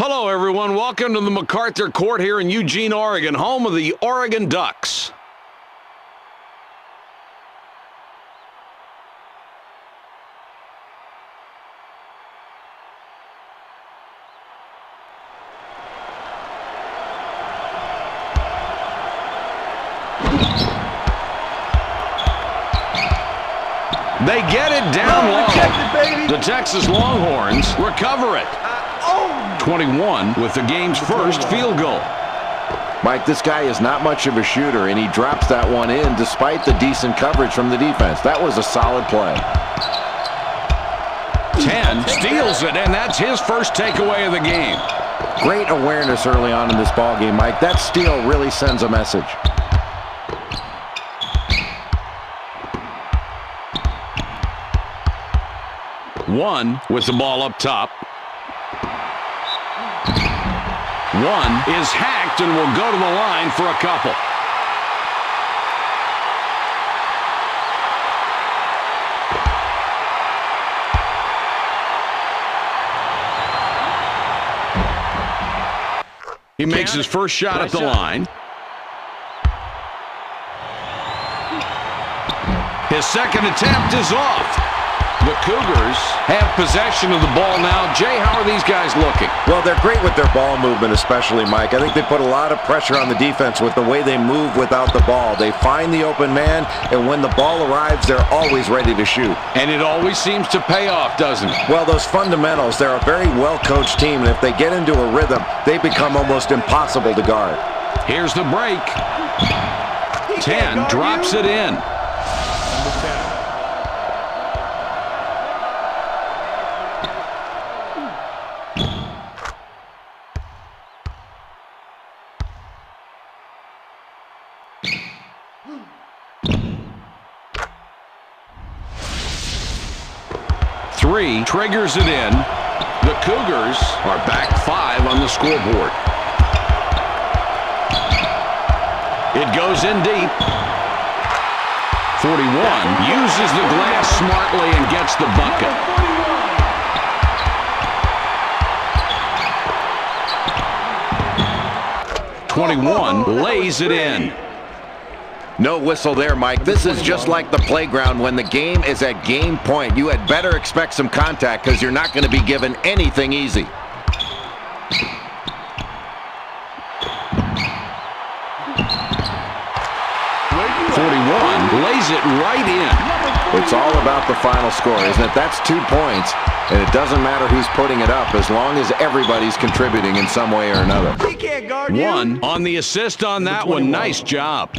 Hello, everyone. Welcome to the MacArthur Court here in Eugene, Oregon, home of the Oregon Ducks. They get it down low. The Texas Longhorns recover it. 21 with the game's first field goal. Mike, this guy is not much of a shooter, and he drops that one in despite the decent coverage from the defense. That was a solid play. 10 steals it, and that's his first takeaway of the game. Great awareness early on in this ball game, Mike. That steal really sends a message. One with the ball up top. One is hacked and will go to the line for a couple. He makes his first shot at the line. His second attempt is off. The Cougars have possession of the ball now. Jay, how are these guys looking? Well, they're great with their ball movement, especially, Mike. I think they put a lot of pressure on the defense with the way they move without the ball. They find the open man, and when the ball arrives, they're always ready to shoot. And it always seems to pay off, doesn't it? Well, those fundamentals, they're a very well-coached team, and if they get into a rhythm, they become almost impossible to guard. Here's the break. 10 drops it in. 3 triggers it in. The Cougars are back 5 on the scoreboard. It goes in deep. 41 uses the glass smartly and gets the bucket. .21 lays it in. No whistle there, Mike. This is just like the playground when the game is at game point. You had better expect some contact because you're not going to be given anything easy. 41 lays it right in. It's all about the final score, isn't it? That's 2 points, and it doesn't matter who's putting it up as long as everybody's contributing in some way or another. 1 on the assist on that one. Nice job.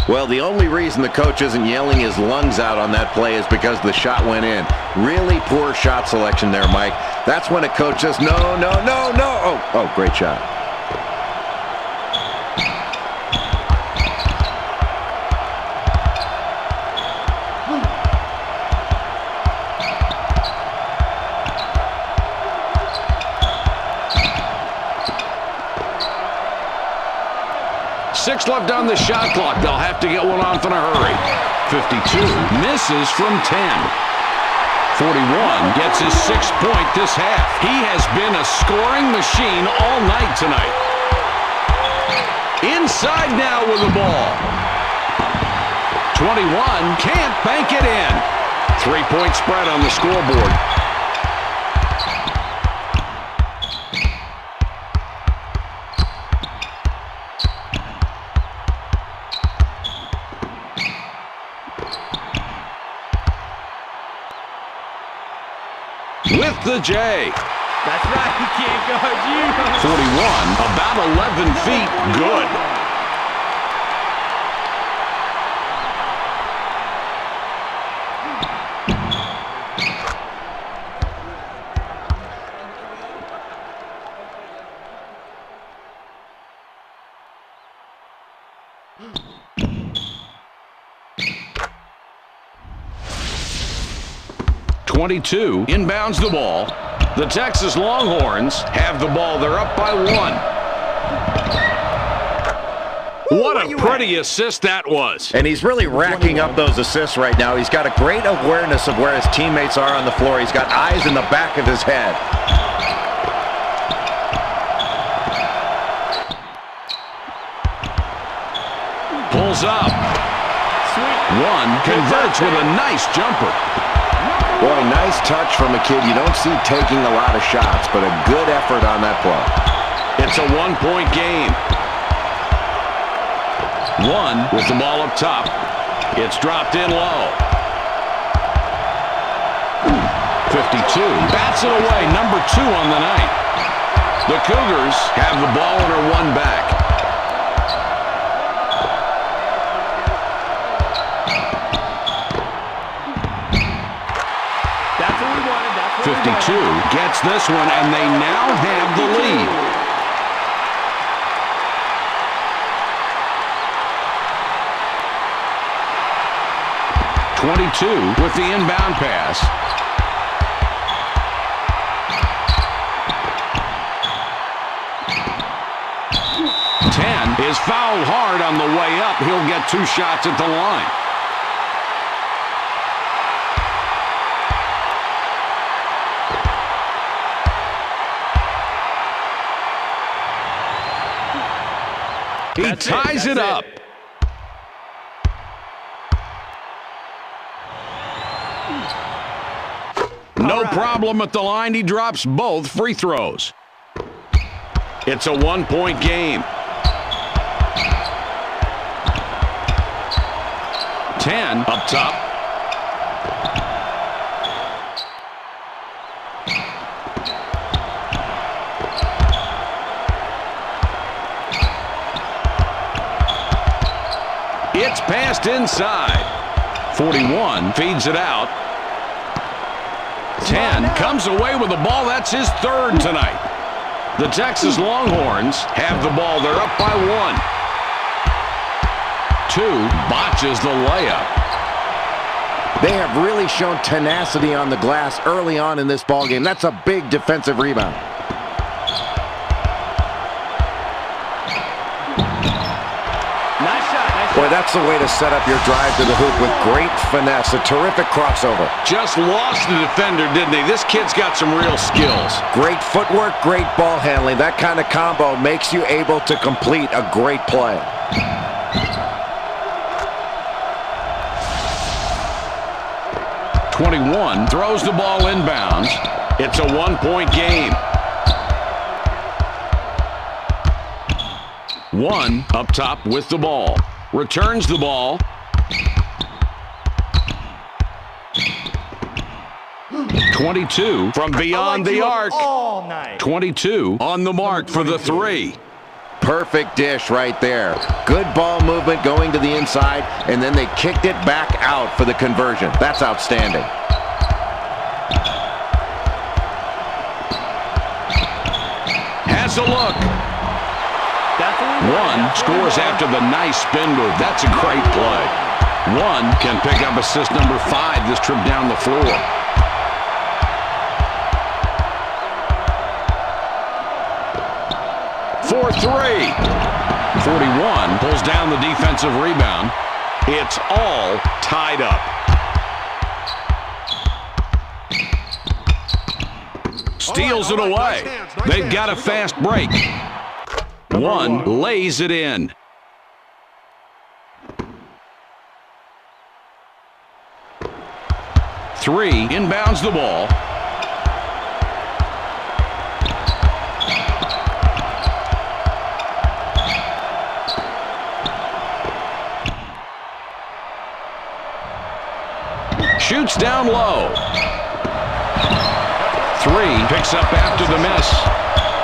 Well, the only reason the coach isn't yelling his lungs out on that play is because the shot went in. Really poor shot selection there, Mike. That's when a coach says, no, no, no, no. Oh, great shot. Six left on the shot clock. They'll have to get one off in a hurry. 52 misses from 10. 41 gets his 6th point this half. He has been a scoring machine all night tonight. Inside now with the ball. 21 can't bank it in. 3-point spread on the scoreboard. With the J. That's right, he can't guard you. 41, about 11 feet, good. .22 inbounds the ball. The Texas Longhorns have the ball. They're up by 1. What a pretty assist that was. And he's really racking up those assists right now. He's got a great awareness of where his teammates are on the floor. He's got eyes in the back of his head. ball's up. One converts with a nice jumper. Boy, nice touch from a kid you don't see taking a lot of shots, but a good effort on that play. It's a one-point game. One with the ball up top. It's dropped in low. 52. Bats it away. Number 2 on the night. The Cougars have the ball and are one back. That's what we wanted. That's what 52 gets this one, and they now have the lead. .22 with the inbound pass. Is fouled hard on the way up. He'll get 2 shots at the line. He ties it up. No problem at the line. He drops both free throws. It's a one-point game. 10 up top. It's passed inside. 41 feeds it out. 10 comes away with the ball. That's his 3rd tonight. The Texas Longhorns have the ball. They're up by 1. 2 botches the layup. They have really shown tenacity on the glass early on in this ballgame. That's a big defensive rebound. Nice shot. Boy, that's the way to set up your drive to the hoop with great finesse. A terrific crossover. Just lost the defender, didn't he? This kid's got some real skills. Great footwork, great ball handling. That kind of combo makes you able to complete a great play. .21 throws the ball inbounds. It's a one-point game. 1 up top with the ball. Returns the ball. .22 from beyond the arc. 22 on the mark for the 3. Perfect dish right there. Good ball movement going to the inside, and then they kicked it back out for the conversion. That's outstanding. Has a look. One scores after the nice spin move. That's a great play. One can pick up assist number 5 this trip down the floor. For 3. 41 pulls down the defensive rebound. It's all tied up. Steals it away. They've got a fast break. One lays it in. Three inbounds the ball. Shoots down low. Three picks up after the miss.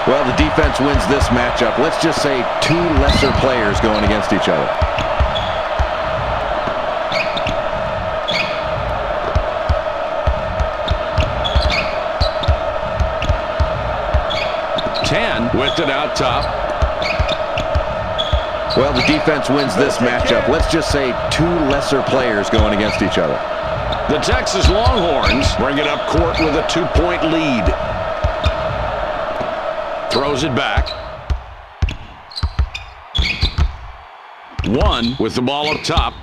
Well, the defense wins this matchup. Let's just say 2 lesser players going against each other. Whipped it out top. Well, the defense wins this matchup. Let's just say 2 lesser players going against each other. The Texas Longhorns bring it up court with a 2-point lead. Throws it back. One with the ball up top.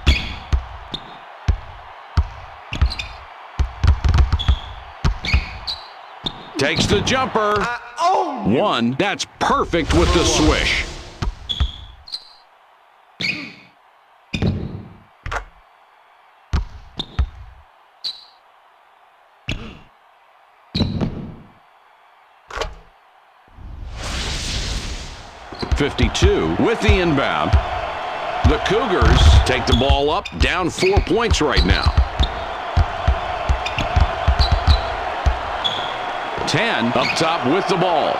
Takes the jumper. One. That's perfect with the swish. 52 with the inbound. The Cougars take the ball up, down 4 points right now. 10 up top with the ball.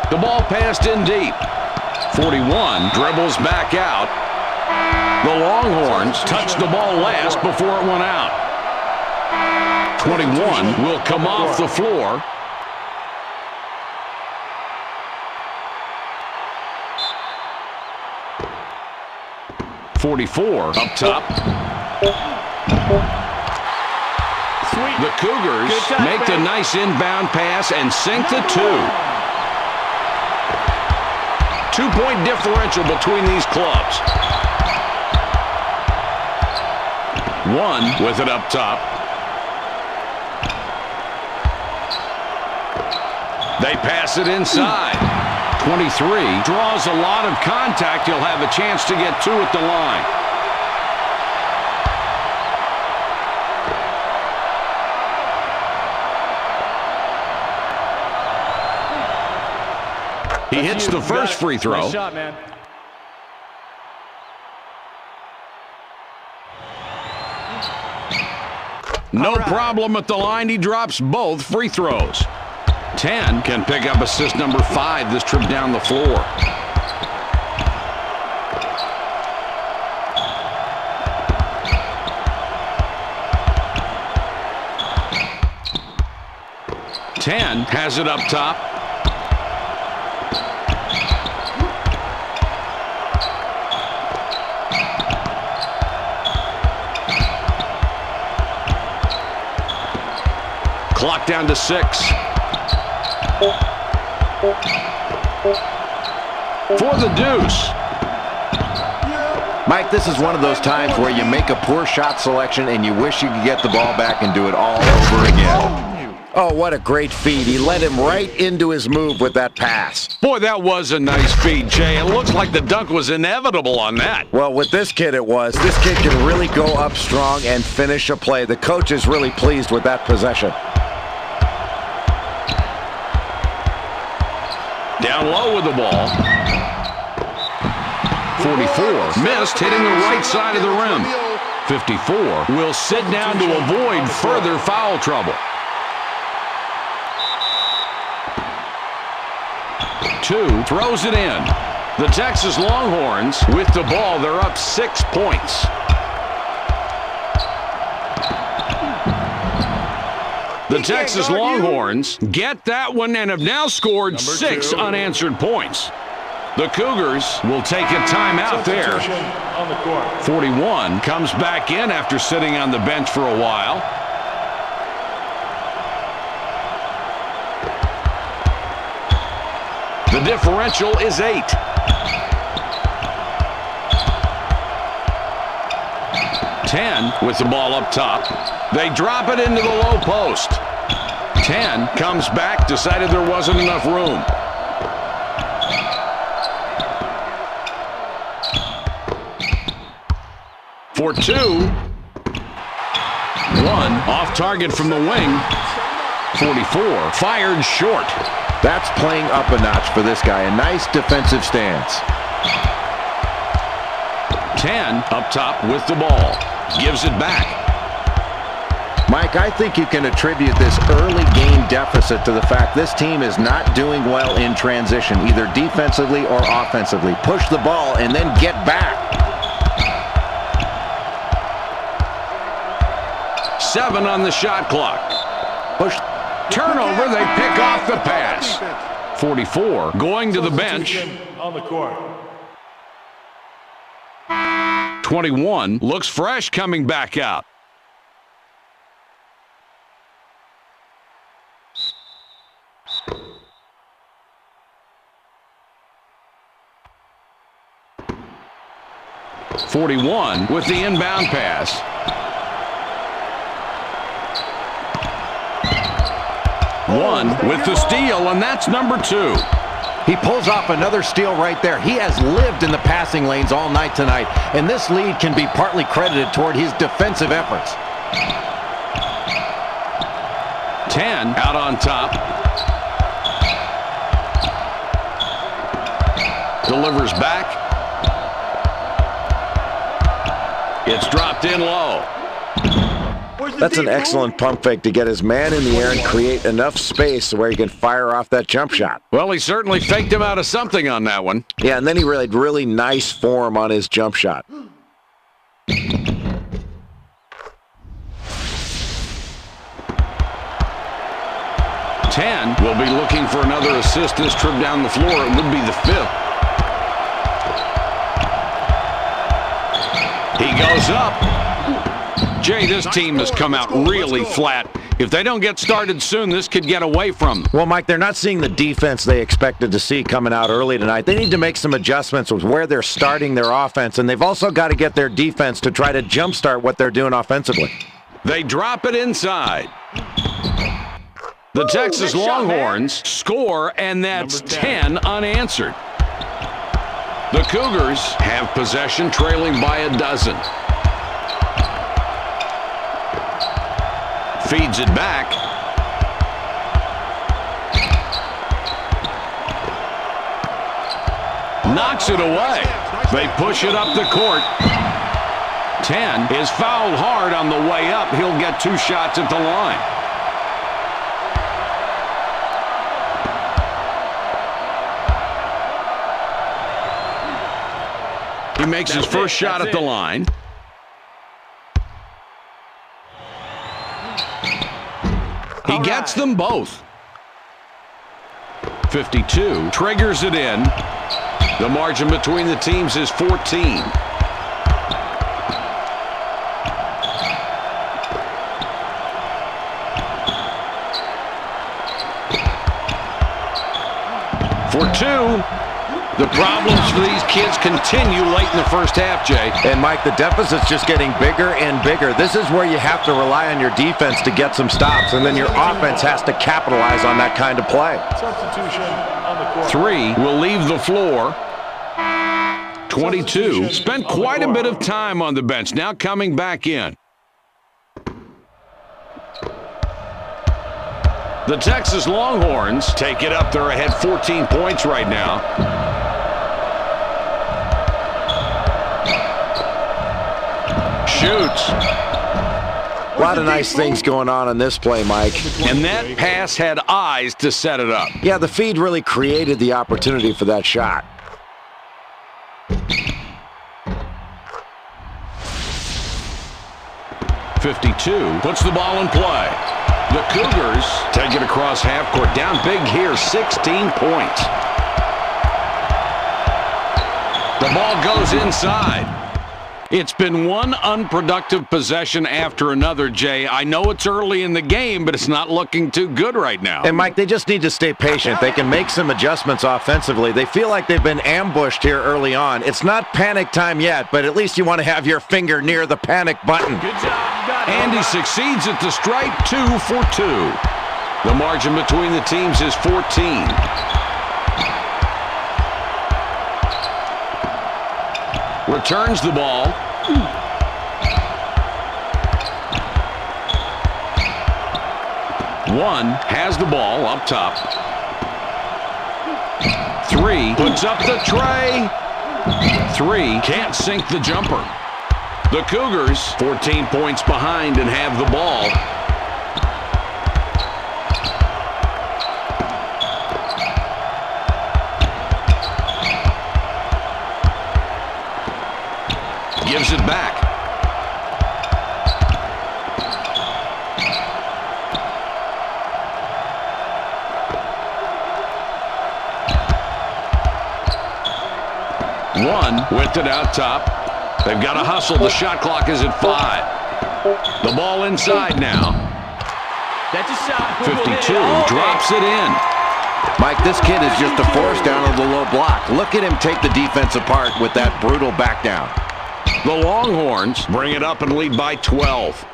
The ball passed in deep. 41 dribbles back out. The Longhorns touched the ball last before it went out. 21 will come off the floor. .44 up top. Sweet. The Cougars make the nice inbound pass and sink the 2. 2-point differential between these clubs. 1 with it up top. They pass it inside. 23 draws a lot of contact. He'll have a chance to get 2 at the line. He hits the first free throw. Nice shot, man. No problem at the line. He drops both free throws. 10 can pick up assist number 5 this trip down the floor. Ten has it up top. Clock down to 6. For the deuce. Mike, this is one of those times where you make a poor shot selection and you wish you could get the ball back and do it all over again. Oh, what a great feed. He led him right into his move with that pass. Boy, that was a nice feed, Jay. It looks like the dunk was inevitable on that. Well, with this kid it was. This kid can really go up strong and finish a play. The coach is really pleased with that possession. Down low with the ball. 44 missed, hitting the right side of the rim. 54 will sit down to avoid further foul trouble. 2 throws it in. The Texas Longhorns with the ball. They're up 6 points. The Texas Longhorns get that one and have now scored 6 unanswered points. The Cougars will take a timeout there. 41 comes back in after sitting on the bench for a while. The differential is 8. Ten with the ball up top. They drop it into the low post. 10 comes back, decided there wasn't enough room. For 2. 1 off target from the wing. 44 fired short. That's playing up a notch for this guy. A nice defensive stance. 10 up top with the ball. Gives it back. Mike, I think you can attribute this early game deficit to the fact this team is not doing well in transition, either defensively or offensively. Push the ball and then get back. 7 on the shot clock. Push. Turnover, they pick off the pass. 44 going to the bench. On the court. 21 looks fresh coming back out. .41 with the inbound pass. One with the steal, and that's number 2. He pulls off another steal right there. He has lived in the passing lanes all night tonight, and this lead can be partly credited toward his defensive efforts. 10 out on top. Delivers back. It's dropped in low. That's an excellent pump fake to get his man in the air and create enough space where he can fire off that jump shot. Well, he certainly faked him out of something on that one. Yeah, and then he had really nice form on his jump shot. 10 will be looking for another assist this trip down the floor. It would be the 5th. He goes up. Jay, this team has come out really flat. If they don't get started soon, this could get away from them. Well, Mike, they're not seeing the defense they expected to see coming out early tonight. They need to make some adjustments with where they're starting their offense, and they've also got to get their defense to try to jumpstart what they're doing offensively. They drop it inside. The Texas Longhorns score, and that's 10 unanswered. The Cougars have possession, trailing by a dozen. Feeds it back. Knocks it away. They push it up the court. 10 is fouled hard on the way up. He'll get 2 shots at the line. He makes his first shot at the line. He gets them both. 52 triggers it in. The margin between the teams is 14. For 2. The problems for these kids continue late in the first half, Jay. And, Mike, the deficit's just getting bigger and bigger. This is where you have to rely on your defense to get some stops, and then your offense has to capitalize on that kind of play. Substitution on the court. 3 will leave the floor. 22 spent quite a bit of time on the bench, now coming back in. The Texas Longhorns take it up. They're ahead 14 points right now. Shoots. A lot of nice things going on in this play, Mike. And that pass had eyes to set it up. Yeah, the feed really created the opportunity for that shot. .52 puts the ball in play. The Cougars take it across half court. Down big here, 16 points. The ball goes inside. It's been one unproductive possession after another, Jay. I know it's early in the game, but it's not looking too good right now. And, Mike, they just need to stay patient. They can make some adjustments offensively. They feel like they've been ambushed here early on. It's not panic time yet, but at least you want to have your finger near the panic button. Good job. And he succeeds at the stripe. 2 for 2. The margin between the teams is 14. Returns the ball. One has the ball up top. 3 puts up the tray. 3 can't sink the jumper. The Cougars 14 points behind and have the ball. Gives it back. One whipped it out top. They've got to hustle. The shot clock is at 5. The ball inside now. That's a shot. 52 drops it in. Mike, this kid is just a force down on the low block. Look at him take the defense apart with that brutal back down. The Longhorns bring it up and lead by 12.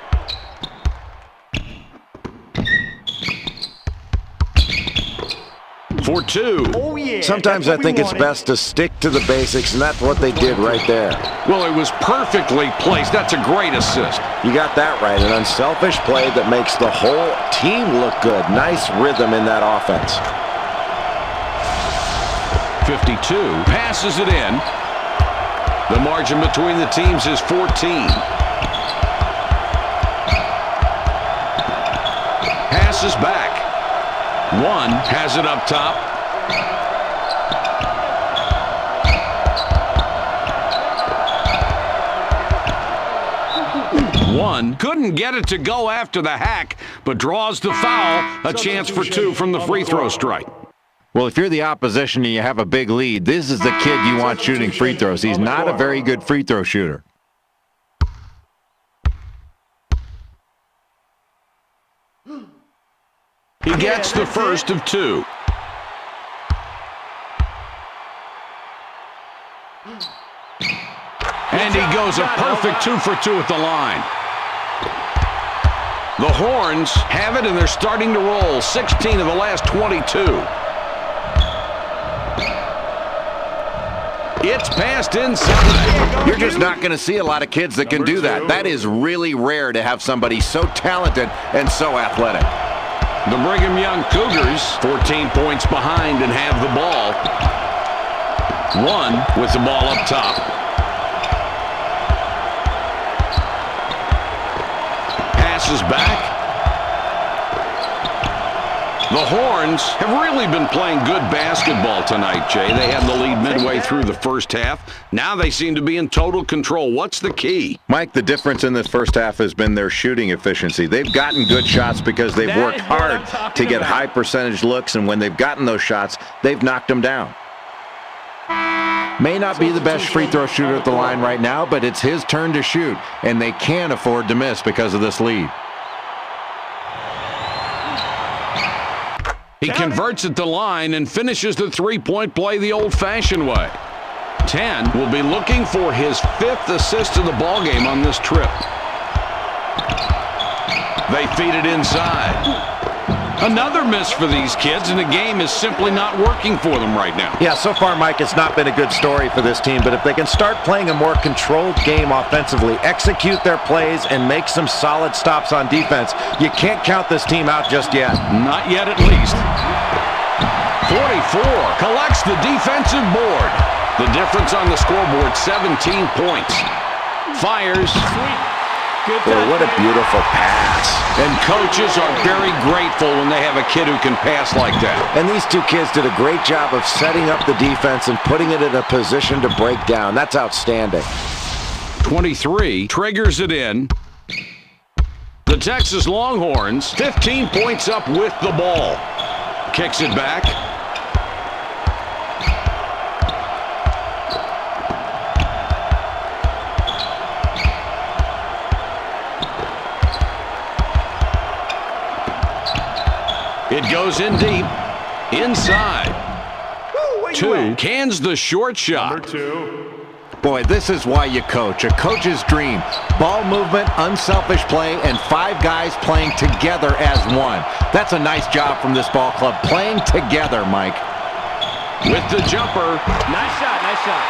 for two. Oh, yeah. Sometimes I think it's best to stick to the basics, and that's what they did right there. Well, it was perfectly placed. That's a great assist. You got that right. An unselfish play that makes the whole team look good. Nice rhythm in that offense. 52 passes it in. The margin between the teams is 14. Passes back. One has it up top. One couldn't get it to go after the hack, but draws the foul. A chance for two from the free throw strike. Well, if you're the opposition and you have a big lead, this is the kid you want shooting free throws. He's not a very good free throw shooter. He gets the first of two. And he goes a perfect 2 for 2 at the line. The Horns have it, and they're starting to roll. 16 of the last 22. It's passed inside. You're just not going to see a lot of kids that can do that. That is really rare to have somebody so talented and so athletic. The Brigham Young Cougars, 14 points behind and have the ball. One with the ball up top. Passes back. The Horns have really been playing good basketball tonight, Jay. They had the lead midway through the first half. Now they seem to be in total control. What's the key? Mike, the difference in this first half has been their shooting efficiency. They've gotten good shots because they've worked hard to get high percentage looks, and when they've gotten those shots, they've knocked them down. May not be the best free throw shooter at the line right now, but it's his turn to shoot, and they can't afford to miss because of this lead. He converts at the line and finishes the three-point play the old-fashioned way. 10 will be looking for his 5th assist of the ballgame on this trip. They feed it inside. Another miss for these kids, and the game is simply not working for them right now. Yeah, so far, Mike, it's not been a good story for this team, but if they can start playing a more controlled game offensively, execute their plays, and make some solid stops on defense, you can't count this team out just yet. Not yet, at least. 44 collects the defensive board. The difference on the scoreboard, 17 points. Fires. Boy, what a beautiful pass. And coaches are very grateful when they have a kid who can pass like that. And these two kids did a great job of setting up the defense and putting it in a position to break down. That's outstanding. 23 triggers it in. The Texas Longhorns, 15 points up with the ball. Kicks it back. It goes in deep. Inside. Two. Cans the short shot. Boy, this is why you coach. A coach's dream. Ball movement, unselfish play, and 5 guys playing together as one. That's a nice job from this ball club. Playing together, Mike. With the jumper. Nice shot, nice shot.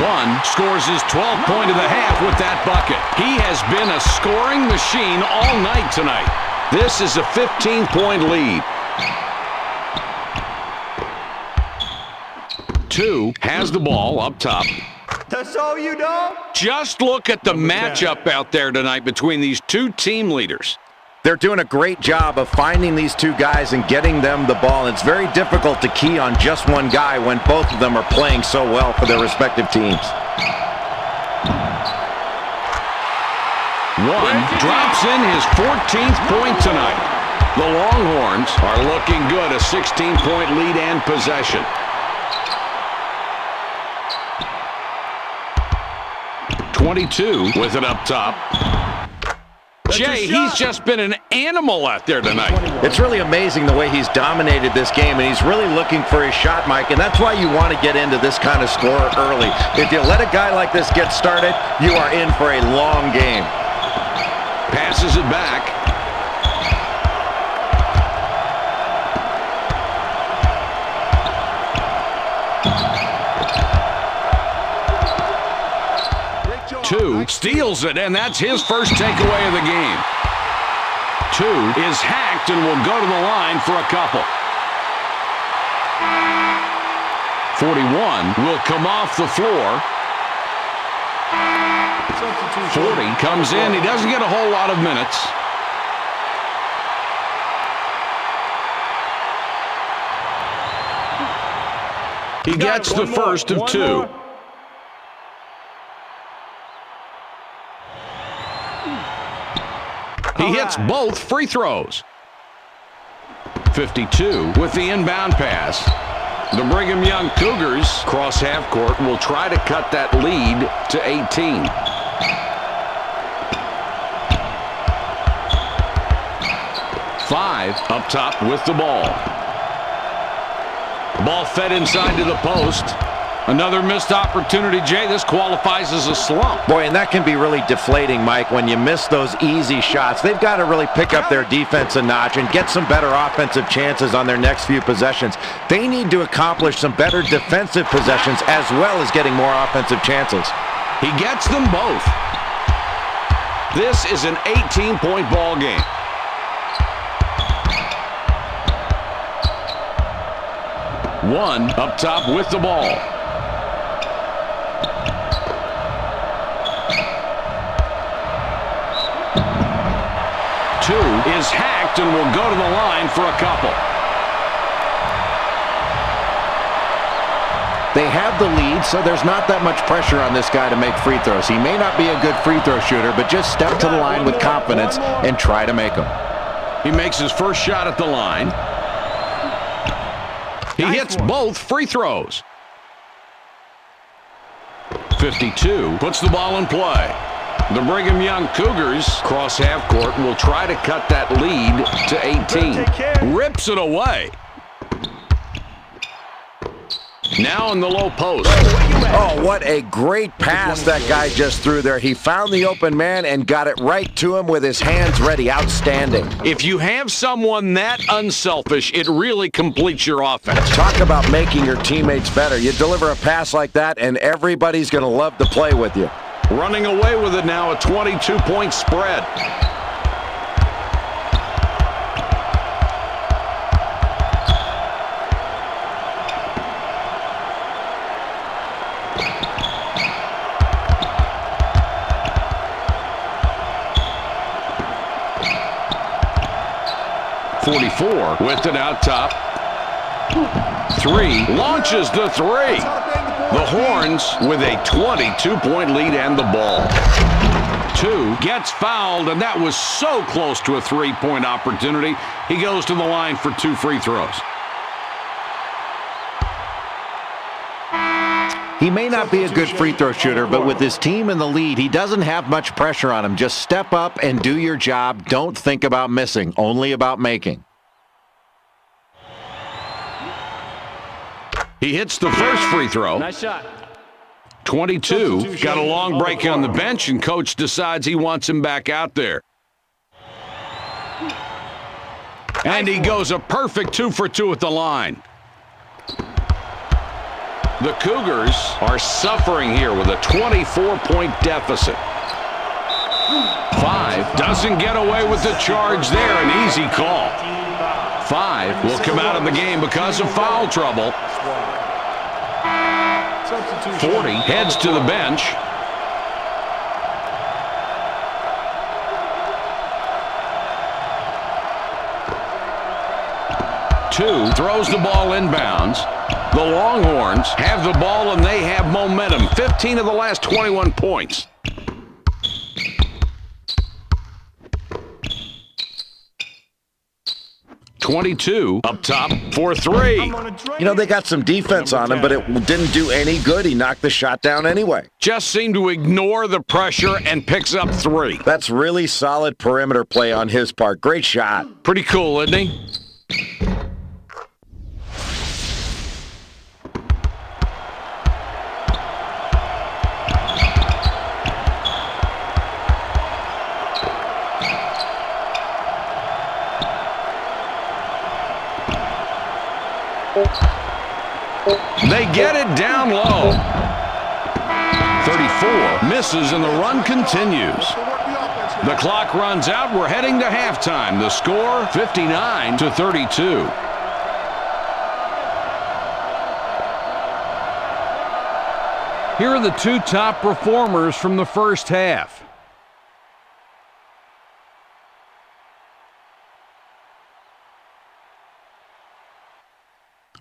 One scores his 12th point of the half with that bucket. He has been a scoring machine all night tonight. This is a 15-point lead. 2 has the ball up top. That's all you know? Just look at the matchup out there tonight between these two team leaders. They're doing a great job of finding these two guys and getting them the ball. It's very difficult to key on just one guy when both of them are playing so well for their respective teams. One drops in his 14th point tonight. The Longhorns are looking good, a 16-point lead and possession. .22 with it up top. Jay, he's just been an animal out there tonight. It's really amazing the way he's dominated this game, and he's really looking for his shot, Mike, and that's why you want to get into this kind of score early. If you let a guy like this get started, you are in for a long game. Passes it back. 2 steals it, and that's his first takeaway of the game. 2 is hacked and will go to the line for a couple. 41 will come off the floor. 40 comes in. He doesn't get a whole lot of minutes. He gets the first of 2. He hits both free throws. 52 with the inbound pass. The Brigham Young Cougars cross half court will try to cut that lead to 18. Five up top with the ball. Ball fed inside to the post. Another missed opportunity, Jay. This qualifies as a slump. Boy, and that can be really deflating, Mike, when you miss those easy shots. They've got to really pick up their defense a notch and get some better offensive chances on their next few possessions. They need to accomplish some better defensive possessions as well as getting more offensive chances. He gets them both. This is an 18-point ball game. One up top with the ball. Two is hacked and will go to the line for a couple. They have the lead, so there's not that much pressure on this guy to make free throws. He may not be a good free throw shooter, but just step to the line with confidence and try to make them. He makes his first shot at the line. He hits both free throws. 52 puts the ball in play. The Brigham Young Cougars cross half court will try to cut that lead to 18. Rips it away. Now in the low post. Oh, what a great pass that guy just threw there. He found the open man and got it right to him with his hands ready. Outstanding. If you have someone that unselfish, it really completes your offense. Talk about making your teammates better. You deliver a pass like that, and everybody's going to love to play with you. Running away with it now, a 22-point spread. .44 with it out top. 3 launches the 3. The Horns with a 22-point lead and the ball. 2 gets fouled, and that was so close to a 3-point opportunity. He goes to the line for 2 free throws. He may not be a good free throw shooter, but with his team in the lead, he doesn't have much pressure on him. Just step up and do your job. Don't think about missing, only about making. He hits the first free throw. Nice shot. 22. Got a long break on the bench, and coach decides he wants him back out there. And he goes a perfect 2 for 2 at the line. The Cougars are suffering here with a 24-point deficit. 5 doesn't get away with the charge there. An easy call. 5 will come out of the game because of foul trouble. 40 heads to the bench. Two throws the ball inbounds. The Longhorns have the ball and they have momentum. 15 of the last 21 points. .22 up top for 3. You know, they got some defense on him, but it didn't do any good. He knocked the shot down anyway. Just seemed to ignore the pressure and picks up 3. That's really solid perimeter play on his part. Great shot. Pretty cool, isn't he? They get it down low. 35 4. Misses, and the run continues. The clock runs out. We're heading to halftime. The score, 59-32. Here are the two top performers from the first half.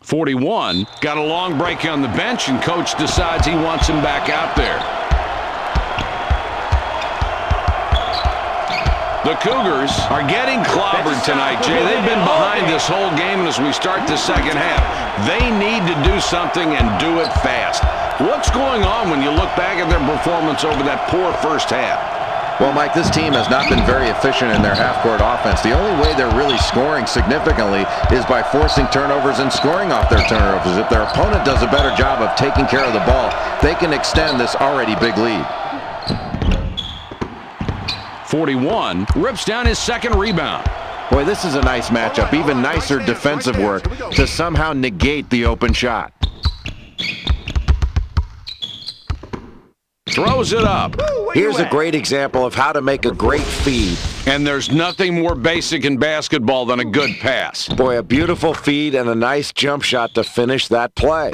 .41 got a long break on the bench, and coach decides he wants him back out there. The Cougars are getting clobbered tonight, Jay. They've been behind this whole game, and as we start the second half, they need to do something and do it fast. What's going on when you look back at their performance over that poor first half? Well, Mike, this team has not been very efficient in their half-court offense. The only way they're really scoring significantly is by forcing turnovers and scoring off their turnovers. If their opponent does a better job of taking care of the ball, they can extend this already big lead. 41 rips down his second rebound. Boy, this is a nice matchup. Even nicer defensive work to somehow negate the open shot. Throws it up. Here's a great example of how to make a great feed. And there's nothing more basic in basketball than a good pass. Boy, a beautiful feed and a nice jump shot to finish that play.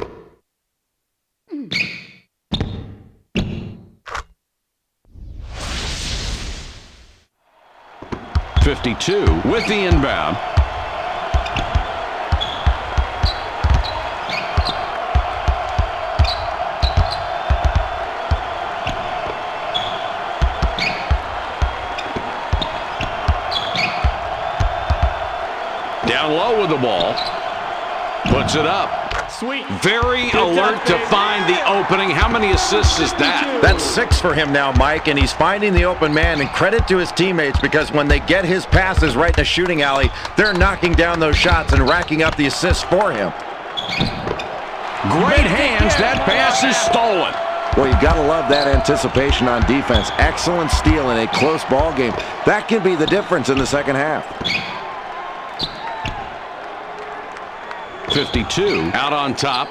52 with the inbound. Down low with the ball. Puts it up. Sweet. Very alert to find the opening. How many assists is that? That's 6 for him now, Mike, and he's finding the open man. And credit to his teammates, because when they get his passes right in the shooting alley, they're knocking down those shots and racking up the assists for him. Great hands. That pass is stolen. Well, you've got to love that anticipation on defense. Excellent steal in a close ball game. That can be the difference in the second half. 52 out on top.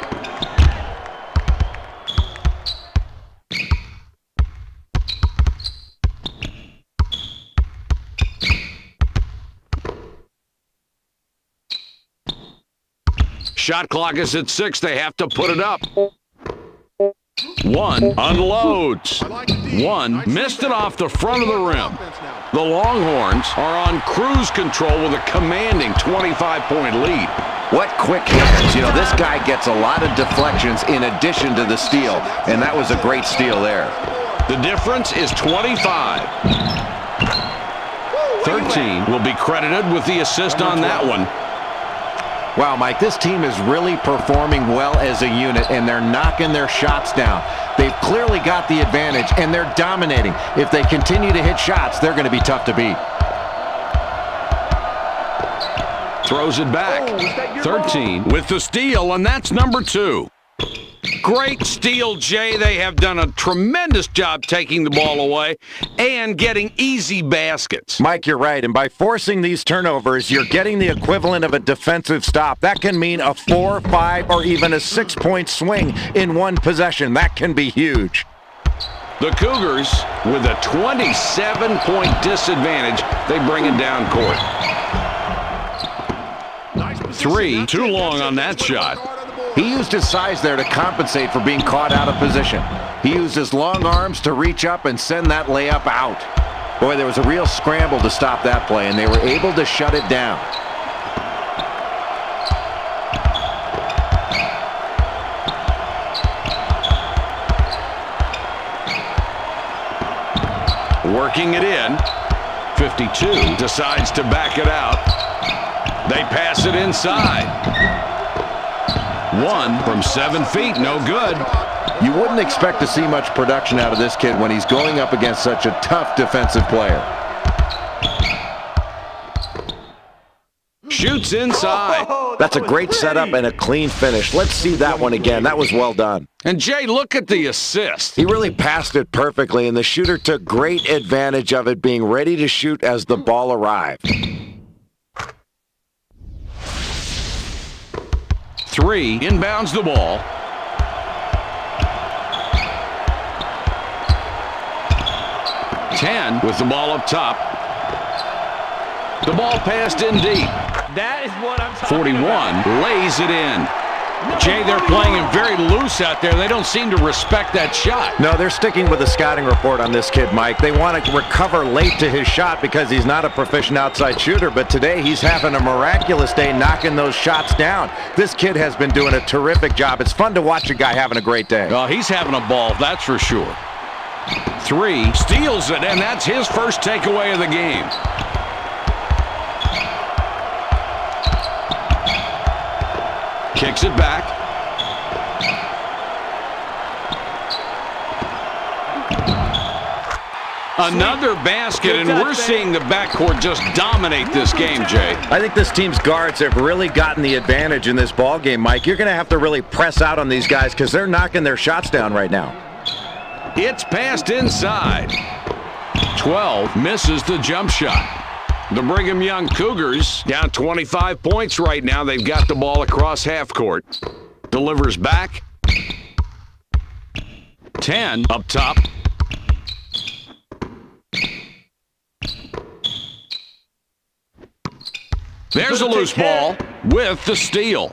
Shot clock is at 6. They have to put it up. One unloads. One missed it off the front of the rim. The Longhorns are on cruise control with a commanding 25-point lead. What quick hands. You know, this guy gets a lot of deflections in addition to the steal, and that was a great steal there. The difference is 25. 13 will be credited with the assist on that one. Wow, Mike, this team is really performing well as a unit, and they're knocking their shots down. They've clearly got the advantage, and they're dominating. If they continue to hit shots, they're going to be tough to beat. Throws it back. 13 with the steal, and that's number 2. Great steal, Jay. They have done a tremendous job taking the ball away and getting easy baskets. Mike, you're right, and by forcing these turnovers, you're getting the equivalent of a defensive stop. That can mean a 4, 5, or even a 6-point swing in one possession. That can be huge. The Cougars, with a 27-point disadvantage, they bring it down court. 3, too long on that shot. He used his size there to compensate for being caught out of position. He used his long arms to reach up and send that layup out. Boy, there was a real scramble to stop that play, and they were able to shut it down. Working it in. 52 decides to back it out. They pass it inside. One from 7 feet, no good. You wouldn't expect to see much production out of this kid when he's going up against such a tough defensive player. Shoots inside. That's a great setup and a clean finish. Let's see that one again. That was well done. And Jay, look at the assist. He really passed it perfectly, and the shooter took great advantage of it, being ready to shoot as the ball arrived. 3 inbounds the ball. 10 with the ball up top. The ball passed in deep. That is what I'm talking 41 about. lays it in. Jay, they're playing him very loose out there. They don't seem to respect that shot. No, they're sticking with the scouting report on this kid, Mike. They want to recover late to his shot because he's not a proficient outside shooter, but today he's having a miraculous day knocking those shots down. This kid has been doing a terrific job. It's fun to watch a guy having a great day. Well, he's having a ball, that's for sure. 3, steals it, and that's his first takeaway of the game. Kicks it back. Another basket, and we're seeing the backcourt just dominate this game, Jay. I think this team's guards have really gotten the advantage in this ball game, Mike. You're going to have to really press out on these guys because they're knocking their shots down right now. It's passed inside. 12 misses the jump shot. The Brigham Young Cougars down 25 points right now. They've got the ball across half court. Delivers back. 10 up top. There's a loose ball with the steal.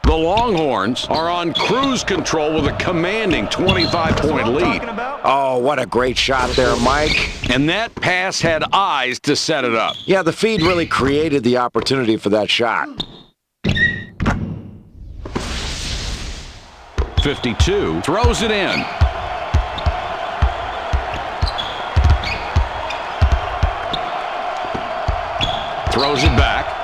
The Longhorns are on cruise control with a commanding 25-point lead. Oh, what a great shot there, Mike. And that pass had eyes to set it up. Yeah, the feed really created the opportunity for that shot. 52 throws it in. Throws it back.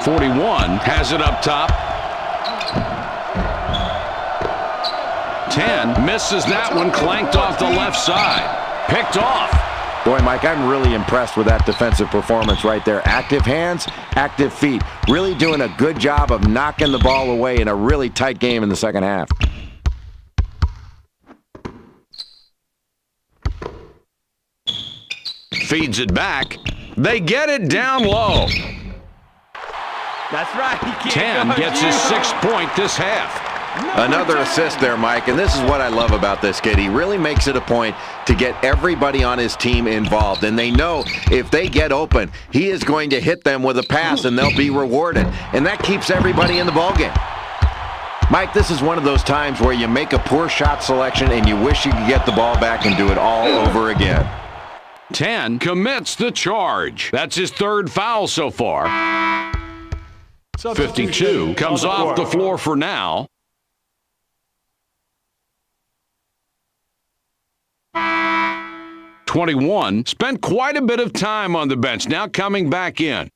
.41 has it up top. 10 misses that one, clanked off the left side. Picked off. Boy, Mike, I'm really impressed with that defensive performance right there. Active hands, active feet. Really doing a good job of knocking the ball away in a really tight game in the second half. Feeds it back. They get it down low. That's right. 10 gets his 6th point this half. Another assist there, Mike, and this is what I love about this kid. He really makes it a point to get everybody on his team involved, and they know if they get open, he is going to hit them with a pass, and they'll be rewarded, and that keeps everybody in the ballgame. Mike, this is one of those times where you make a poor shot selection, and you wish you could get the ball back and do it all over again. 10 commits the charge. That's his 3rd foul so far. 52 comes off the floor for now. 21 spent quite a bit of time on the bench, now coming back in.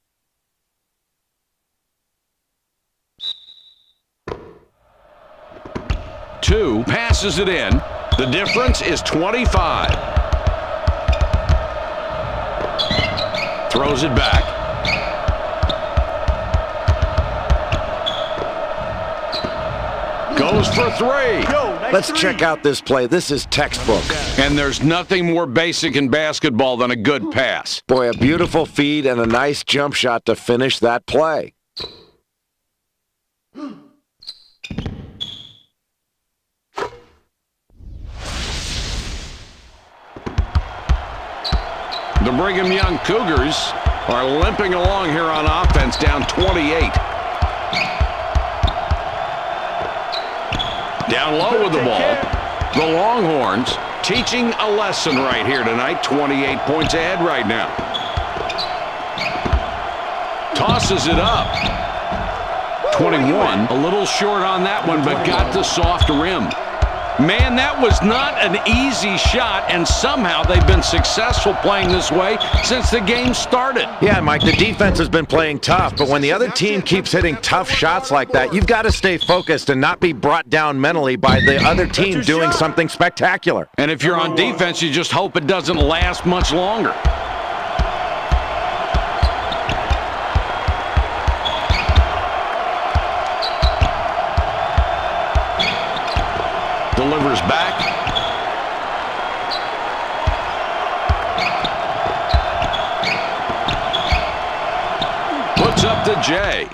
Two passes it in. The difference is 25. Throws it back. Goes for 3. Let's check out this play. This is textbook. And there's nothing more basic in basketball than a good pass. Boy, a beautiful feed and a nice jump shot to finish that play. The Brigham Young Cougars are limping along here on offense, down 28. Down low with the ball. The Longhorns teaching a lesson right here tonight. 28 points ahead right now. Tosses it up. 21, a little short on that one, but got the soft rim. Man, that was not an easy shot, and somehow they've been successful playing this way since the game started. Yeah, Mike, the defense has been playing tough, but when the other team keeps hitting tough shots like that, you've got to stay focused and not be brought down mentally by the other team doing something spectacular. And if you're on defense, you just hope it doesn't last much longer. Delivers back. puts up the J.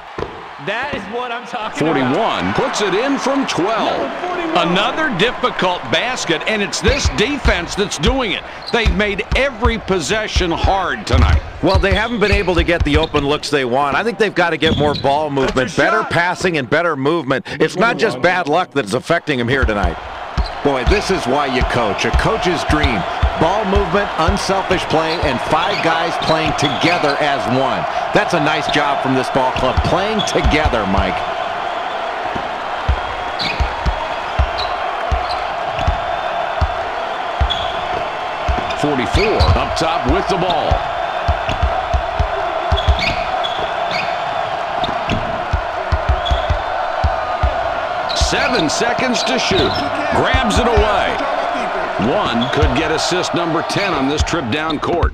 That is what I'm talking about. 41 puts it in from 12. Another difficult basket, and it's this defense that's doing it. They've made every possession hard tonight. Well, they haven't been able to get the open looks they want. I think they've got to get more ball movement, better passing and better movement. It's not just bad luck that's affecting them here tonight. Boy, this is why you coach. A coach's dream. Ball movement, unselfish play, and 5 guys playing together as one. That's a nice job from this ball club, playing together, Mike. .44 up top with the ball. Seven seconds to shoot. Grabs it away. One could get assist number 10 on this trip down court.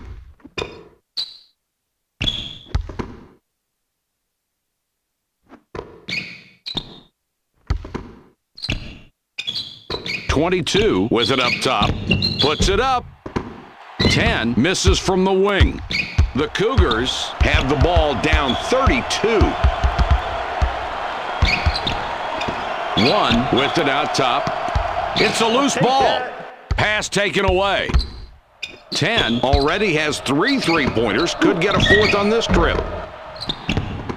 .22 with it up top. Puts it up. 10 misses from the wing. The Cougars have the ball down 32. One with it out top. It's a loose ball. Pass taken away. 10 already has 3 three-pointers. Could get a 4th on this trip.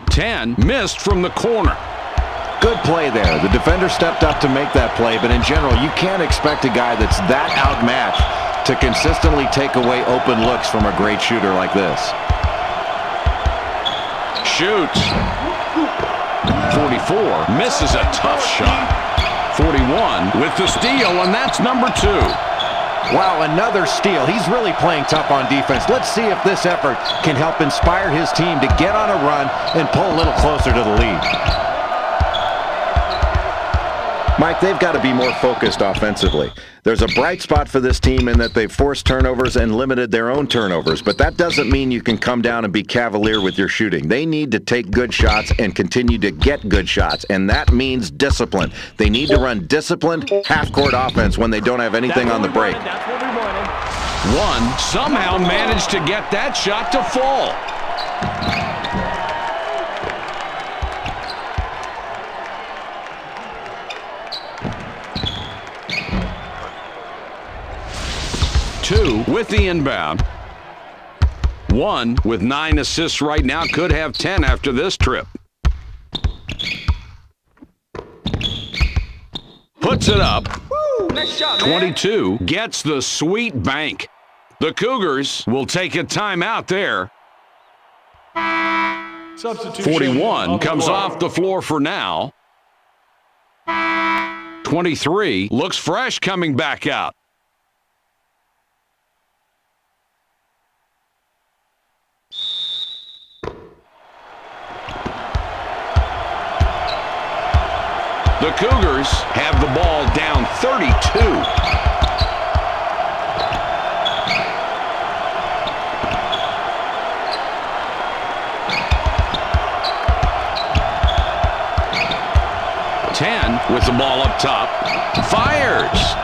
10 missed from the corner. Good play there. The defender stepped up to make that play, but in general, you can't expect a guy that's that outmatched to consistently take away open looks from a great shooter like this. Shoots. 44 misses a tough shot. 41 with the steal, and that's number 2. Wow, another steal. He's really playing tough on defense. Let's see if this effort can help inspire his team to get on a run and pull a little closer to the lead. Mike, they've got to be more focused offensively. There's a bright spot for this team in that they've forced turnovers and limited their own turnovers, but that doesn't mean you can come down and be cavalier with your shooting. They need to take good shots and continue to get good shots, and that means discipline. They need to run disciplined half-court offense when they don't have anything on the break. That's what we wanted. One somehow managed to get that shot to fall. Two with the inbound. One with 9 assists right now. Could have 10 after this trip. Puts it up. Woo, nice shot, man. 22 gets the sweet bank. The Cougars will take a timeout there. 41 comes off the floor for now. 23 looks fresh coming back out. The Cougars have the ball down 32. With the ball up top. Fires.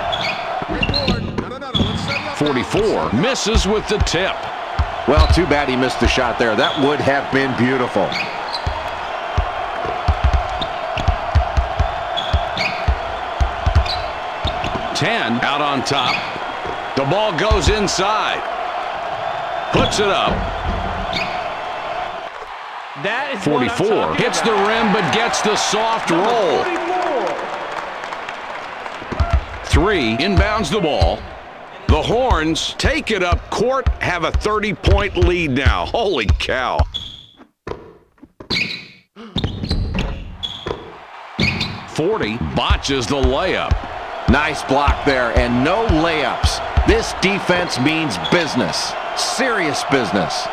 44 misses with the tip. Well, too bad he missed the shot there. That would have been beautiful. Out on top. The ball goes inside. Puts it up. That is 44 hits the rim but gets the soft roll. 3 inbounds the ball. The Horns take it up court, have a 30-point lead now. Holy cow. .40 botches the layup. Nice block there, and no layups. This defense means business. Serious business.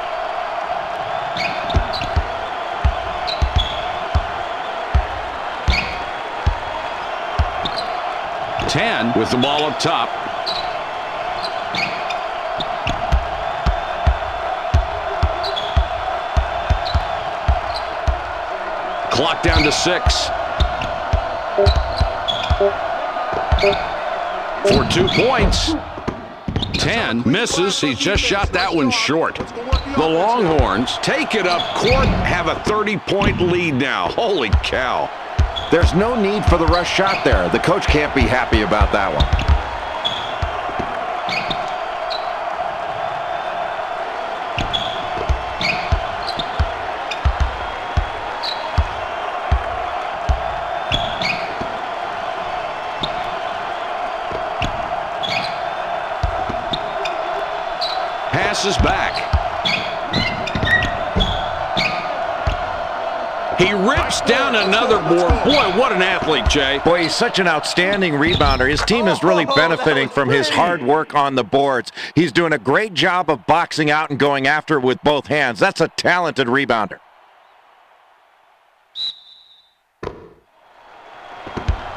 With the ball up top. Clock down to 6. For 2 points. 10 misses. He just shot that one short. The Longhorns take it up court, have a 30-point lead now. Holy cow. There's no need for the rush shot there. The coach can't be happy about that one. Passes back. He rips down another board. Boy, what an athlete, Jay. Boy, he's such an outstanding rebounder. His team is really benefiting from his hard work on the boards. He's doing a great job of boxing out and going after it with both hands. That's a talented rebounder.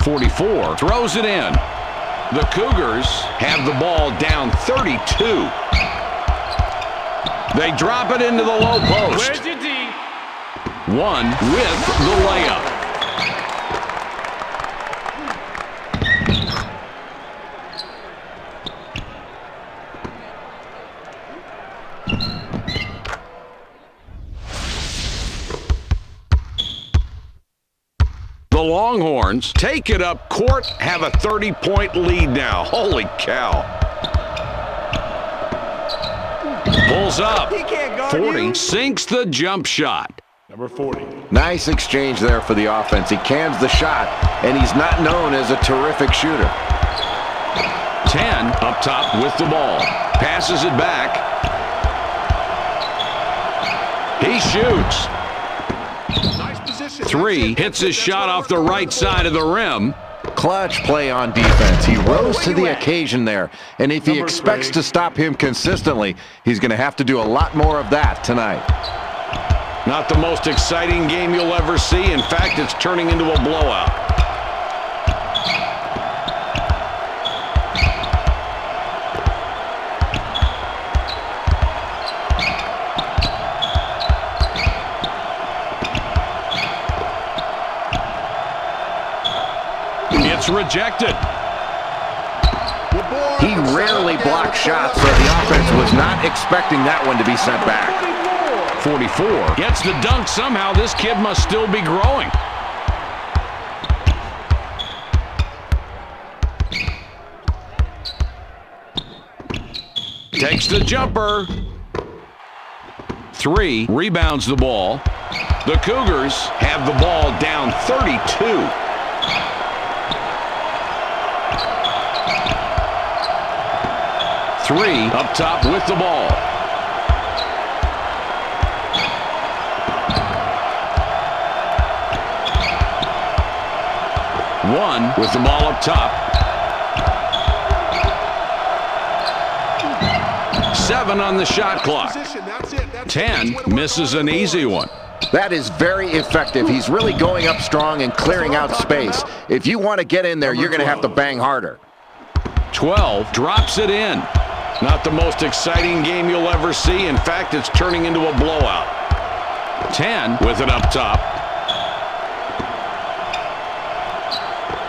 44 throws it in. The Cougars have the ball down 32. They drop it into the low post. Where's your D? One with the layup. The Longhorns take it up court, have a 30-point lead now. Holy cow. Pulls up. 40 sinks the jump shot. Number 40. Nice exchange there for the offense. He cans the shot, and he's not known as a terrific shooter. 10 up top with the ball. Passes it back. He shoots. Nice position. 3 hits his shot off the right side of the rim. Clutch play on defense. He rose to the occasion there, and if he Number expects 3. to stop him consistently, he's going to have to do a lot more of that tonight. Not the most exciting game you'll ever see. In fact, it's turning into a blowout. It's rejected. He rarely blocks shots, so the offense was not expecting that one to be sent back. 44 gets the dunk somehow. This kid must still be growing. Takes the jumper. 3 rebounds the ball. The Cougars have the ball down 32. Three up top with the ball. One with the ball up top. 7 on the shot clock. 10 misses an easy one. That is very effective. He's really going up strong and clearing out space. If you want to get in there, you're going to have to bang harder. 12 drops it in. Not the most exciting game you'll ever see. In fact, it's turning into a blowout. 10 with it up top.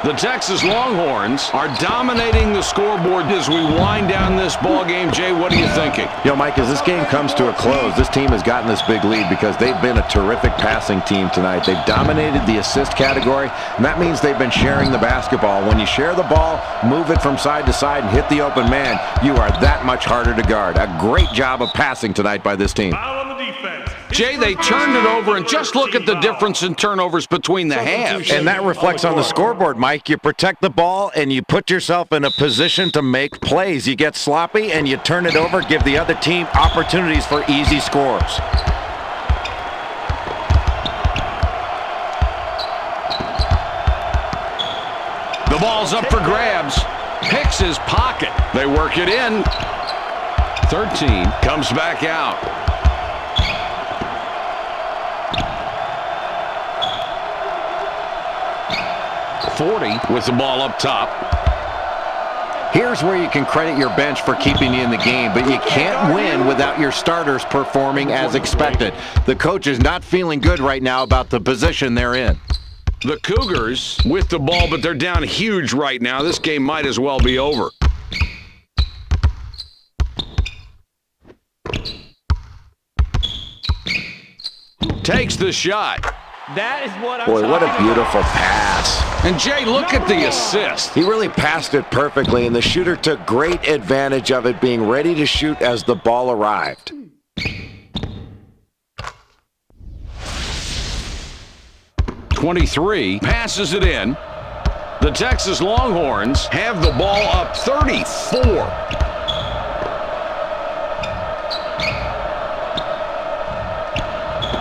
The Texas Longhorns are dominating the scoreboard as we wind down this ball game. Jay, what are you thinking? Mike, as this game comes to a close, this team has gotten this big lead because they've been a terrific passing team tonight. They've dominated the assist category, and that means they've been sharing the basketball. When you share the ball, move it from side to side, and hit the open man, you are that much harder to guard. A great job of passing tonight by this team. Foul on the defense. Jay, they turned it over, and just look at the difference in turnovers between the halves. And that reflects on the scoreboard, Mike. You protect the ball, and you put yourself in a position to make plays. You get sloppy, and you turn it over, give the other team opportunities for easy scores. The ball's up for grabs. Picks his pocket. They work it in. 13 comes back out. 40 with the ball up top. Here's where you can credit your bench for keeping you in the game, but you can't win without your starters performing as expected. The coach is not feeling good right now about the position they're in. The Cougars with the ball, but they're down huge right now. This game might as well be over. Takes the shot. That is what I'm Boy, talking what a about. beautiful pass. And Jay, look at the assist. He really passed it perfectly, and the shooter took great advantage of it, being ready to shoot as the ball arrived. .23 passes it in. The Texas Longhorns have the ball up 34.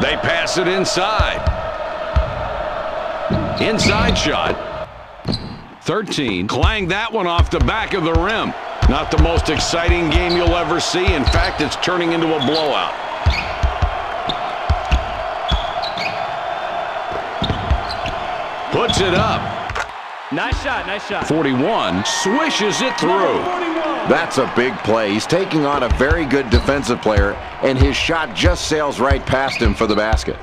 They pass it inside. Inside shot. 13. Clang that one off the back of the rim. Not the most exciting game you'll ever see. In fact, it's turning into a blowout. Puts it up. Nice shot, nice shot. 41. Swishes it through. That's a big play. He's taking on a very good defensive player, and his shot just sails right past him for the basket.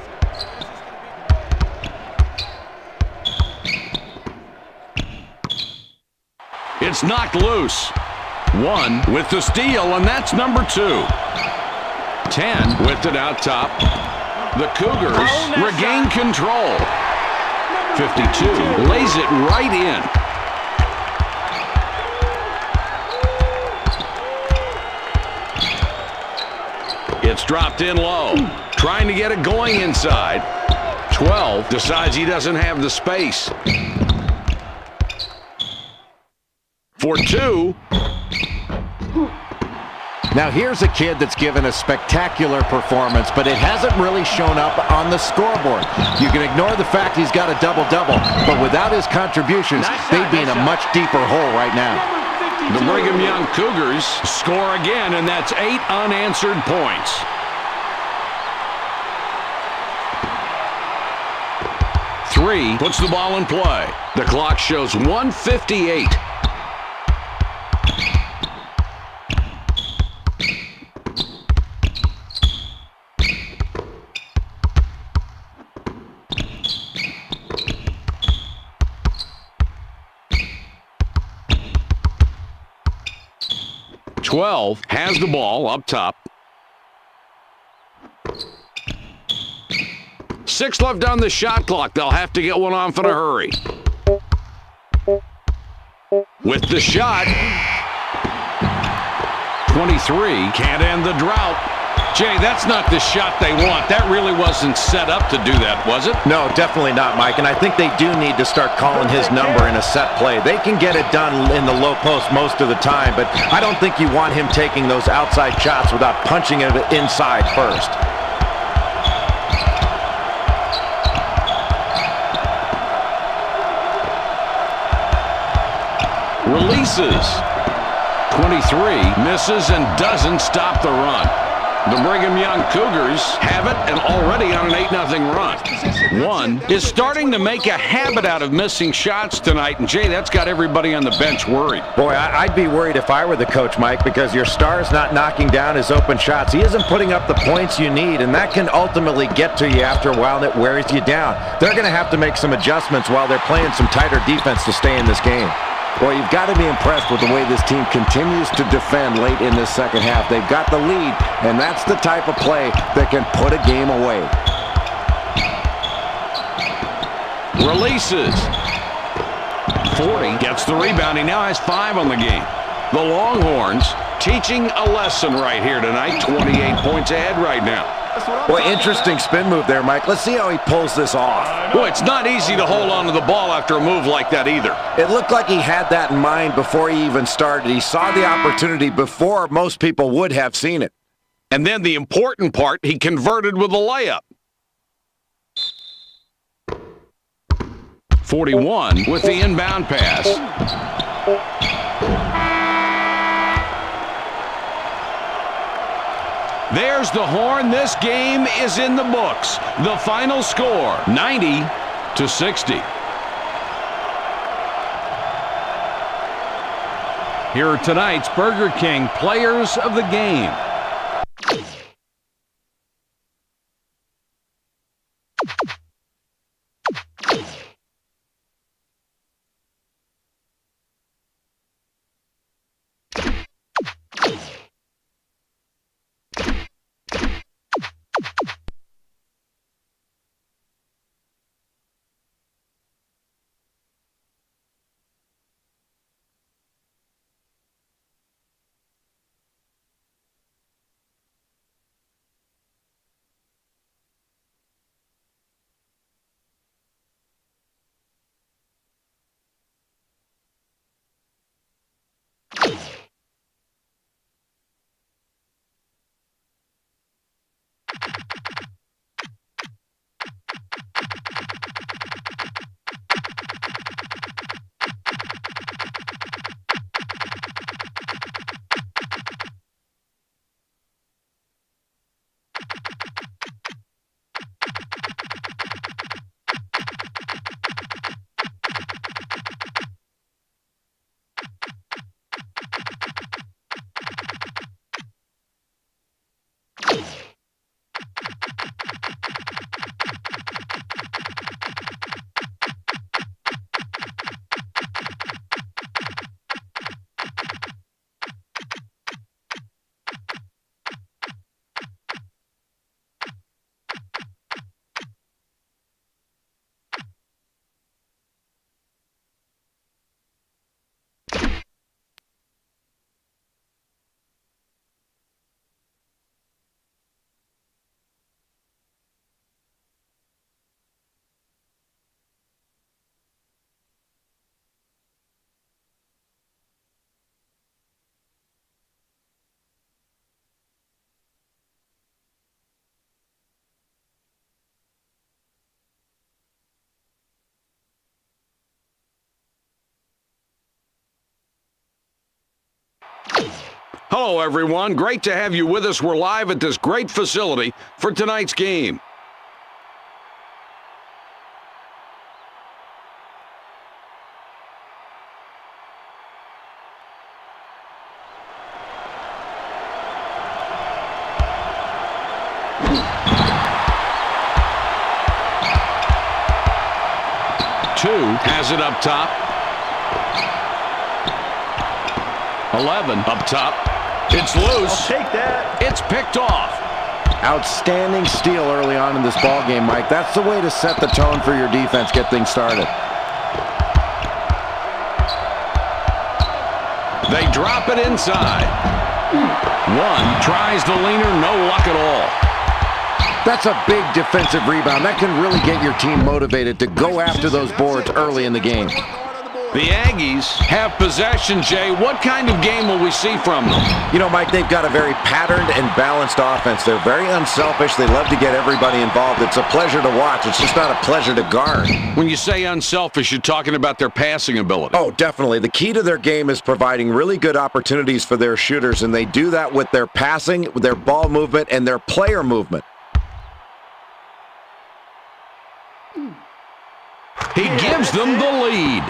It's knocked loose. 1 with the steal, and that's number 2. 10 with it out top. The Cougars regain control. 52 lays it right in. It's dropped in low. Trying to get it going inside. 12 decides he doesn't have the space. For 2. Now here's a kid that's given a spectacular performance, but it hasn't really shown up on the scoreboard. You can ignore the fact he's got a double-double, but without his contributions, they'd be in a much deeper hole right now. The Brigham Young Cougars score again, and that's 8 unanswered points. Three puts the ball in play. The clock shows 1:58. .12 has the ball up top. 6 left on the shot clock. They'll have to get one off in a hurry. With the shot. 23 can't end the drought. Jay, that's not the shot they want. That really wasn't set up to do that, was it? No, definitely not, Mike. And I think they do need to start calling his number in a set play. They can get it done in the low post most of the time, but I don't think you want him taking those outside shots without punching it inside first. Releases. 23 misses and doesn't stop the run. The Brigham Young Cougars have it and already on an 8-0 run. One is starting to make a habit out of missing shots tonight, and Jay, that's got everybody on the bench worried. Boy, I'd be worried if I were the coach, Mike, because your star's not knocking down his open shots. He isn't putting up the points you need, and that can ultimately get to you after a while, and it wears you down. They're going to have to make some adjustments while they're playing some tighter defense to stay in this game. Boy, you've got to be impressed with the way this team continues to defend late in this second half. They've got the lead, and that's the type of play that can put a game away. Releases. 40 gets the rebound. He now has 5 on the game. The Longhorns teaching a lesson right here tonight. 28 points ahead right now. Boy, interesting spin move there, Mike. Let's see how he pulls this off. Boy, it's not easy to hold on to the ball after a move like that either. It looked like he had that in mind before he even started. He saw the opportunity before most people would have seen it. And then the important part, he converted with a layup. 41 with the inbound pass. There's the horn. This game is in the books. The final score, 90-60. Here are tonight's Burger King players of the game. Hello, everyone. Great to have you with us. We're live at this great facility for tonight's game. Two has it up top. 11 up top. It's loose. Take that. It's picked off. Outstanding steal early on in this ball game, Mike. That's the way to set the tone for your defense, get things started. They drop it inside. One tries the leaner, no luck at all. That's a big defensive rebound. That can really get your team motivated to go after those boards early in the game. The Aggies have possession, Jay. What kind of game will we see from them? You know, Mike, they've got a very patterned and balanced offense. They're very unselfish. They love to get everybody involved. It's a pleasure to watch. It's just not a pleasure to guard. When you say unselfish, you're talking about their passing ability. Oh, definitely. The key to their game is providing really good opportunities for their shooters, and they do that with their passing, with their ball movement, and their player movement. He gives them the lead.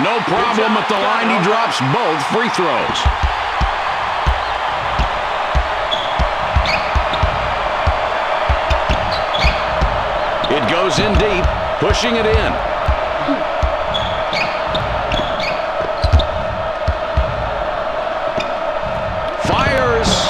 No problem at the line. He drops both free throws. It goes in deep, pushing it in. Fires.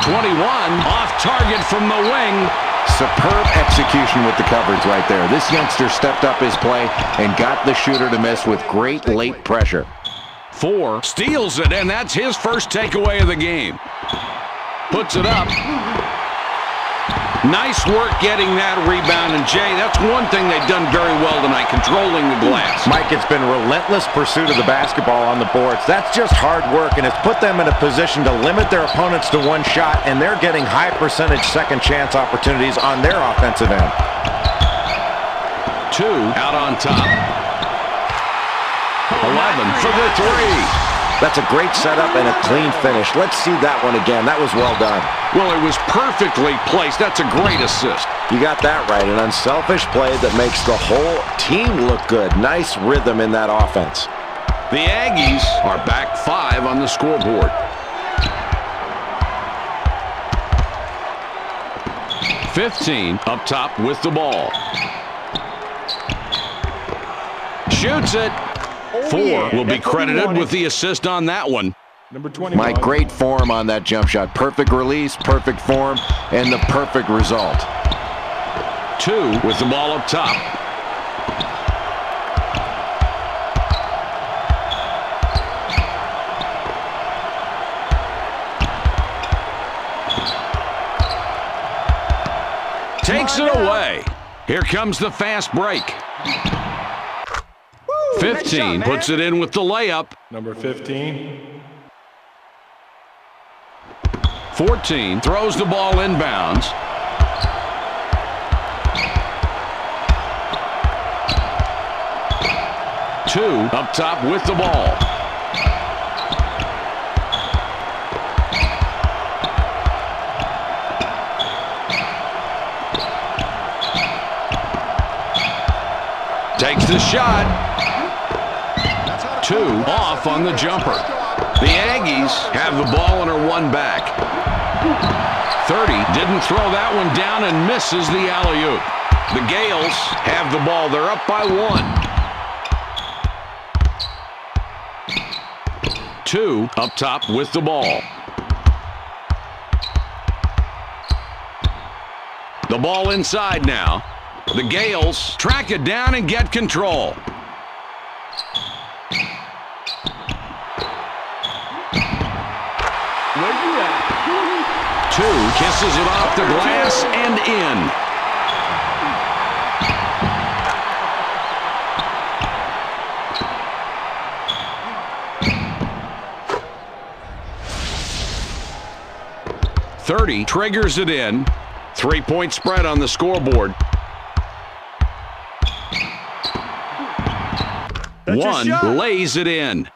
21 off target from the wing. Superb execution with the coverage right there. This youngster stepped up his play and got the shooter to miss with great late pressure. 4 steals it, and that's his first takeaway of the game. Puts it up. Nice work getting that rebound, and Jay, that's one thing they've done very well tonight, controlling the glass. Mike, it's been relentless pursuit of the basketball on the boards. That's just hard work, and it's put them in a position to limit their opponents to one shot, and they're getting high percentage second chance opportunities on their offensive end. 2 out on top. 11 for the 3. That's a great setup and a clean finish. Let's see that one again. That was well done. Well, it was perfectly placed. That's a great assist. You got that right. An unselfish play that makes the whole team look good. Nice rhythm in that offense. The Aggies are back 5 on the scoreboard. 15 up top with the ball. Shoots it. 4 will be credited with the assist on that one. Number 21. Mike, great form on that jump shot. Perfect release, perfect form, and the perfect result. 2 with the ball up top. Takes it away. Here comes the fast break. 15 puts it in with the layup. Number 15. 14 throws the ball inbounds. Two up top with the ball. Takes the shot. 2 off on the jumper. The Aggies have the ball and are 1 back. 30 didn't throw that one down and misses the alley-oop. The Gales have the ball. They're up by 1. 2 up top with the ball. The ball inside now. The Gales track it down and get control. Where you at? 2 kisses it off the glass and in. .30 triggers it in. 3-point spread on the scoreboard. One lays it in.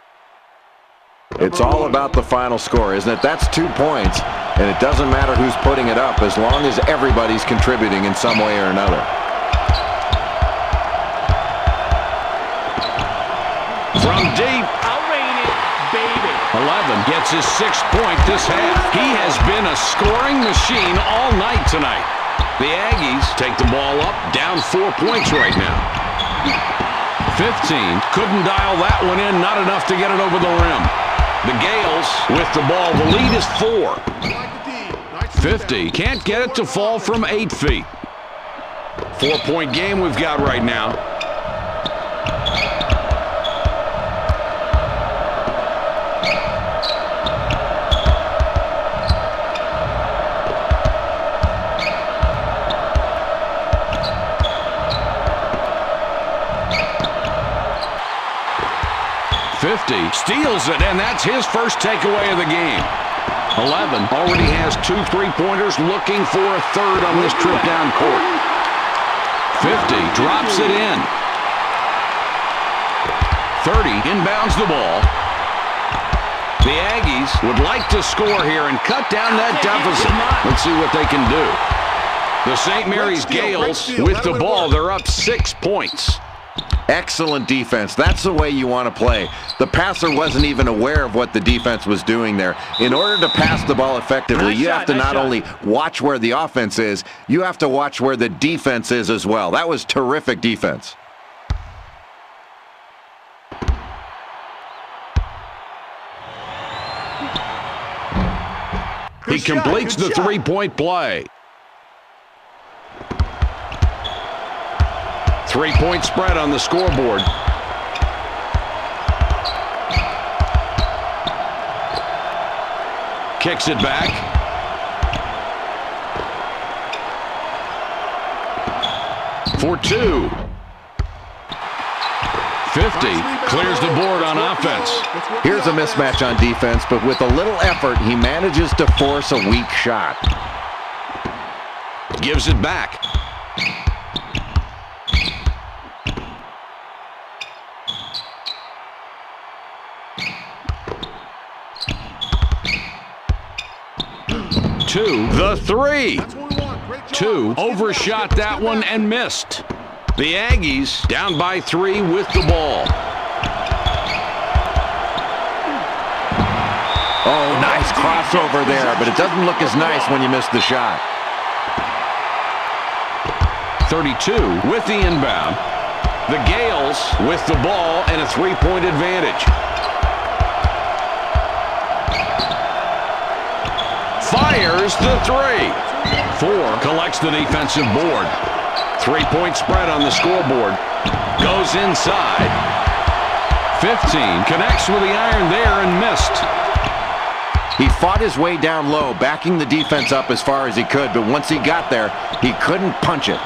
It's all about the final score, isn't it? That's 2 points, and it doesn't matter who's putting it up as long as everybody's contributing in some way or another. From deep. I'll rain it, baby. 11 gets his 6th point this half. He has been a scoring machine all night tonight. The Aggies take the ball up, down 4 points right now. 15, couldn't dial that one in, not enough to get it over the rim. The Gales with the ball, the lead is 4. 50, can't get it to fall from 8 feet. 4-point game we've got right now. Steals it, and that's his first takeaway of the game. 11 already has 2 3-pointers, looking for a third on this trip down court. 50 drops it in. 30 inbounds the ball. The Aggies would like to score here and cut down that deficit. Let's see what they can do. The St. Mary's Gales with the ball, they're up 6 points. Excellent defense. That's the way you want to play. The passer wasn't even aware of what the defense was doing there. In order to pass the ball effectively, you have to not only watch where the offense is, you have to watch where the defense is as well. That was terrific defense. He completes the 3-point play. 3-point spread on the scoreboard. Kicks it back. For 2. 50 clears the board on offense. Here's a mismatch on defense, but with a little effort, he manages to force a weak shot. Gives it back. The 3. 2 overshot that one and missed. The Aggies down by 3 with the ball. Oh, nice crossover there, but it doesn't look as nice when you miss the shot. 32 with the inbound. The Gales with the ball and a 3-point advantage. Fires the 3. 4 collects the defensive board. 3-point spread on the scoreboard. Goes inside. 15 connects with the iron there and missed. He fought his way down low, backing the defense up as far as he could, but once he got there, he couldn't punch it.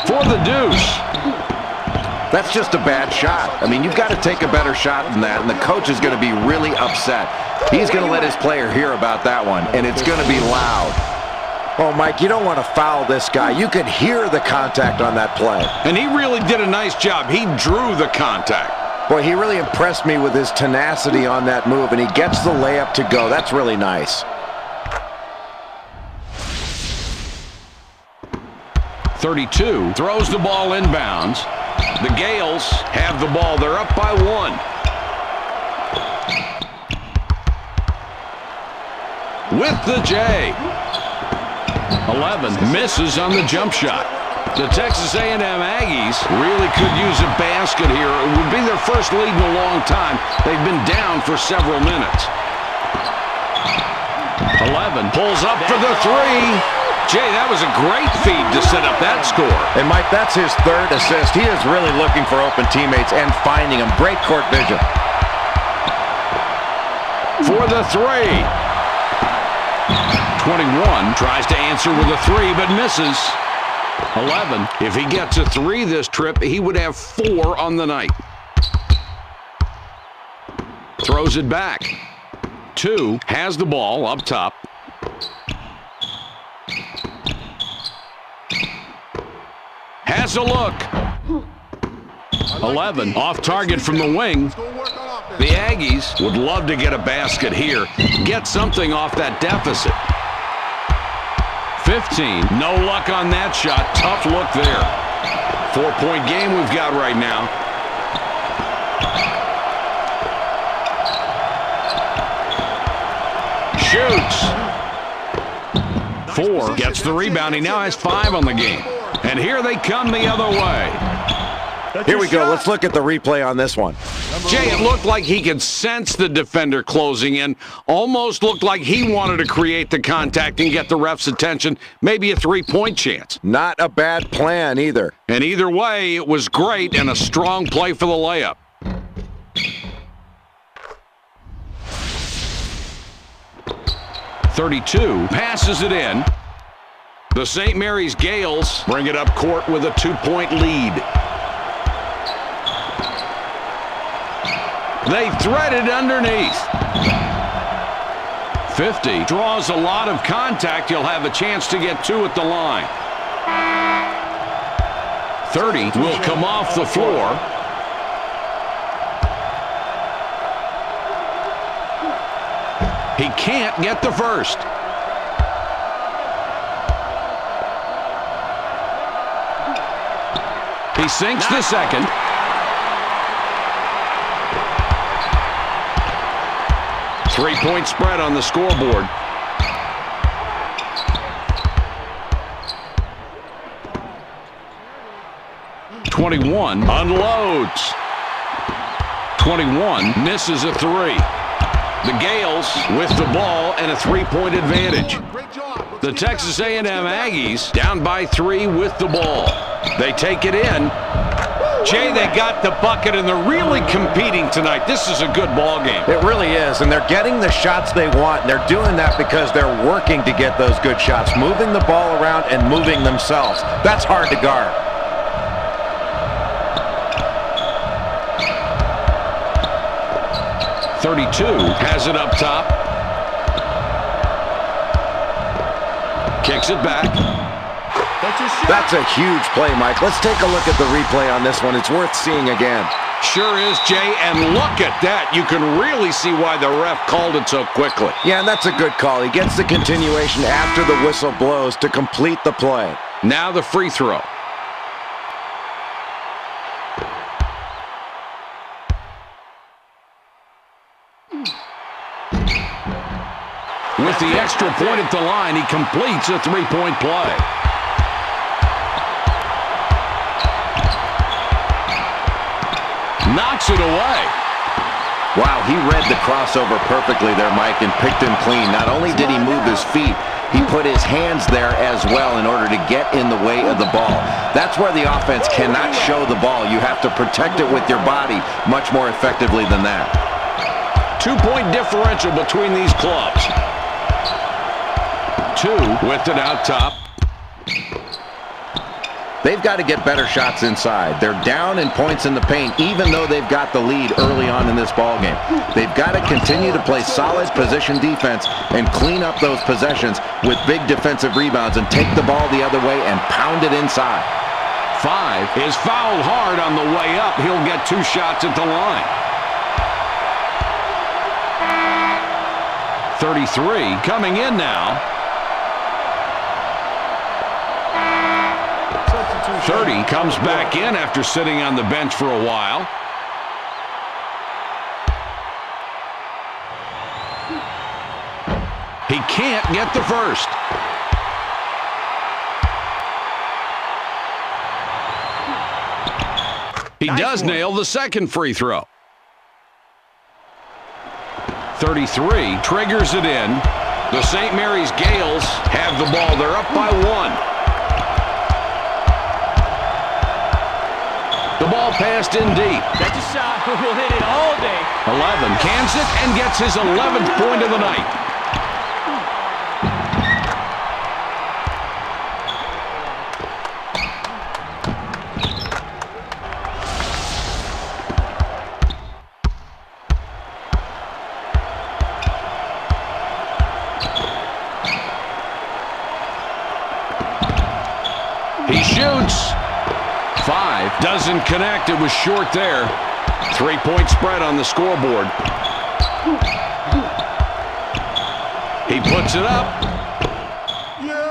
For the deuce. That's just a bad shot. I mean, you've got to take a better shot than that, and the coach is going to be really upset. He's going to let his player hear about that one, and it's going to be loud. Oh, Mike, you don't want to foul this guy. You could hear the contact on that play. And he really did a nice job. He drew the contact. Boy, he really impressed me with his tenacity on that move, and he gets the layup to go. That's really nice. 32 throws the ball inbounds. The Gales have the ball. They're up by 1. With the J. 11 misses on the jump shot. The Texas A&M Aggies really could use a basket here. It would be their first lead in a long time. They've been down for several minutes. 11 pulls up for the 3. Jay, that was a great feed to set up that score. And, Mike, that's his 3rd assist. He is really looking for open teammates and finding them. Great court vision. For the 3. 21 tries to answer with a 3, but misses. 11, if he gets a 3 this trip, he would have 4 on the night. Throws it back. 2 has the ball up top. Has a look. 11 off target from the wing. The Aggies would love to get a basket here. Get something off that deficit. 15. No luck on that shot. Tough look there. 4-point game we've got right now. Shoots. 4. Gets the rebound. He now has 5 on the game. And here they come the other way. Here we go. Let's look at the replay on this one. Jay, it looked like he could sense the defender closing in. Almost looked like he wanted to create the contact and get the ref's attention. Maybe a 3-point chance. Not a bad plan either. And either way, it was great and a strong play for the layup. .32 passes it in. The St. Mary's Gales bring it up court with a 2-point lead. They thread it underneath. 50 draws a lot of contact. You'll have a chance to get 2 at the line. 30 will come off the floor. He can't get the first. He sinks the second. Three-point spread on the scoreboard. .21 unloads. 21 misses a 3. The Gales with the ball and a 3-point advantage. The Texas A&M Aggies down by 3 with the ball. They take it in. Jay, they got the bucket, and they're really competing tonight. This is a good ball game. It really is, and they're getting the shots they want. And they're doing that because they're working to get those good shots, moving the ball around and moving themselves. That's hard to guard. .32 has it up top. Kicks it back. That's a huge play, Mike. Let's take a look at the replay on this one. It's worth seeing again. Sure is, Jay, and look at that. You can really see why the ref called it so quickly. Yeah, and that's a good call. He gets the continuation after the whistle blows to complete the play. Now the free throw. With the extra point at the line, he completes a 3-point play. Knocks it away. Wow, he read the crossover perfectly there, Mike, and picked him clean. Not only did he move his feet, he put his hands there as well in order to get in the way of the ball. That's where the offense cannot show the ball. You have to protect it with your body much more effectively than that. 2-point differential between these clubs. 2 with it out top. They've got to get better shots inside. They're down in points in the paint, even though they've got the lead early on in this ballgame. They've got to continue to play solid position defense and clean up those possessions with big defensive rebounds and take the ball the other way and pound it inside. 5 is fouled hard on the way up. He'll get 2 shots at the line. 33 coming in now. 30 comes back in after sitting on the bench for a while. He can't get the first. He does nail the second free throw. 33 triggers it in. The St. Mary's Gales have the ball. They're up by 1. The ball passed in deep. That's a shot. We'll hit it all day. 11 cans it and gets his 11th point of the night. He shoots. 5 doesn't connect. It was short there. 3-point spread on the scoreboard. He puts it up.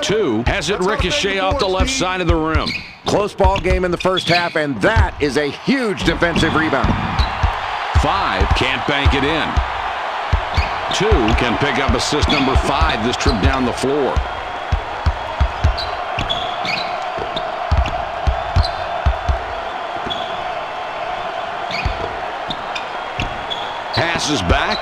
2 has it ricochet off the left side of the rim. Close ball game in the first half, and that is a huge defensive rebound. 5 can't bank it in. 2 can pick up assist number 5 this trip down the floor. Passes back.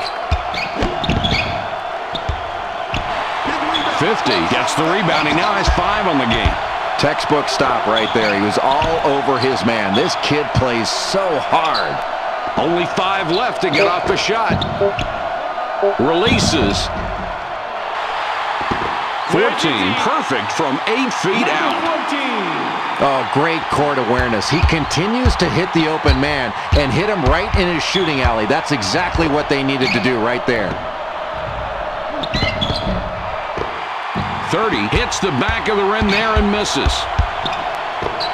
50 gets the rebound. He now has 5 on the game. Textbook stop right there. He was all over his man. This kid plays so hard. Only 5 left to get off the shot. Releases. 14. Perfect from 8 feet out. Oh, great court awareness. He continues to hit the open man and hit him right in his shooting alley. That's exactly what they needed to do right there. 30 hits the back of the rim there and misses.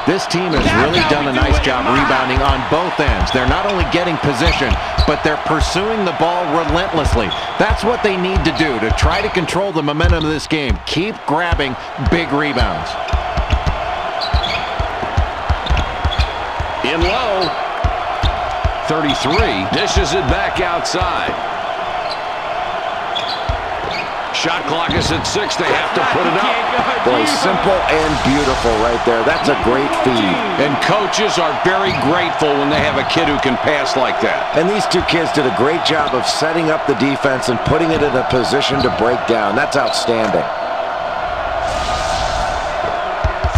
This team has really done a nice job rebounding on both ends. They're not only getting position, but they're pursuing the ball relentlessly. That's what they need to do to try to control the momentum of this game. Keep grabbing big rebounds. In low. 33 dishes it back outside. Shot clock is at 6. They have to put it up. Boy, simple and beautiful right there. That's a great feed. And coaches are very grateful when they have a kid who can pass like that. And these two kids did a great job of setting up the defense and putting it in a position to break down. That's outstanding.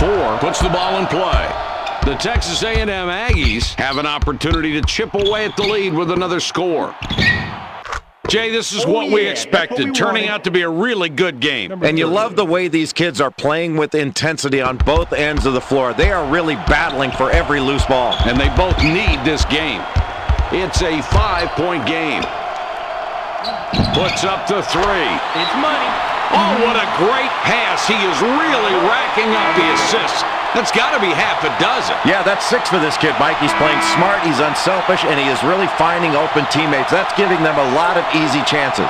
4 puts the ball in play. The Texas A&M Aggies have an opportunity to chip away at the lead with another score. Jay, this is what we expected, turning out to be a really good game. And you love the way these kids are playing with intensity on both ends of the floor. They are really battling for every loose ball. And they both need this game. It's a 5-point game. Puts up the 3. It's money. Oh, what a great pass. He is really racking up the assists. That's got to be half a dozen. Yeah, that's 6 for this kid, Mike. He's playing smart, he's unselfish, and he is really finding open teammates. That's giving them a lot of easy chances.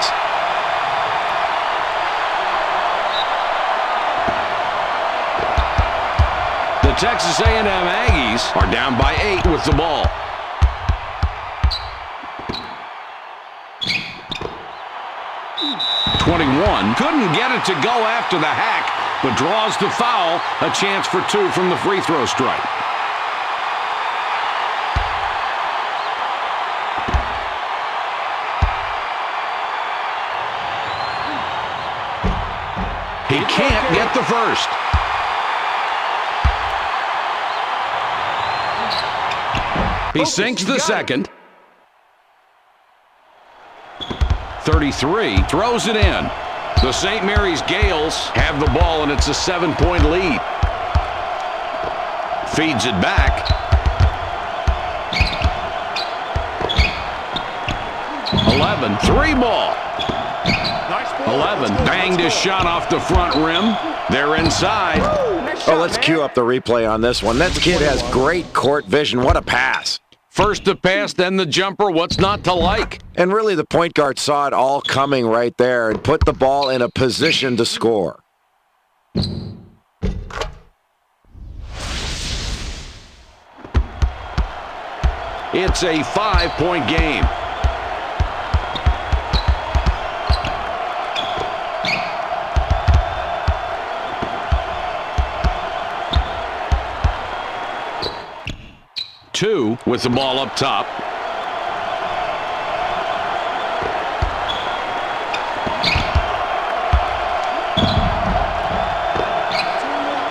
The Texas A&M Aggies are down by 8 with the ball. .21 couldn't get it to go after the hack, but draws the foul. A chance for 2 from the free throw stripe. He can't get the first. He sinks the second. 33, throws it in. The St. Mary's Gales have the ball, and it's a 7-point lead. Feeds it back. 11, 3 ball. 11, banged his shot off the front rim. They're inside. Oh, let's cue up the replay on this one. That kid has great court vision. What a pass. First the pass, then the jumper. What's not to like? And really, the point guard saw it all coming right there and put the ball in a position to score. It's a 5-point game. Two with the ball up top.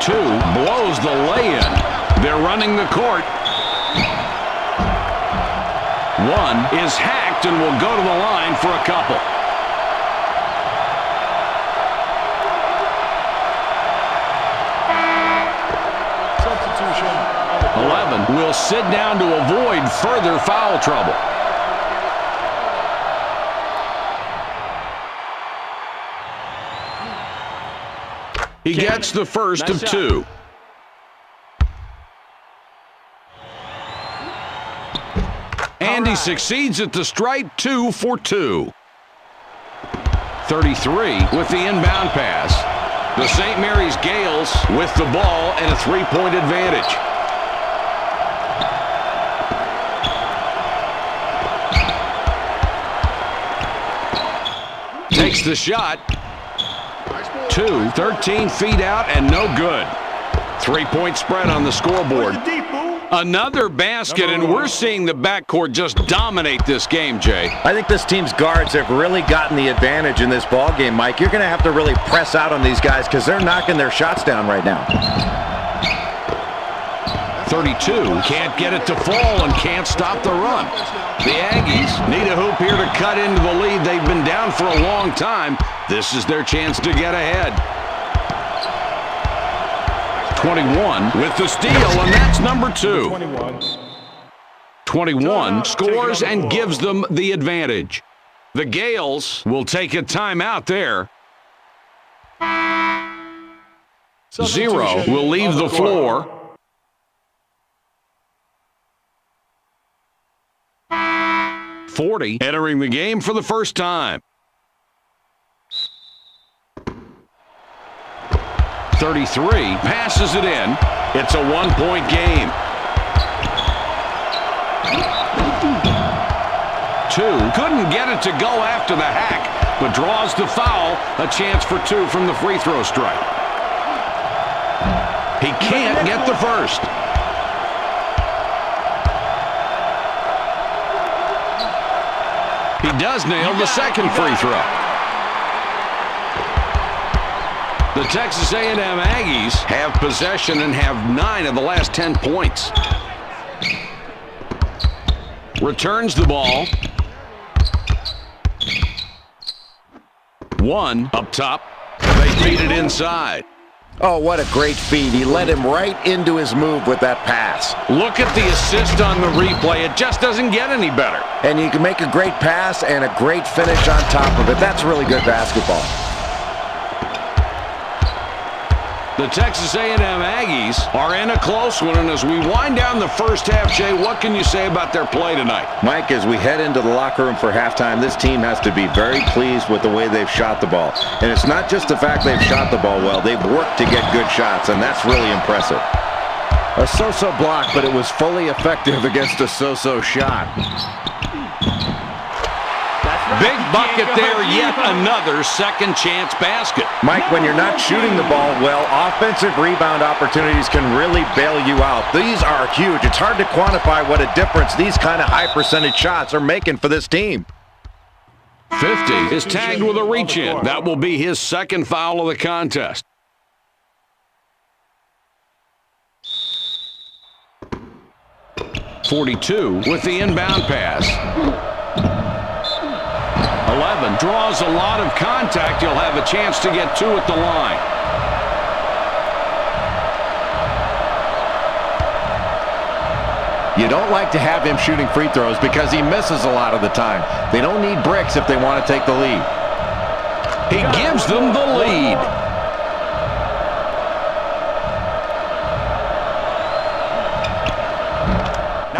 Two blows the lay-in. They're running the court. One is hacked and will go to the line for a couple. Substitution. 11 will sit down to avoid further foul trouble. He gets the first of 2. And he succeeds at the stripe, 2 for 2. 33 with the inbound pass. The St. Mary's Gales with the ball and a 3-point advantage. Takes the shot. 13 feet out and no good. 3-point spread on the scoreboard. Another basket, and we're seeing the backcourt just dominate this game, Jay. I think this team's guards have really gotten the advantage in this ball game, Mike. You're going to have to really press out on these guys because they're knocking their shots down right now. 32 can't get it to fall and can't stop the run. The Aggies need a hoop here to cut into the lead. They've been down for a long time. This is their chance to get ahead. 21 with the steal, and that's number 2. 21 scores and gives them the advantage. The Gales will take a timeout there. 0 will leave the floor. 40 entering the game for the first time. 33 passes it in. It's a 1-point game. 2 couldn't get it to go after the hack, but draws the foul. A chance for 2 from the free throw stripe. He can't get the first. He does nail the second free throw. The Texas A&M Aggies have possession and have 9 of the last 10 points. Returns the ball. 1 up top. They feed it inside. Oh, what a great feed. He led him right into his move with that pass. Look at the assist on the replay. It just doesn't get any better. And you can make a great pass and a great finish on top of it. That's really good basketball. The Texas A&M Aggies are in a close one, and as we wind down the first half, Jay, what can you say about their play tonight? Mike, as we head into the locker room for halftime, this team has to be very pleased with the way they've shot the ball. And it's not just the fact they've shot the ball well. They've worked to get good shots, and that's really impressive. A so-so block, but it was fully effective against a so-so shot. Big bucket there, yet another second chance basket. Mike, when you're not shooting the ball well, offensive rebound opportunities can really bail you out. These are huge. It's hard to quantify what a difference these kind of high percentage shots are making for this team. 50 is tagged with a reach-in. That will be his second foul of the contest. .42 with the inbound pass. 11 draws a lot of contact. You'll have a chance to get 2 at the line. You don't like to have him shooting free throws because he misses a lot of the time. They don't need bricks if they want to take the lead. He gives them the lead.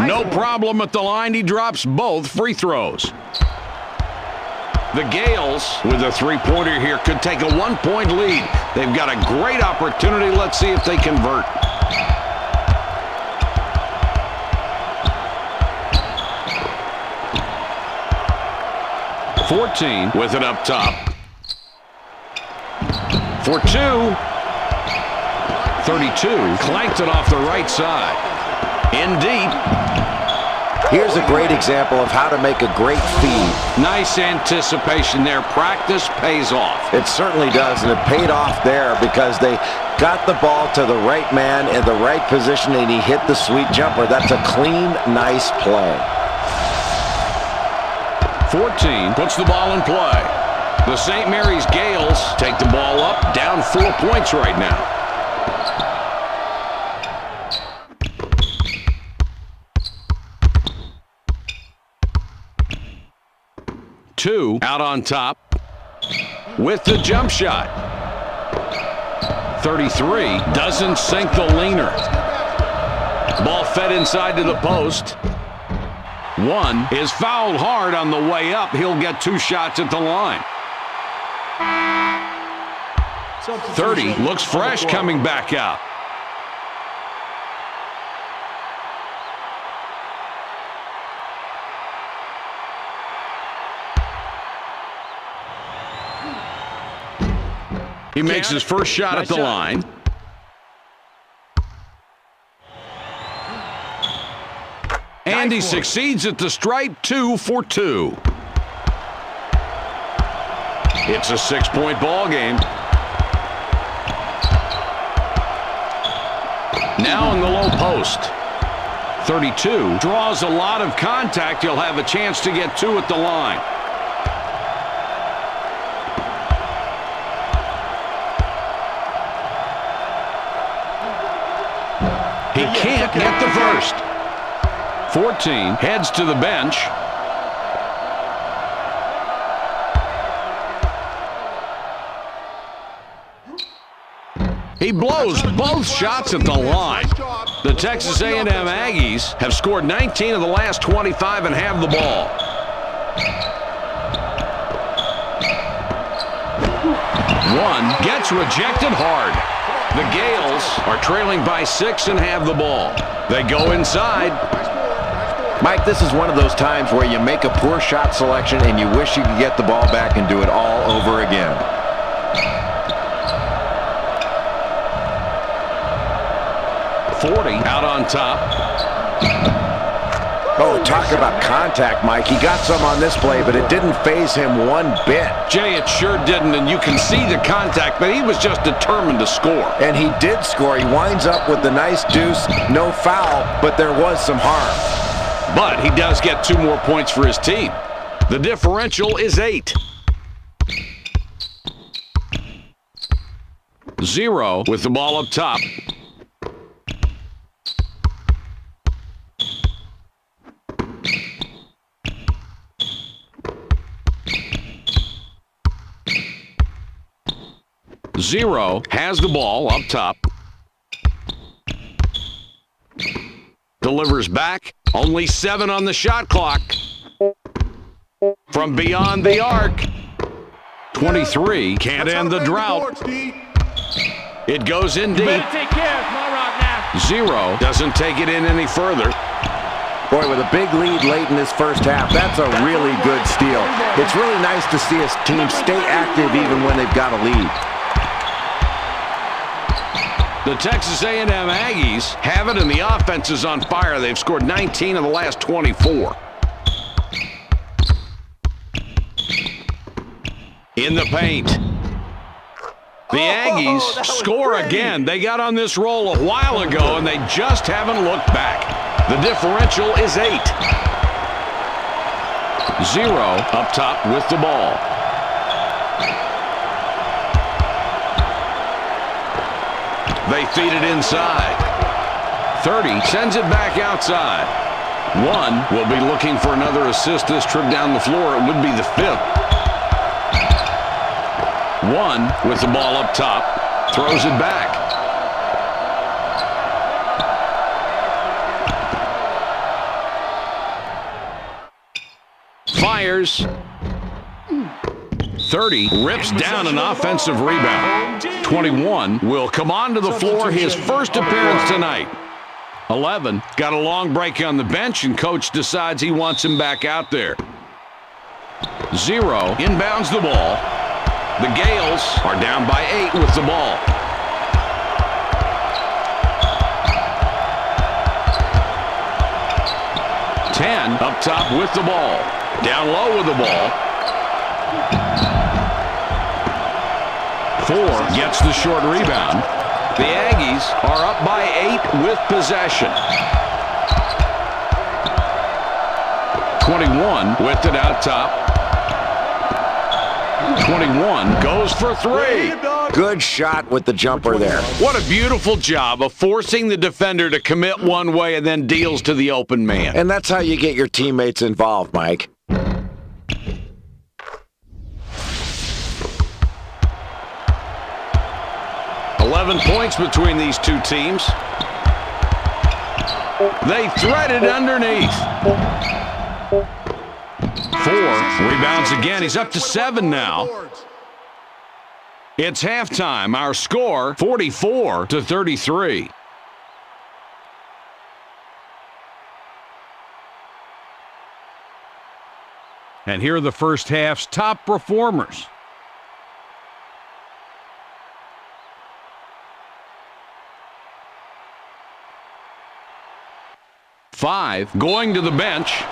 No problem at the line. He drops both free throws. The Gales, with a three-pointer here, could take a 1-point lead. They've got a great opportunity. Let's see if they convert. .14 with it up top. For 2. 32 clanked it off the right side. In deep. Here's a great example of how to make a great feed. Nice anticipation there. Practice pays off. It certainly does, and it paid off there because they got the ball to the right man in the right position, and he hit the sweet jumper. That's a clean, nice play. 14 puts the ball in play. The St. Mary's Gales take the ball up, down 4 points right now. Two out on top with the jump shot. 33 doesn't sink the leaner. Ball fed inside to the post. One is fouled hard on the way up. He'll get 2 shots at the line. 30 looks fresh coming back out. He makes his first shot at the line. And he succeeds at the stripe, 2 for 2. It's a 6-point ball game. Now in the low post. 32 draws a lot of contact. He'll have a chance to get 2 at the line. He can't get the first. 14 heads to the bench. He blows both shots at the line. The Texas A&M Aggies have scored 19 of the last 25 and have the ball. One gets rejected hard. The Gales are trailing by 6 and have the ball. They go inside. Mike, this is one of those times where you make a poor shot selection and you wish you could get the ball back and do it all over again. Out on top. Oh, talk about contact, Mike. He got some on this play, but it didn't faze him one bit. Jay, it sure didn't, and you can see the contact, but he was just determined to score. And he did score. He winds up with the nice deuce. No foul, but there was some harm. But he does get 2 more points for his team. The differential is 8. 0 with the ball up top. Zero has the ball up top. Delivers back. Only 7 on the shot clock. From beyond the arc. 23 can't end the drought. It goes in deep. Better take care of my rock now. 0 doesn't take it in any further. Boy, with a big lead late in this first half, that's a really good steal. It's really nice to see his team stay active even when they've got a lead. The Texas A&M Aggies have it, and the offense is on fire. They've scored 19 of the last 24. In the paint. The Aggies score again. They got on this roll a while ago, and they just haven't looked back. The differential is 8. 0 up top with the ball. They feed it inside. 30 sends it back outside. 1 will be looking for another assist this trip down the floor. It would be the 5th. 1 with the ball up top. Throws it back. Fires. 30 rips down an offensive rebound. 21 will come onto the floor, his first appearance tonight. 11 got a long break on the bench, and coach decides he wants him back out there. 0 inbounds the ball. The Gales are down by 8 with the ball. Ten up top with the ball. Down low with the ball. 4 gets the short rebound. The Aggies are up by 8 with possession. 21 with it out top. 21 goes for 3. Good shot with the jumper there. What a beautiful job of forcing the defender to commit one way and then deals to the open man. And that's how you get your teammates involved, Mike. Points between these two teams. They thread it underneath. Rebounds again. He's up to 7 now. It's halftime. Our score, 44-33. And here are the first half's top performers. Five going to the bench.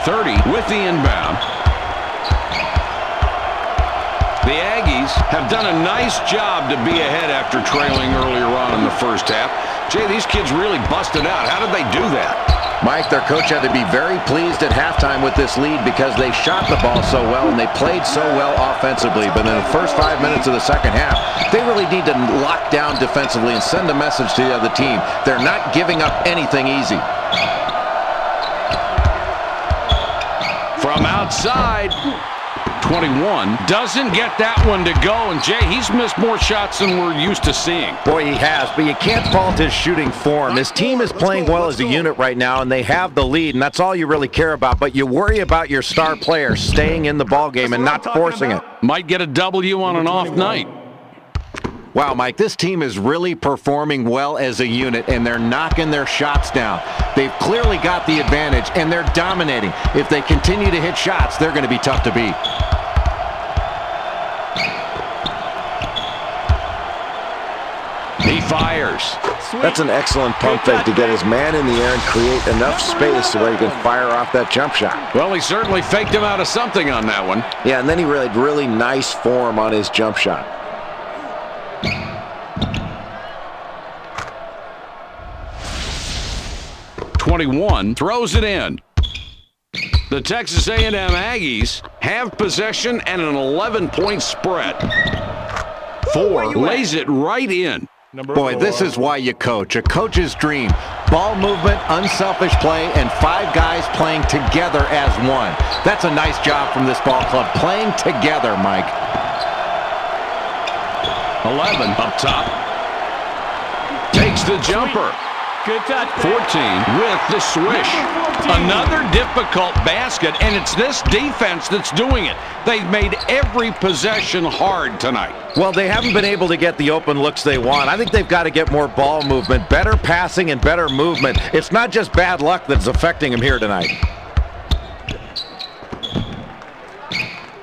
30 with the inbound. The Aggies have done a nice job to be ahead after trailing earlier on in the first half. Jay, these kids really busted out. How did they do that? Mike, their coach had to be very pleased at halftime with this lead because they shot the ball so well and they played so well offensively. But in the first 5 minutes of the second half, they really need to lock down defensively and send a message to the other team. They're not giving up anything easy. From outside, 21 doesn't get that one to go. And Jay, he's missed more shots than we're used to seeing. Boy, he has, but you can't fault his shooting form. His team is playing well as a unit right now, and they have the lead, and that's all you really care about. But you worry about your star player staying in the ballgame and not forcing it. Might get a W on an off night. Wow, Mike, this team is really performing well as a unit, and they're knocking their shots down. They've clearly got the advantage, and they're dominating. If they continue to hit shots, they're going to be tough to beat. He fires. That's an excellent pump fake to get his man in the air and create enough space so where he can fire off that jump shot. Well, he certainly faked him out of something on that one. Yeah, and then he really had really nice form on his jump shot. .21 throws it in. The Texas A&M Aggies have possession and an 11-point spread. 4 lays it right in. Boy, this is why you coach. A coach's dream. Ball movement, unselfish play, and 5 guys playing together as one. That's a nice job from this ball club. Playing together, Mike. 11 up top. Takes the jumper. Good touch. 14 with the swish. Another difficult basket, and it's this defense that's doing it. They've made every possession hard tonight. Well, they haven't been able to get the open looks they want. I think they've got to get more ball movement, better passing and better movement. It's not just bad luck that's affecting them here tonight.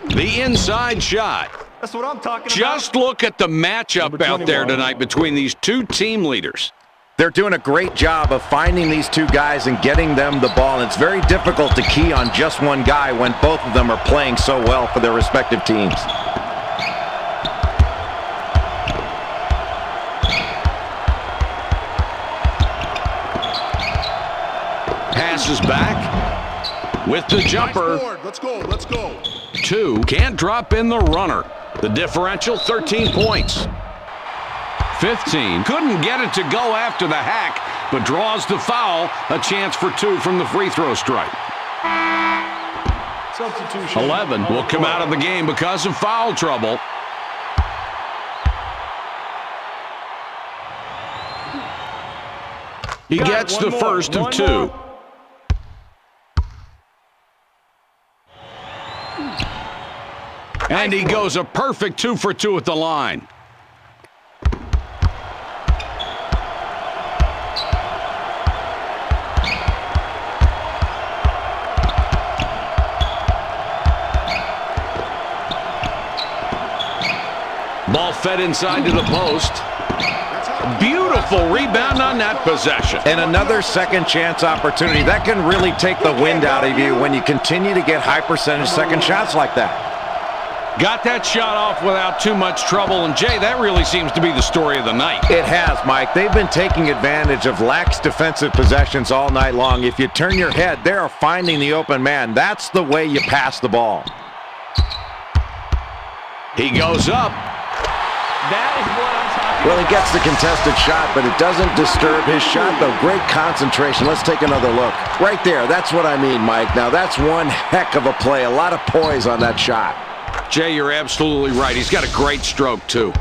The inside shot. That's what I'm talking about. Just look at the matchup out there tonight between these two team leaders. They're doing a great job of finding these two guys and getting them the ball. And it's very difficult to key on just one guy when both of them are playing so well for their respective teams. Passes back with the jumper. Let's go. 2 can't drop in the runner. The differential, 13 points. 15 couldn't get it to go after the hack, but draws the foul. A chance for 2 from the free throw strike. 11 will come out of the game because of foul trouble. He gets the first of 2. And he goes a perfect 2 for 2 at the line. Ball fed inside to the post. Beautiful rebound on that possession. And another second chance opportunity. That can really take the wind out of you when you continue to get high percentage second shots like that. Got that shot off without too much trouble. And, Jay, that really seems to be the story of the night. It has, Mike. They've been taking advantage of lax defensive possessions all night long. If you turn your head, they are finding the open man. That's the way you pass the ball. He goes up. That is what I'm talking Well, he gets the contested shot, but it doesn't disturb his shot, though. Great concentration. Let's take another look. Right there, that's what I mean, Mike. Now, that's one heck of a play. A lot of poise on that shot. Jay, you're absolutely right. He's got a great stroke, too.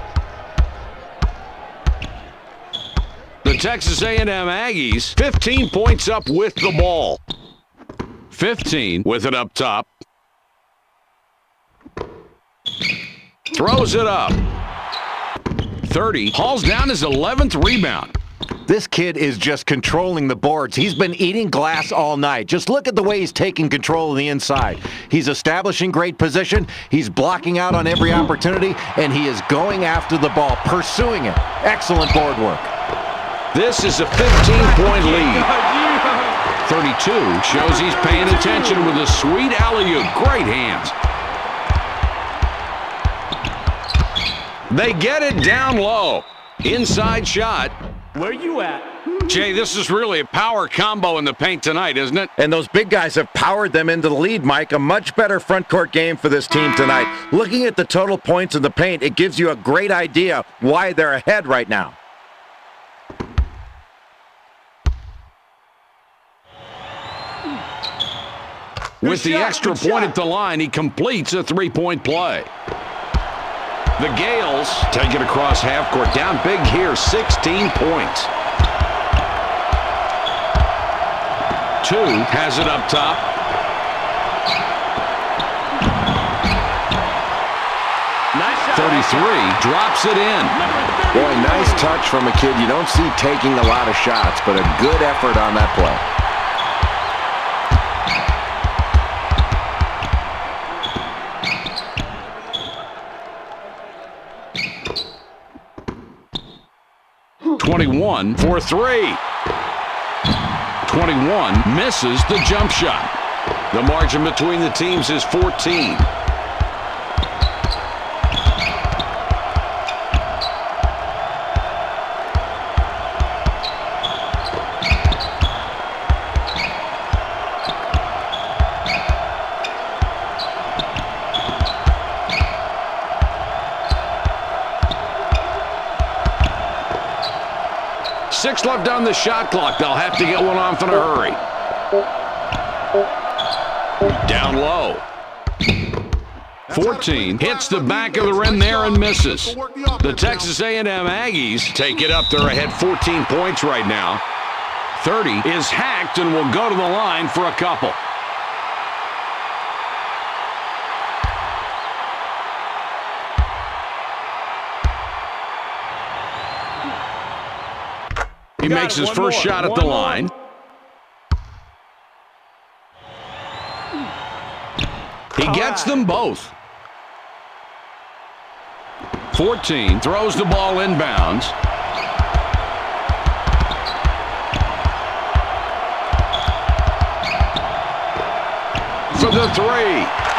The Texas A&M Aggies, 15 points up with the ball. 15 with it up top. Throws it up. 30 hauls down his 11th rebound. This kid is just controlling the boards. He's been eating glass all night. Just look at the way he's taking control of the inside. He's establishing great position. He's blocking out on every opportunity, and he is going after the ball, pursuing it. Excellent board work. This is a 15-point lead. 32 shows he's paying attention with a sweet alley-oop. Great hands. They get it down low. Inside shot. Where you at? Jay, this is really a power combo in the paint tonight, isn't it? And those big guys have powered them into the lead, Mike. A much better front court game for this team tonight. Looking at the total points in the paint, it gives you a great idea why they're ahead right now. With the extra point at the line, he completes a three-point play. The Gales take it across half court. Down big here, 16 points. 2 has it up top. Nice shot. 33 drops it in. Boy, nice touch from a kid you don't see taking a lot of shots, but a good effort on that play. .21 for 3. 21 misses the jump shot. The margin between the teams is 14. Six left on the shot clock. They'll have to get one off in a hurry. Down low. 14 hits the back of the rim there and misses. The Texas A&M Aggies take it up. They're ahead 14 points right now. 30 is hacked and will go to the line for a couple. He makes his first shot at the line. He gets them both. 14 throws the ball inbounds. For the 3.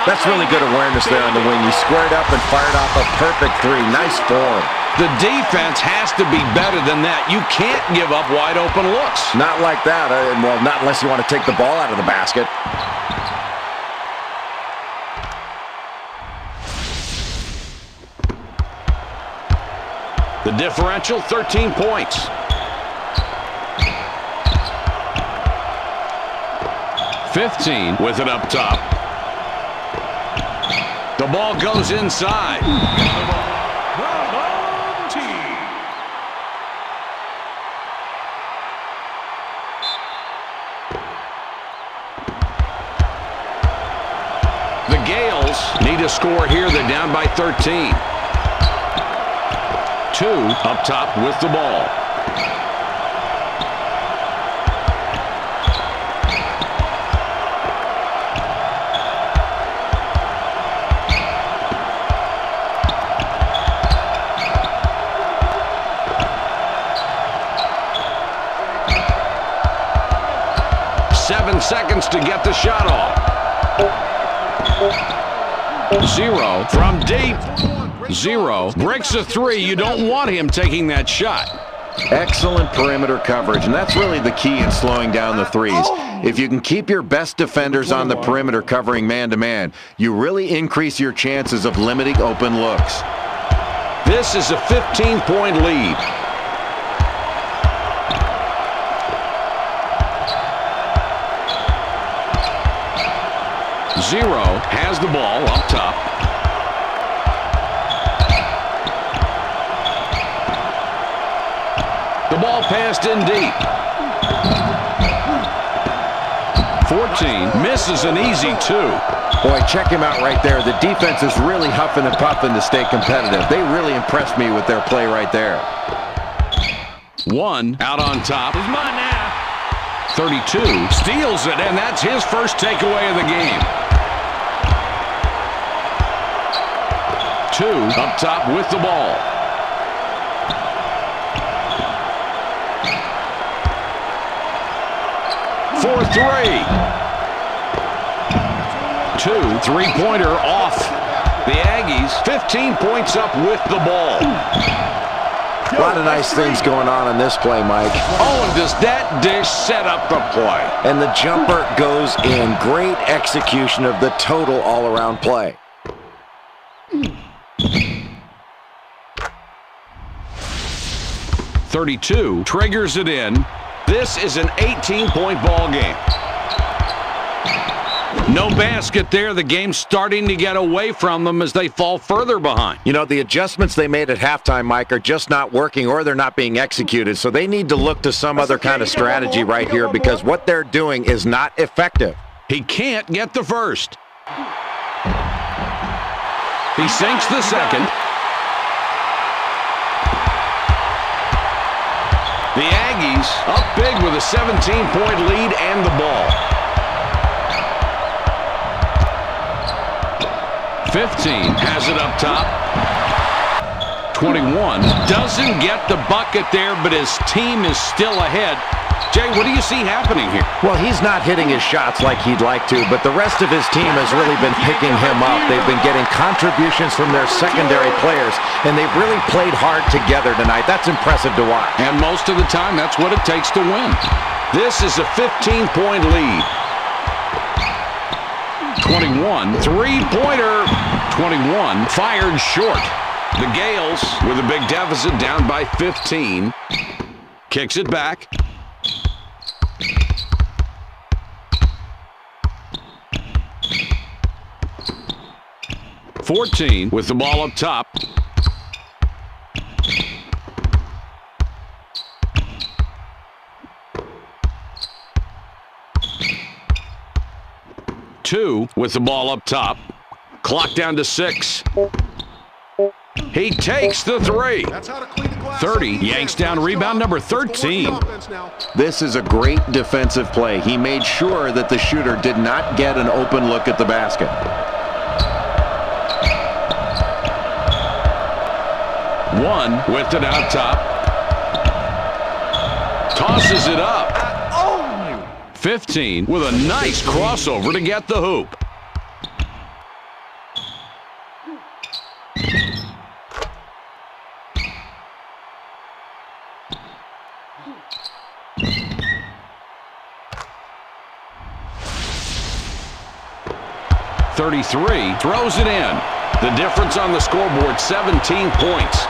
That's really good awareness there on the wing. He squared up and fired off a perfect 3. Nice form. The defense has to be better than that. You can't give up wide open looks. Not like that. Well, not unless you want to take the ball out of the basket. The differential, 13 points. .15 with it up top. The ball goes inside. The Gales need a score here. They're down by 13. 2 up top with the ball. Seconds to get the shot off. 0 from deep. 0 breaks a 3. You don't want him taking that shot. Excellent perimeter coverage, and that's really the key in slowing down the threes. If you can keep your best defenders on the perimeter covering man-to-man, you really increase your chances of limiting open looks. This is a 15-point lead. Zero has the ball up top. The ball passed in deep. 14 14 misses an easy two. Boy, check him out right there. The defense is really huffing and puffing to stay competitive. They really impressed me with their play right there. One out on top. He's mine now. 32 steals it, and that's his first takeaway of the game. 2 up top with the ball. For 3. 2 three-pointer off. The Aggies 15 points up with the ball. A lot of nice things going on in this play, Mike. Oh, and does that dish set up the play? And the jumper goes in. Great execution of the total all-around play. .32 triggers it in. This is an 18-point ball game. No basket there. The game's starting to get away from them as they fall further behind. You know, the adjustments they made at halftime, Mike, are just not working, or they're not being executed. So they need to look to some other kind of strategy right here, because what they're doing is not effective. He can't get the first. He sinks the second. The Aggies up big with a 17-point lead and the ball. 15 has it up top. 21 doesn't get the bucket there, but his team is still ahead. Jay, what do you see happening here? Well, he's not hitting his shots like he'd like to, but the rest of his team has really been picking him up. They've been getting contributions from their secondary players, and they've really played hard together tonight. That's impressive to watch. And most of the time, that's what it takes to win. This is a 15-point lead. 21, three-pointer. 21, fired short. The Gales, with a big deficit, down by 15. Kicks it back. .14 with the ball up top. .2 with the ball up top. Clock down to 6. He takes the three. 30, yanks down rebound number 13. This is a great defensive play. He made sure that the shooter did not get an open look at the basket. One with it out top. Tosses it up. 15 with a nice crossover to get the hoop. .33 throws it in. The difference on the scoreboard, 17 points.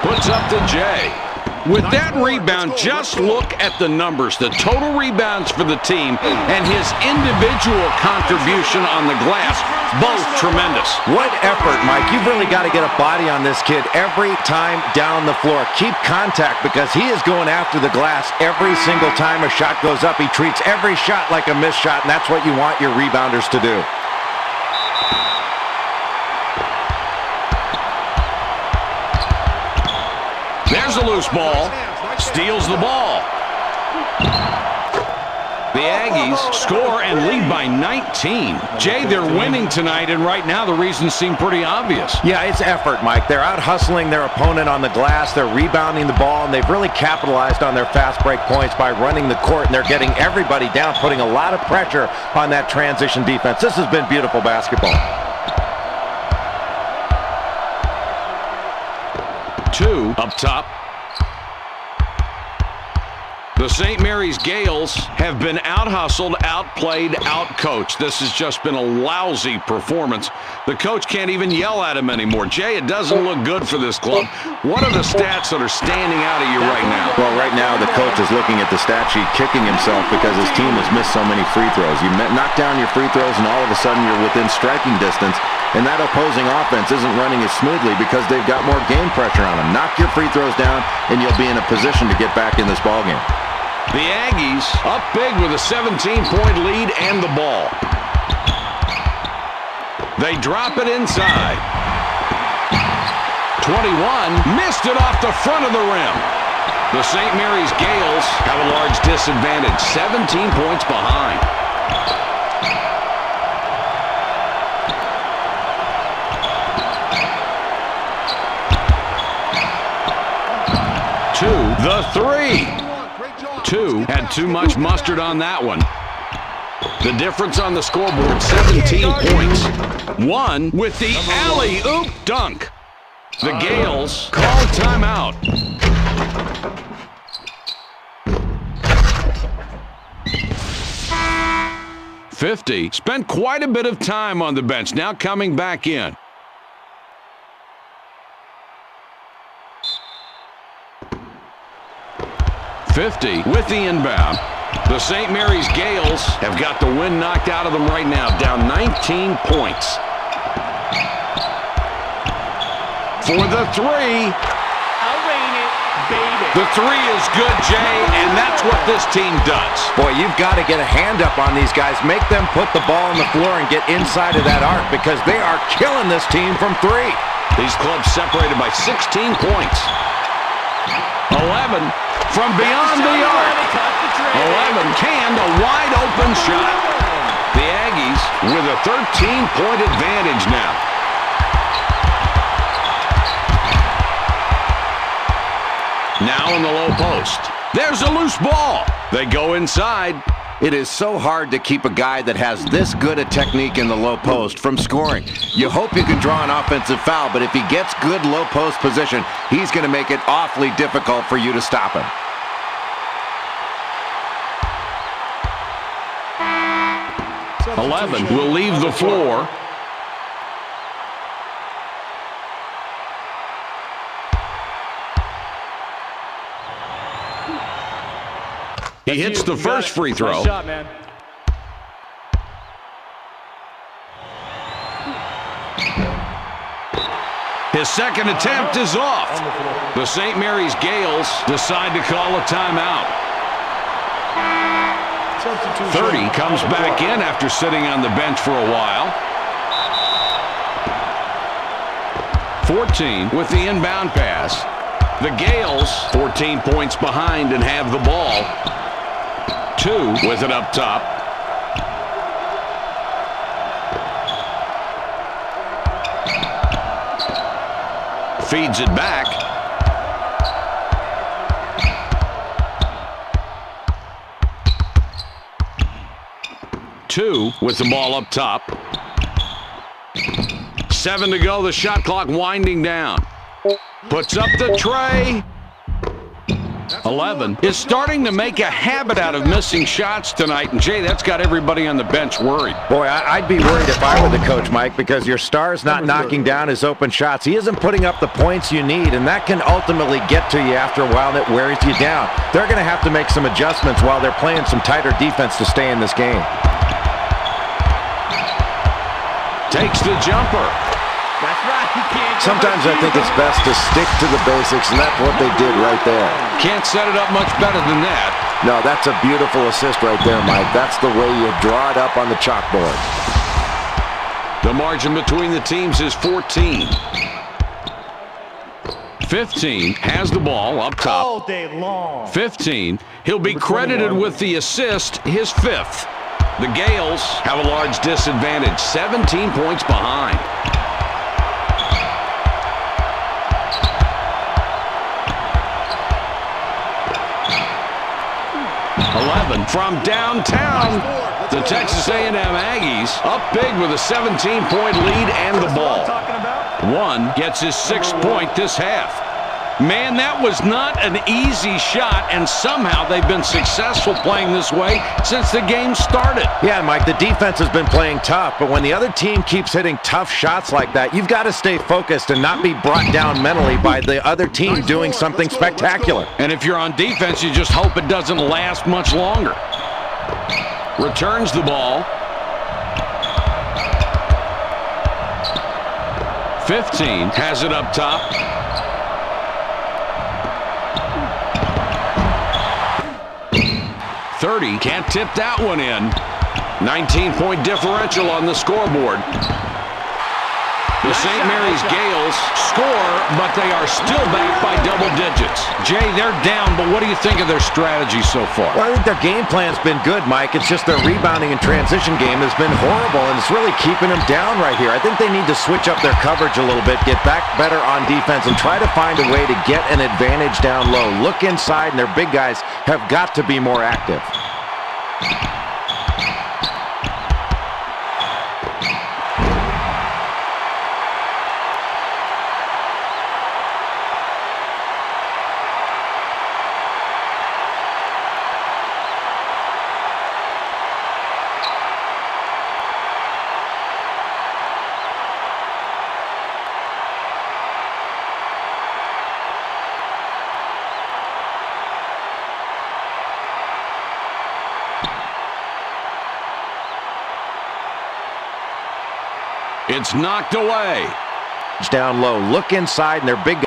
Puts up to Jay. With that rebound, just look at the numbers. The total rebounds for the team and his individual contribution on the glass, both tremendous. What effort, Mike. You've really got to get a body on this kid every time down the floor. Keep contact, because he is going after the glass every single time a shot goes up. He treats every shot like a missed shot, and that's what you want your rebounders to do. There's a loose ball. Steals the ball. The Aggies score and lead by 19. Jay, they're winning tonight, and right now the reasons seem pretty obvious. Yeah, it's effort, Mike. They're out hustling their opponent on the glass. They're rebounding the ball, and they've really capitalized on their fast break points by running the court, and they're getting everybody down, putting a lot of pressure on that transition defense. This has been beautiful basketball. 2 up top. The St. Mary's Gales have been out-hustled, outplayed, out-coached. This has just been a lousy performance. The coach can't even yell at him anymore. Jay, it doesn't look good for this club. What are the stats that are standing out at you right now? Well, right now the coach is looking at the stat sheet, kicking himself because his team has missed so many free throws. You knock down your free throws, and all of a sudden you're within striking distance. And that opposing offense isn't running as smoothly because they've got more game pressure on them. Knock your free throws down, and you'll be in a position to get back in this ballgame. The Aggies up big with a 17-point lead and the ball. They drop it inside. 21 missed it off the front of the rim. The St. Mary's Gales have a large disadvantage, 17 points behind. The three. Two had too much mustard on that one. The difference on the scoreboard, 17 points. One with the alley-oop dunk. The Gales call timeout. .50 spent quite a bit of time on the bench, now coming back in. .50 with the inbound. The St. Mary's Gales have got the wind knocked out of them right now, down 19 points. For the three. I'll rain it, baby. The three is good, Jay, and that's what this team does. Boy, you've got to get a hand up on these guys. Make them put the ball on the floor and get inside of that arc because they are killing this team from three. These clubs separated by 16 points. 11 from beyond the arc. 11 canned, a wide open shot. The Aggies with a 13-point advantage now. Now in the low post. There's a loose ball. They go inside. It is so hard to keep a guy that has this good a technique in the low post from scoring. You hope you can draw an offensive foul, but if he gets good low post position, he's going to make it awfully difficult for you to stop him. .11 will leave the floor. He hits the first free throw. Nice shot, man. His second attempt is off. The St. Mary's Gales decide to call a timeout. 30 comes back in after sitting on the bench for a while. 14 with the inbound pass. The Gales 14 points behind and have the ball. 2 with it up top. Feeds it back. Two with the ball up top. 7 to go. The shot clock winding down. Puts up the tray. 11 is starting to make a habit out of missing shots tonight. And, Jay, that's got everybody on the bench worried. Boy, I'd be worried if I were the coach, Mike, because your star's not knocking down his open shots. He isn't putting up the points you need, and that can ultimately get to you after a while, and it wears you down. They're going to have to make some adjustments while they're playing some tighter defense to stay in this game. Takes the jumper. That's right. You can't. Sometimes I think it's best to stick to the basics, and that's what they did right there. Can't set it up much better than that. No, that's a beautiful assist right there, Mike. That's the way you draw it up on the chalkboard. The margin between the teams is 14. 15 has the ball up top. All day long. 15, he'll be credited with the assist, his 5th. The Gales have a large disadvantage, 17 points behind. 11 from downtown. The Texas A&M Aggies up big with a 17-point lead and the ball. One gets his 6th point this half. Man, that was not an easy shot, and somehow they've been successful playing this way since the game started. Yeah, Mike, the defense has been playing tough, but when the other team keeps hitting tough shots like that, you've got to stay focused and not be brought down mentally by the other team doing something spectacular. And if you're on defense, you just hope it doesn't last much longer. Returns the ball. 15 has it up top. .30 can't tip that one in. 19-point differential on the scoreboard. The St. Mary's Gales score, but they are still back by double digits. Jay, they're down, but what do you think of their strategy so far? Well, I think their game plan's been good, Mike. It's just their rebounding and transition game has been horrible, and it's really keeping them down right here. I think they need to switch up their coverage a little bit, get back better on defense, and try to find a way to get an advantage down low. Look inside, and their big guys have got to be more active. It's knocked away. Down low, look inside, and they're big.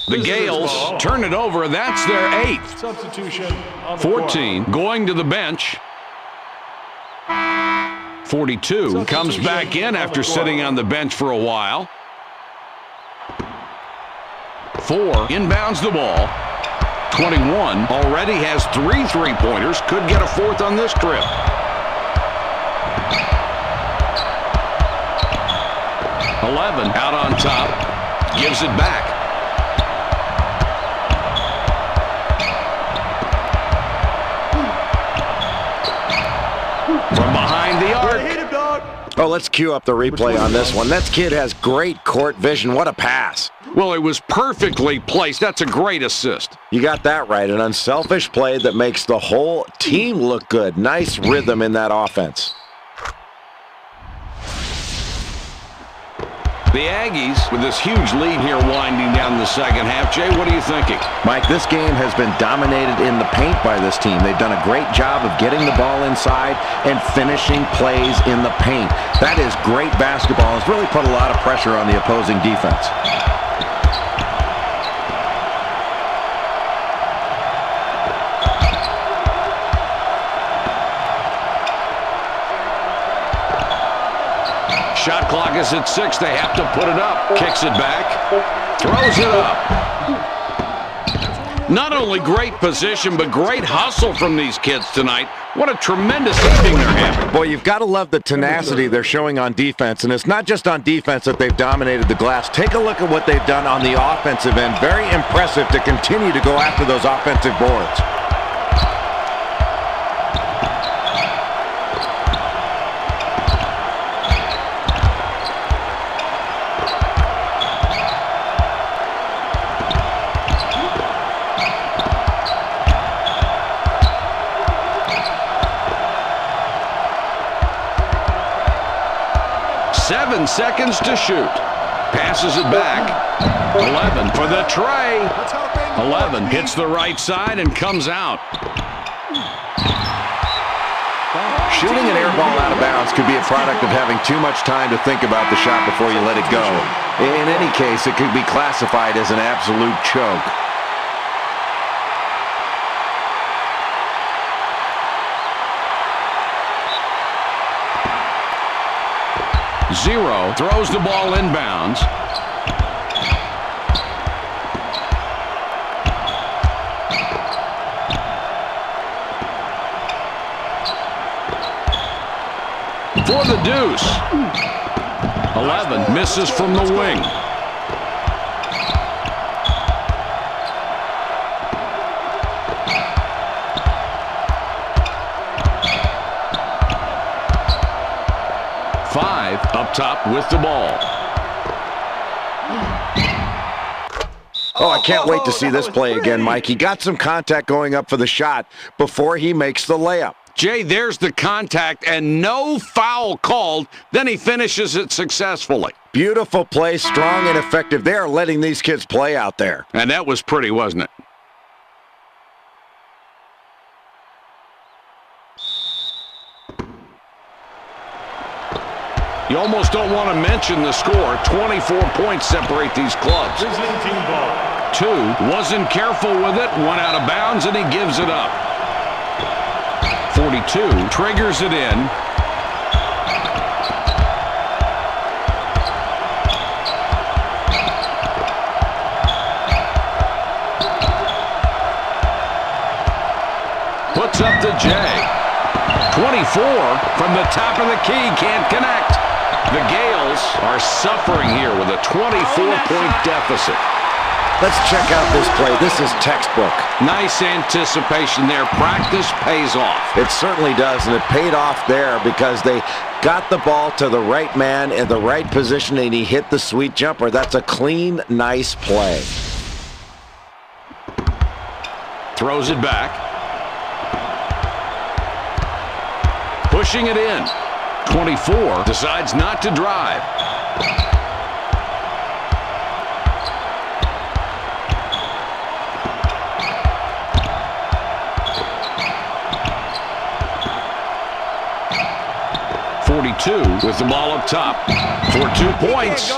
The Gales turn it over. That's their 8th. Substitution on the 14 going to the bench. 42 comes back in after sitting on the bench for a while. 4 inbounds the ball. 21 already has 3 three-pointers. Could get a 4th on this trip. .11 out on top. Gives it back. From behind the arc. Oh, let's cue up the replay on this one. That kid has great court vision. What a pass. Well, it was perfectly placed. That's a great assist. You got that right. An unselfish play that makes the whole team look good. Nice rhythm in that offense. The Aggies with this huge lead here winding down the second half. Jay, what are you thinking? Mike, this game has been dominated in the paint by this team. They've done a great job of getting the ball inside and finishing plays in the paint. That is great basketball. It's really put a lot of pressure on the opposing defense. Shot clock is at 6. They have to put it up. Kicks it back. Throws it up. Not only great position, but great hustle from these kids tonight. What a tremendous evening they're having. Boy, you've got to love the tenacity they're showing on defense. And it's not just on defense that they've dominated the glass. Take a look at what they've done on the offensive end. Very impressive to continue to go after those offensive boards. Seconds to shoot. Passes it back. 11 for the tray. 11 hits the right side and comes out. Shooting an air ball out of bounds could be a product of having too much time to think about the shot before you let it go. In any case, it could be classified as an absolute choke. Zero throws the ball inbounds. For the deuce. 11 misses from the wing. Up top with the ball. Oh, I can't wait to see this play again, Mike. He got some contact going up for the shot before he makes the layup. Jay, there's the contact and no foul called. Then he finishes it successfully. Beautiful play, strong and effective. They are letting these kids play out there. And that was pretty, wasn't it? You almost don't want to mention the score. 24 points separate these clubs. Visiting team ball. 2, wasn't careful with it, went out of bounds, and he gives it up. 42, triggers it in. Puts up the J. 24 from the top of the key, can't connect. The Gales are suffering here with a 24-point deficit. Let's check out this play. This is textbook. Nice anticipation there. Practice pays off. It certainly does, and it paid off there because they got the ball to the right man in the right position, and he hit the sweet jumper. That's a clean, nice play. Throws it back. Pushing it in. 24 decides not to drive. With the ball up top for 2 points.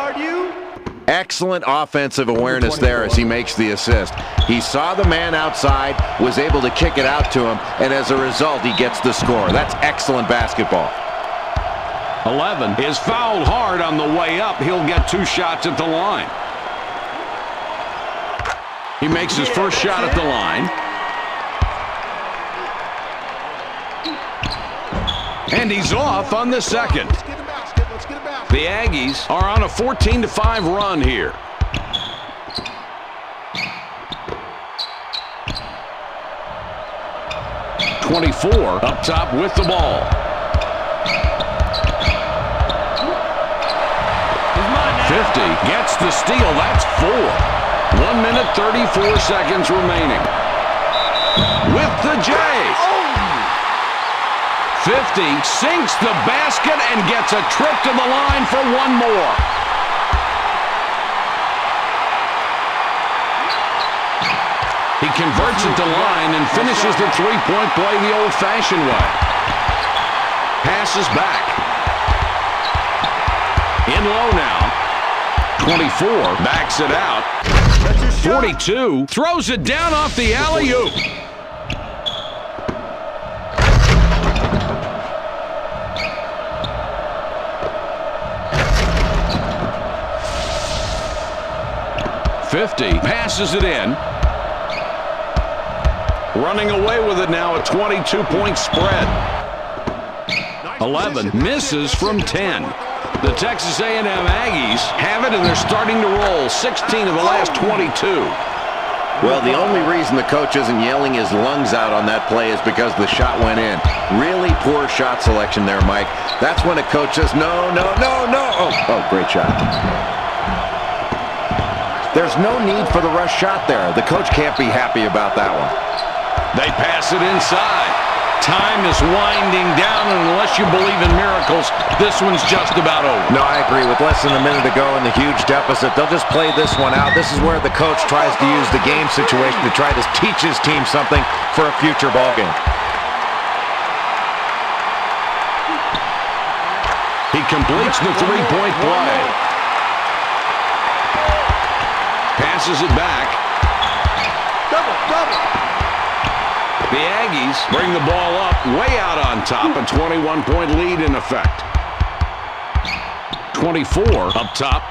Excellent offensive awareness there as he makes the assist. He saw the man outside, was able to kick it out to him, and as a result, he gets the score. That's excellent basketball. 11 is fouled hard on the way up. He'll get 2 shots at the line. He makes his first shot at the line. And he's off on the second. The Aggies are on a 14-5 run here. .24 up top with the ball. 50 gets the steal. That's 4. 1 minute, 34 seconds remaining. With the J. 50 sinks the basket and gets a trip to the line for one more. He converts at the line and finishes the three-point play the old-fashioned way. Passes back. In low now. 24 backs it out. 42 throws it down off the alley-oop. Passes it in. Running away with it now, a 22-point spread. 11 misses from 10. The Texas A&M Aggies have it, and they're starting to roll. 16 of the last 22. Well, the only reason the coach isn't yelling his lungs out on that play is because the shot went in. Really poor shot selection there, Mike. That's when a coach says, no, no, no, no. Oh, great shot. There's no need for the rush shot there. The coach can't be happy about that one. They pass it inside. Time is winding down, and unless you believe in miracles, this one's just about over. No, I agree. With less than a minute to go in the huge deficit, they'll just play this one out. This is where the coach tries to use the game situation to try to teach his team something for a future ballgame. He completes the three-point play. Passes it back. The Aggies bring the ball up, way out on top, a 21-point lead in effect. 24 up top.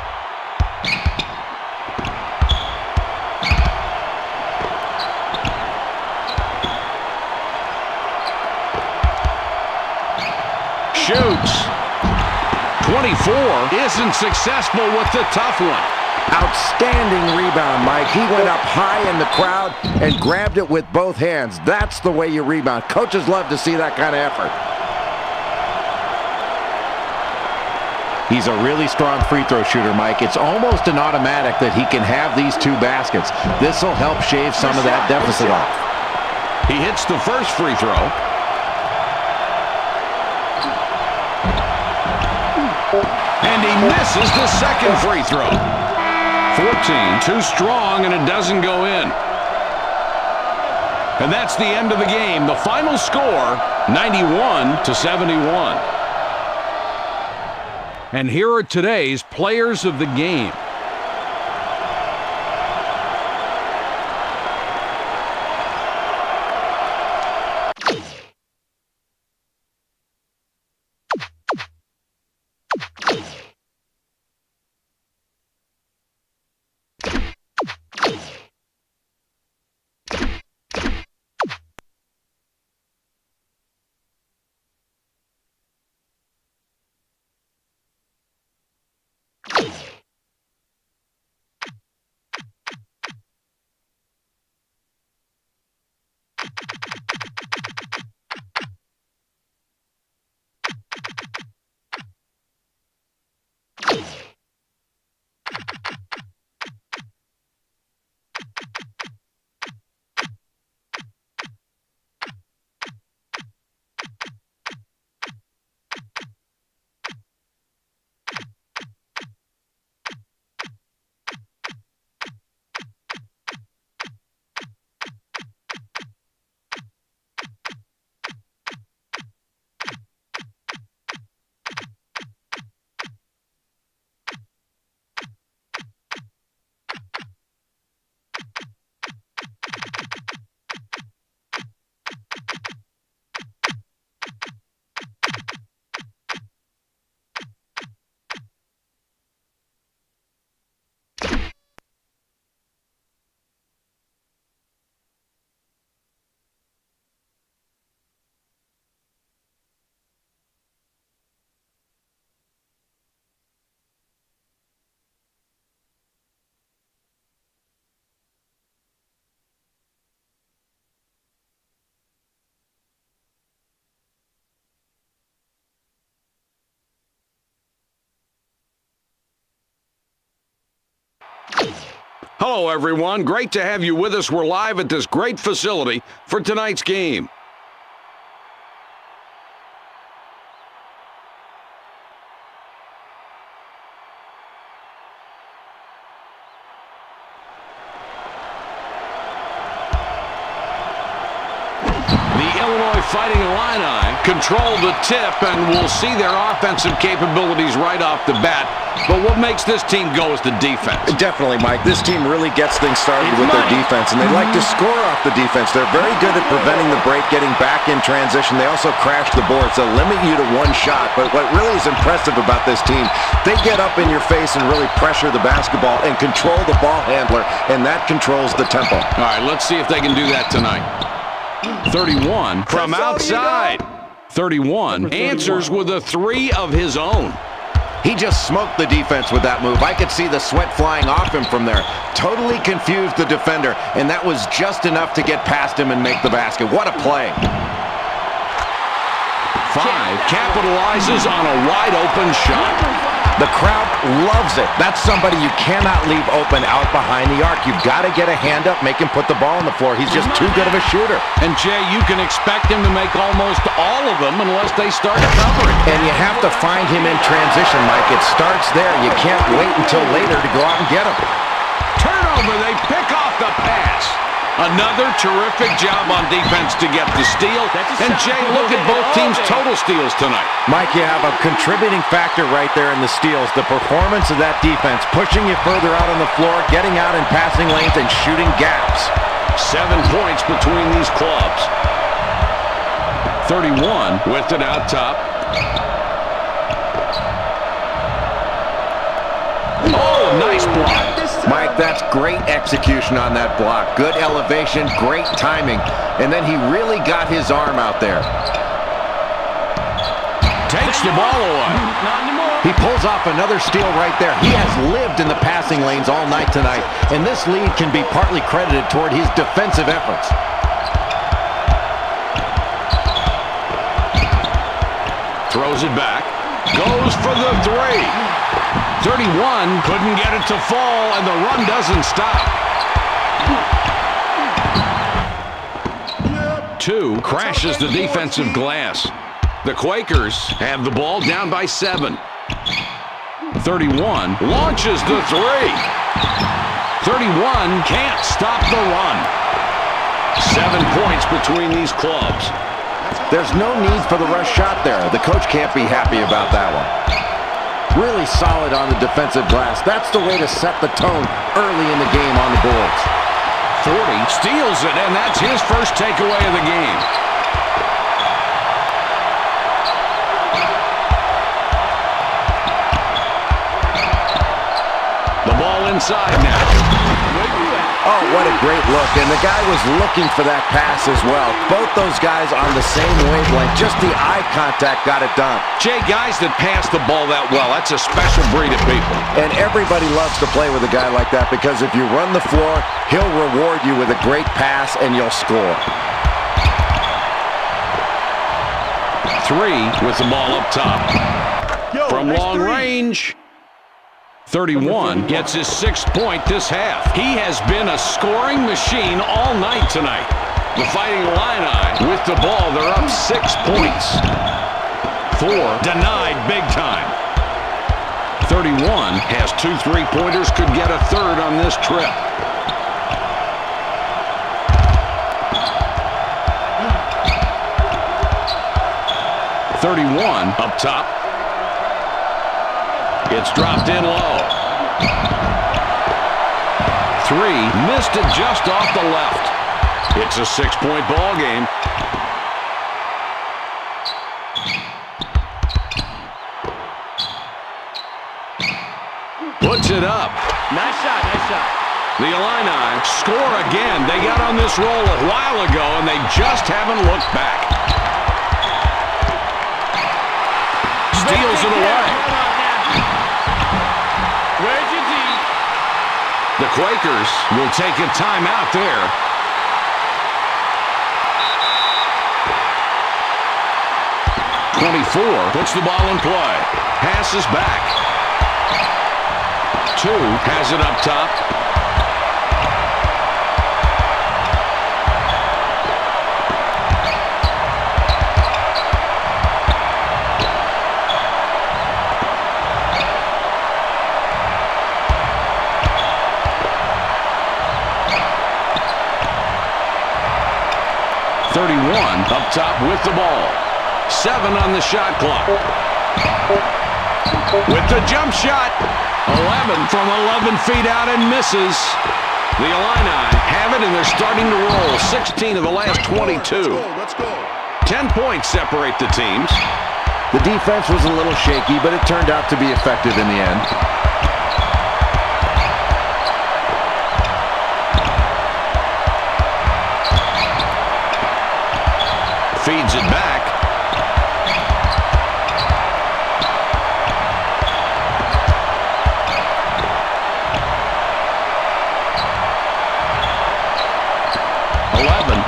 Shoots. 24 isn't successful with the tough one. Outstanding rebound, Mike. He went up high in the crowd and grabbed it with both hands. That's the way you rebound. Coaches love to see that kind of effort. He's a really strong free throw shooter, Mike. It's almost an automatic that he can have these 2 baskets. This will help shave some of that deficit off. He hits the first free throw. And he misses the second free throw. 14, too strong, and it doesn't go in. And that's the end of the game. The final score, 91-71. And here are today's players of the game. Hello, everyone. Great to have you with us. We're live at this great facility for tonight's game. Fighting Illini control the tip, and we'll see their offensive capabilities right off the bat. But what makes this team go is the defense. Definitely, Mike. This team really gets things started with their defense, and they like to score off the defense. They're very good at preventing the break, getting back in transition. They also crash the boards. They'll limit you to one shot. But what really is impressive about this team, they get up in your face and really pressure the basketball and control the ball handler, and that controls the tempo. All right, let's see if they can do that tonight. 31 from outside. 31 answers with a three of his own. He just smoked the defense with that move. I could see the sweat flying off him from there. Totally confused the defender, and that was just enough to get past him and make the basket. What a play. 5 capitalizes on a wide-open shot. The crowd loves it. That's somebody you cannot leave open out behind the arc. You've got to get a hand up, make him put the ball on the floor. He's just too good of a shooter. And, Jay, you can expect him to make almost all of them unless they start covering. And you have to find him in transition, Mike. It starts there. You can't wait until later to go out and get him. Turnover. They pick off the pass. Another terrific job on defense to get the steal. And, Jay, look at both teams' total steals tonight. Mike, you have a contributing factor right there in the steals. The performance of that defense, pushing you further out on the floor, getting out in passing lanes, and shooting gaps. 7 points between these clubs. 31 with it out top. Oh, nice block. Mike, that's great execution on that block. Good elevation, great timing. And then he really got his arm out there. Takes the ball away. He pulls off another steal right there. He has lived in the passing lanes all night tonight, and this lead can be partly credited toward his defensive efforts. Throws it back. Goes for the three. 31 couldn't get it to fall, and the run doesn't stop. 2 crashes the defensive glass. The Quakers have the ball down by 7. 31 launches the three. 31 can't stop the run. 7 points between these clubs. There's no need for the rush shot there. The coach can't be happy about that one. Really solid on the defensive glass. That's the way to set the tone early in the game on the boards. 40 steals it, and that's his first takeaway of the game. The ball inside now. Oh, what a great look. And the guy was looking for that pass as well. Both those guys on the same wavelength. Just the eye contact got it done. Jay, guys that pass the ball that well, that's a special breed of people. And everybody loves to play with a guy like that because if you run the floor, he'll reward you with a great pass and you'll score. 3 with the ball up top. From long range. 31 gets his 6th point this half. He has been a scoring machine all night tonight. The Fighting Illini with the ball, they're up 6 points. 4 denied big time. 31 has 2 3-pointers, could get a third on this trip. .31 up top. It's dropped in low. 3 missed it just off the left. It's a 6-point ball game. Puts it up. Nice shot, nice shot. The Illini score again. They got on this roll a while ago, and they just haven't looked back. Steals it away. Where's your D? The Quakers will take a timeout there. .24 puts the ball in play. Passes back. 2 has it up top. Up top with the ball. 7 on the shot clock. With the jump shot. 11 from 11 feet out and misses. The Illini have it, and they're starting to roll. 16 of the last 22. 10 points separate the teams. The defense was a little shaky, but it turned out to be effective in the end. Feeds it back.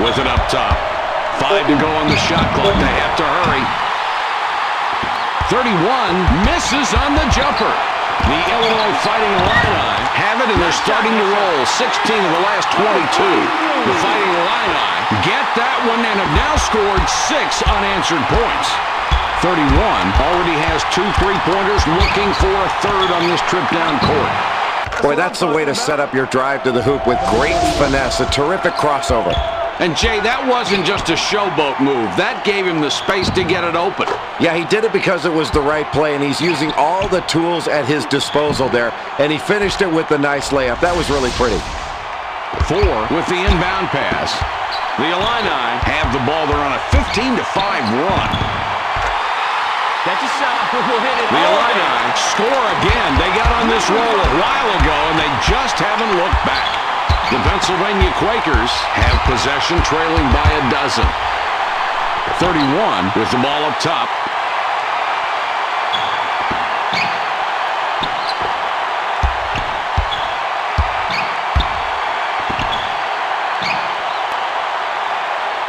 With it up top. 5 to go on the shot clock. They have to hurry. 31 misses on the jumper. The Illinois Fighting Illini have it, and they're starting to roll. 16 of the last 22. The Fighting Illini get that one and have now scored 6 unanswered points. 31 already has 2 3-pointers, looking for a third on this trip down court. Boy, that's the way to set up your drive to the hoop with great finesse. A terrific crossover. And, Jay, that wasn't just a showboat move. That gave him the space to get it open. Yeah, he did it because it was the right play, and he's using all the tools at his disposal there, and he finished it with a nice layup. That was really pretty. 4 with the inbound pass. The Illini have the ball. They're on a 15-5 run. That's a shot. We'll hit it. The Illini score again. They got on this roll a while ago, and they just haven't looked back. The Pennsylvania Quakers have possession, trailing by a dozen. 31 with the ball up top.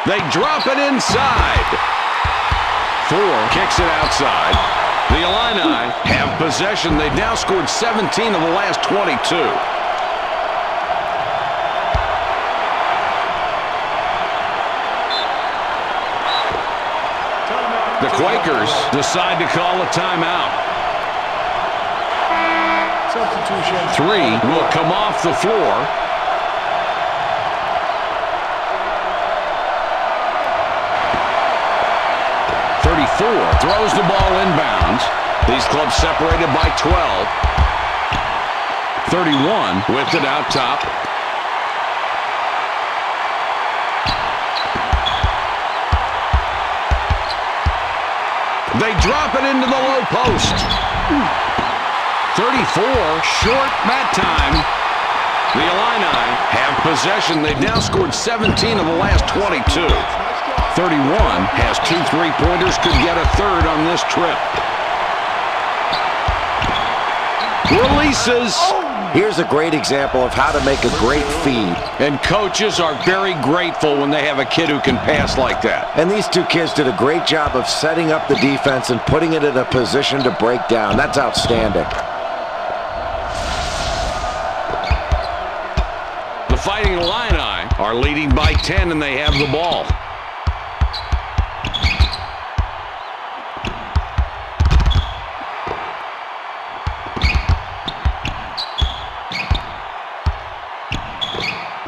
They drop it inside. 4 kicks it outside. The Illini have possession. They've now scored 17 of the last 22. The Quakers decide to call a timeout. Substitution. 3 will come off the floor. Throws the ball inbounds. These clubs separated by 12. 31 whipped it out top. They drop it into the low post. 34 short that time. The Illini have possession. They've now scored 17 of the last 22. 31 has 2 3-pointers, could get a third on this trip. Releases. Here's a great example of how to make a great feed. And coaches are very grateful when they have a kid who can pass like that. And these two kids did a great job of setting up the defense and putting it in a position to break down. That's outstanding. The Fighting Illini are leading by 10, and they have the ball.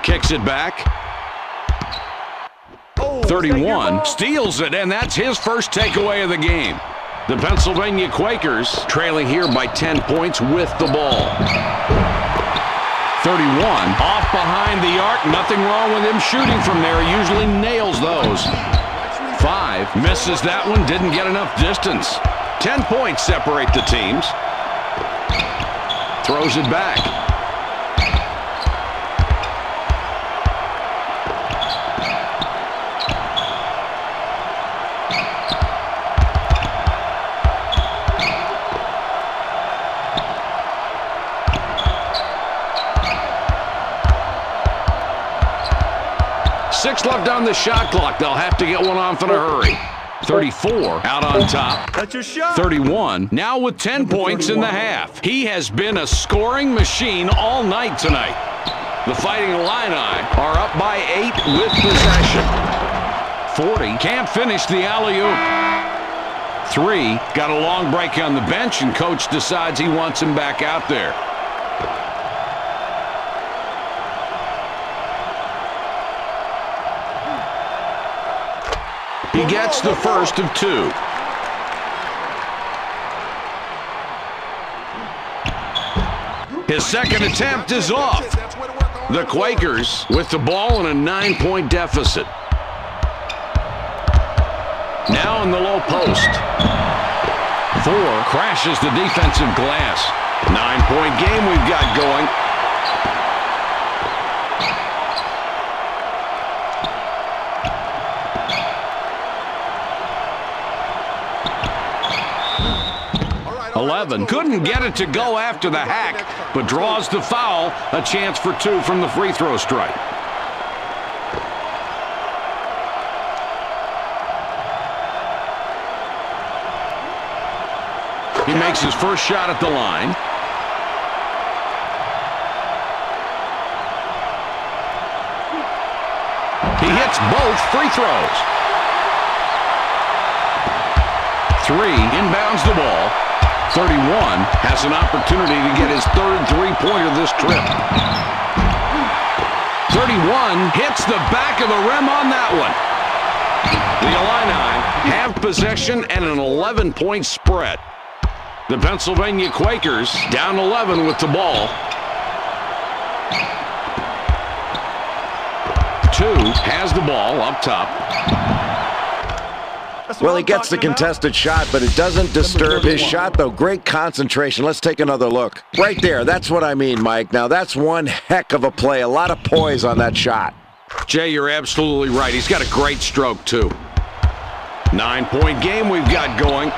Kicks it back. 31 steals it, and that's his first takeaway of the game. The Pennsylvania Quakers trailing here by 10 points with the ball. 31 off behind the arc. Nothing wrong with him shooting from there. Usually nails those. 5 misses that one. Didn't get enough distance. 10 points separate the teams. Throws it back. Six left on the shot clock. They'll have to get one off in a hurry. 34 out on top. That's your shot. 31 now with 10 points in the half. He has been a scoring machine all night tonight. The Fighting Illini are up by 8 with possession. 40 can't finish the alley-oop. 3 got a long break on the bench, and coach decides he wants him back out there. He gets the first of 2. His second attempt is off. The Quakers with the ball in a 9-point deficit. Now in the low post. 4 crashes the defensive glass. 9-point game we've got going. Couldn't get it to go after the hack, but draws the foul. A chance for 2 from the free throw strike. He makes his first shot at the line. He hits both free throws. 3 inbounds the ball. 31 has an opportunity to get his third three-pointer this trip. 31 hits the back of the rim on that one. The Illini have possession and an 11-point spread. The Pennsylvania Quakers down 11 with the ball. 2 has the ball up top. Well, he gets the contested shot, but it doesn't disturb his shot, though. Great concentration. Let's take another look. Right there, that's what I mean, Mike. Now, that's one heck of a play. A lot of poise on that shot. Jay, you're absolutely right. He's got a great stroke, too. 9-point game we've got going.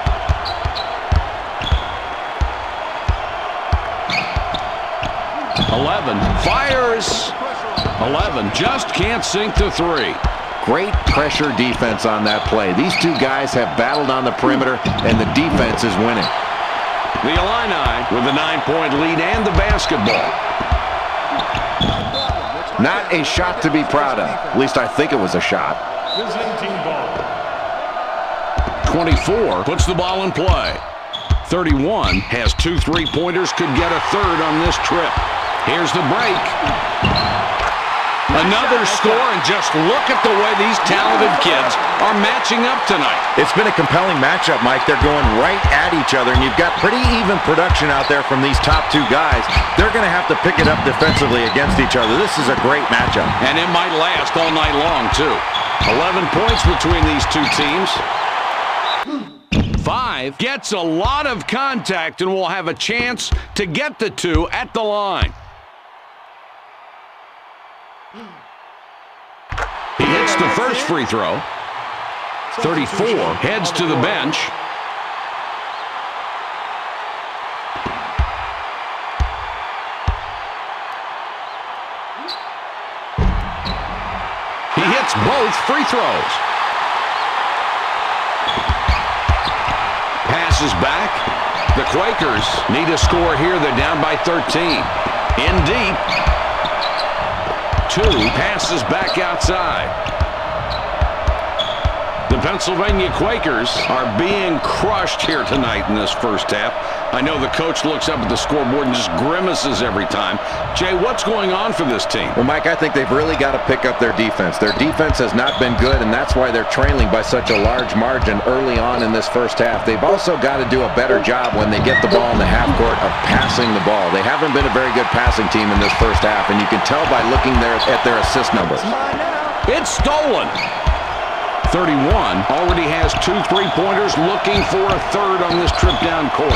11 fires. 11 just can't sink the 3. Great pressure defense on that play. These two guys have battled on the perimeter, and the defense is winning. The Illini with a 9-point lead and the basketball. Not a shot to be proud of. At least I think it was a shot. Visiting team ball. 24 puts the ball in play. 31 has 2 3-pointers, could get a third on this trip. Here's the break. Another score, and just look at the way these talented kids are matching up tonight. It's been a compelling matchup, Mike. They're going right at each other, and you've got pretty even production out there from these top two guys. They're going to have to pick it up defensively against each other. This is a great matchup. And it might last all night long, too. 11 points between these two teams. 5 gets a lot of contact and will have a chance to get the 2 at the line. He hits the first free throw. 34 heads to the bench. He hits both free throws. Passes back. The Quakers need a score here. They're down by 13. In deep. 2 passes back outside. The Pennsylvania Quakers are being crushed here tonight in this first half. I know the coach looks up at the scoreboard and just grimaces every time. Jay, what's going on for this team? Well, Mike, I think they've really got to pick up their defense. Their defense has not been good, and that's why they're trailing by such a large margin early on in this first half. They've also got to do a better job when they get the ball in the half court of passing the ball. They haven't been a very good passing team in this first half, and you can tell by looking there at their assist numbers. It's stolen. 31 already has 2 3-pointers, looking for a third on this trip down court.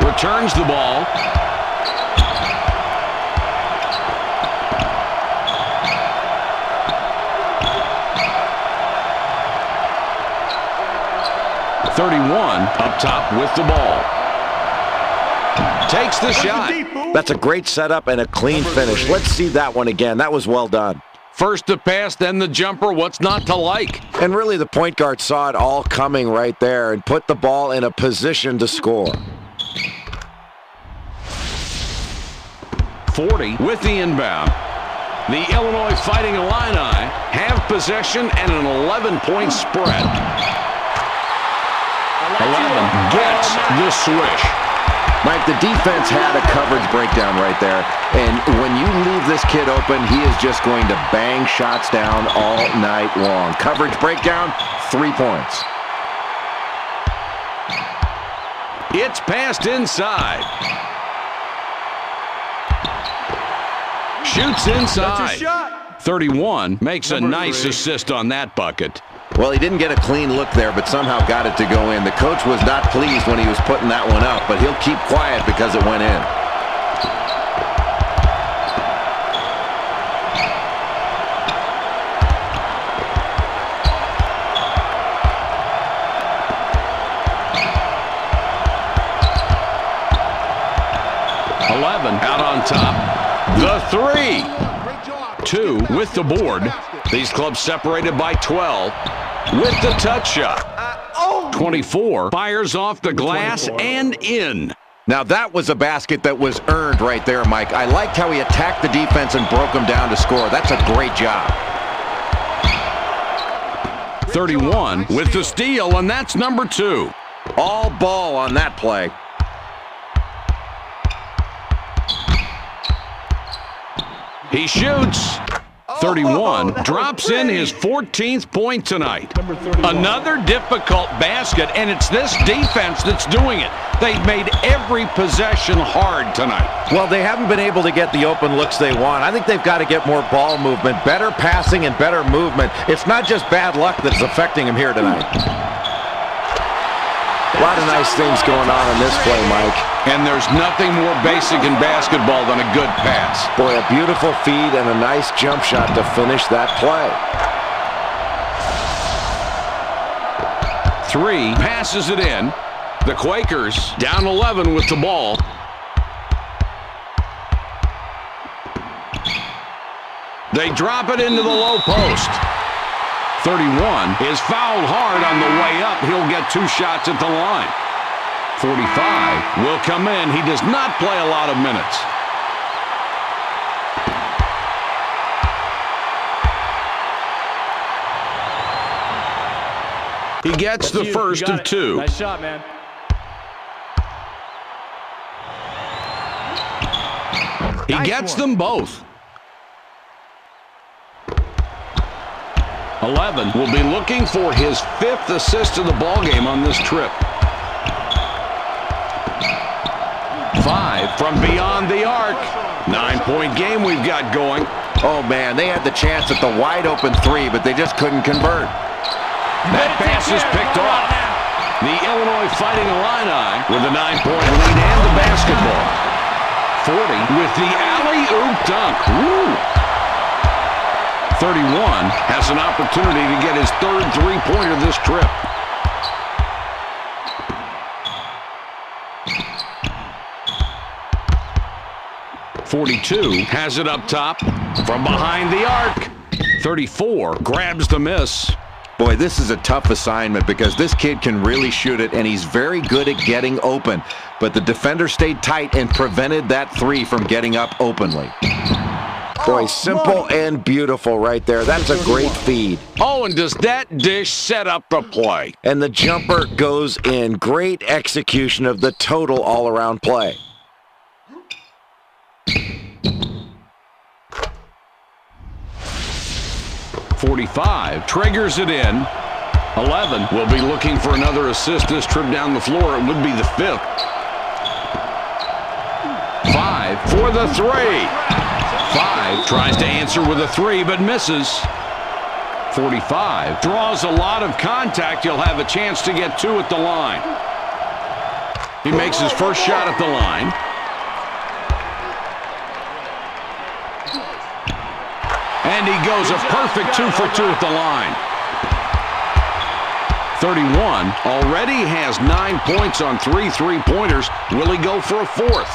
Returns the ball. Up top with the ball. Takes the shot. That's a great setup and a clean finish. Let's see that one again. That was well done. First the pass, then the jumper. What's not to like? And really, the point guard saw it all coming right there and put the ball in a position to score. 40 with the inbound. The Illinois Fighting Illini have possession and an 11-point spread. 11 gets the swish. Mike, the defense had a coverage breakdown right there, and when you leave this kid open, he is just going to bang shots down all night long. Coverage breakdown, 3 points. It's passed inside. Shoots inside. 31 makes a nice assist on that bucket. Well, he didn't get a clean look there, but somehow got it to go in. The coach was not pleased when he was putting that one up, but he'll keep quiet because it went in. Out on top. The 3. 2 with the board. These clubs separated by 12 with the touch shot. 24 fires off the glass and in. Now that was a basket that was earned right there, Mike. I liked how he attacked the defense and broke them down to score. That's a great job. 31 with the steal, and that's number 2. All ball on that play. He shoots. 31 drops in his 14th point tonight. Another difficult basket, and it's this defense that's doing it. They've made every possession hard tonight. Well, they haven't been able to get the open looks they want. I think they've got to get more ball movement, better passing and better movement. It's not just bad luck that's affecting him here tonight. A lot of nice things going on in this play, Mike. And there's nothing more basic in basketball than a good pass. Boy, a beautiful feed and a nice jump shot to finish that play. 3 passes it in. The Quakers down 11 with the ball. They drop it into the low post. 31 is fouled hard on the way up. He'll get 2 shots at the line. 45 will come in. He does not play a lot of minutes. He gets the first of two. Nice shot, man. He gets them both. 11 will be looking for his 5th assist of the ballgame on this trip. 5 from beyond the arc. 9-point game we've got going. Oh, man, they had the chance at the wide-open 3, but they just couldn't convert. That pass is picked off. The Illinois Fighting Illini with a 9-point lead and the basketball. 40 with the alley-oop dunk. Woo! 31 has an opportunity to get his 3rd three-pointer this trip. .42 has it up top from behind the arc. 34 grabs the miss. Boy, this is a tough assignment because this kid can really shoot it, and he's very good at getting open. But the defender stayed tight and prevented that 3 from getting up openly. Boy, simple and beautiful right there. That's a great feed. Oh, and does that dish set up the play? And the jumper goes in. Great execution of the total all-around play. .45 triggers it in. 11 will be looking for another assist this trip down the floor. It would be the 5th. 5 for the 3. 5 tries to answer with a 3 but misses. 45 draws a lot of contact. He'll have a chance to get 2 at the line. He makes his first shot at the line. And he goes a perfect 2 for 2 at the line. 31 already has 9 points on 3 three-pointers. Will he go for a 4th?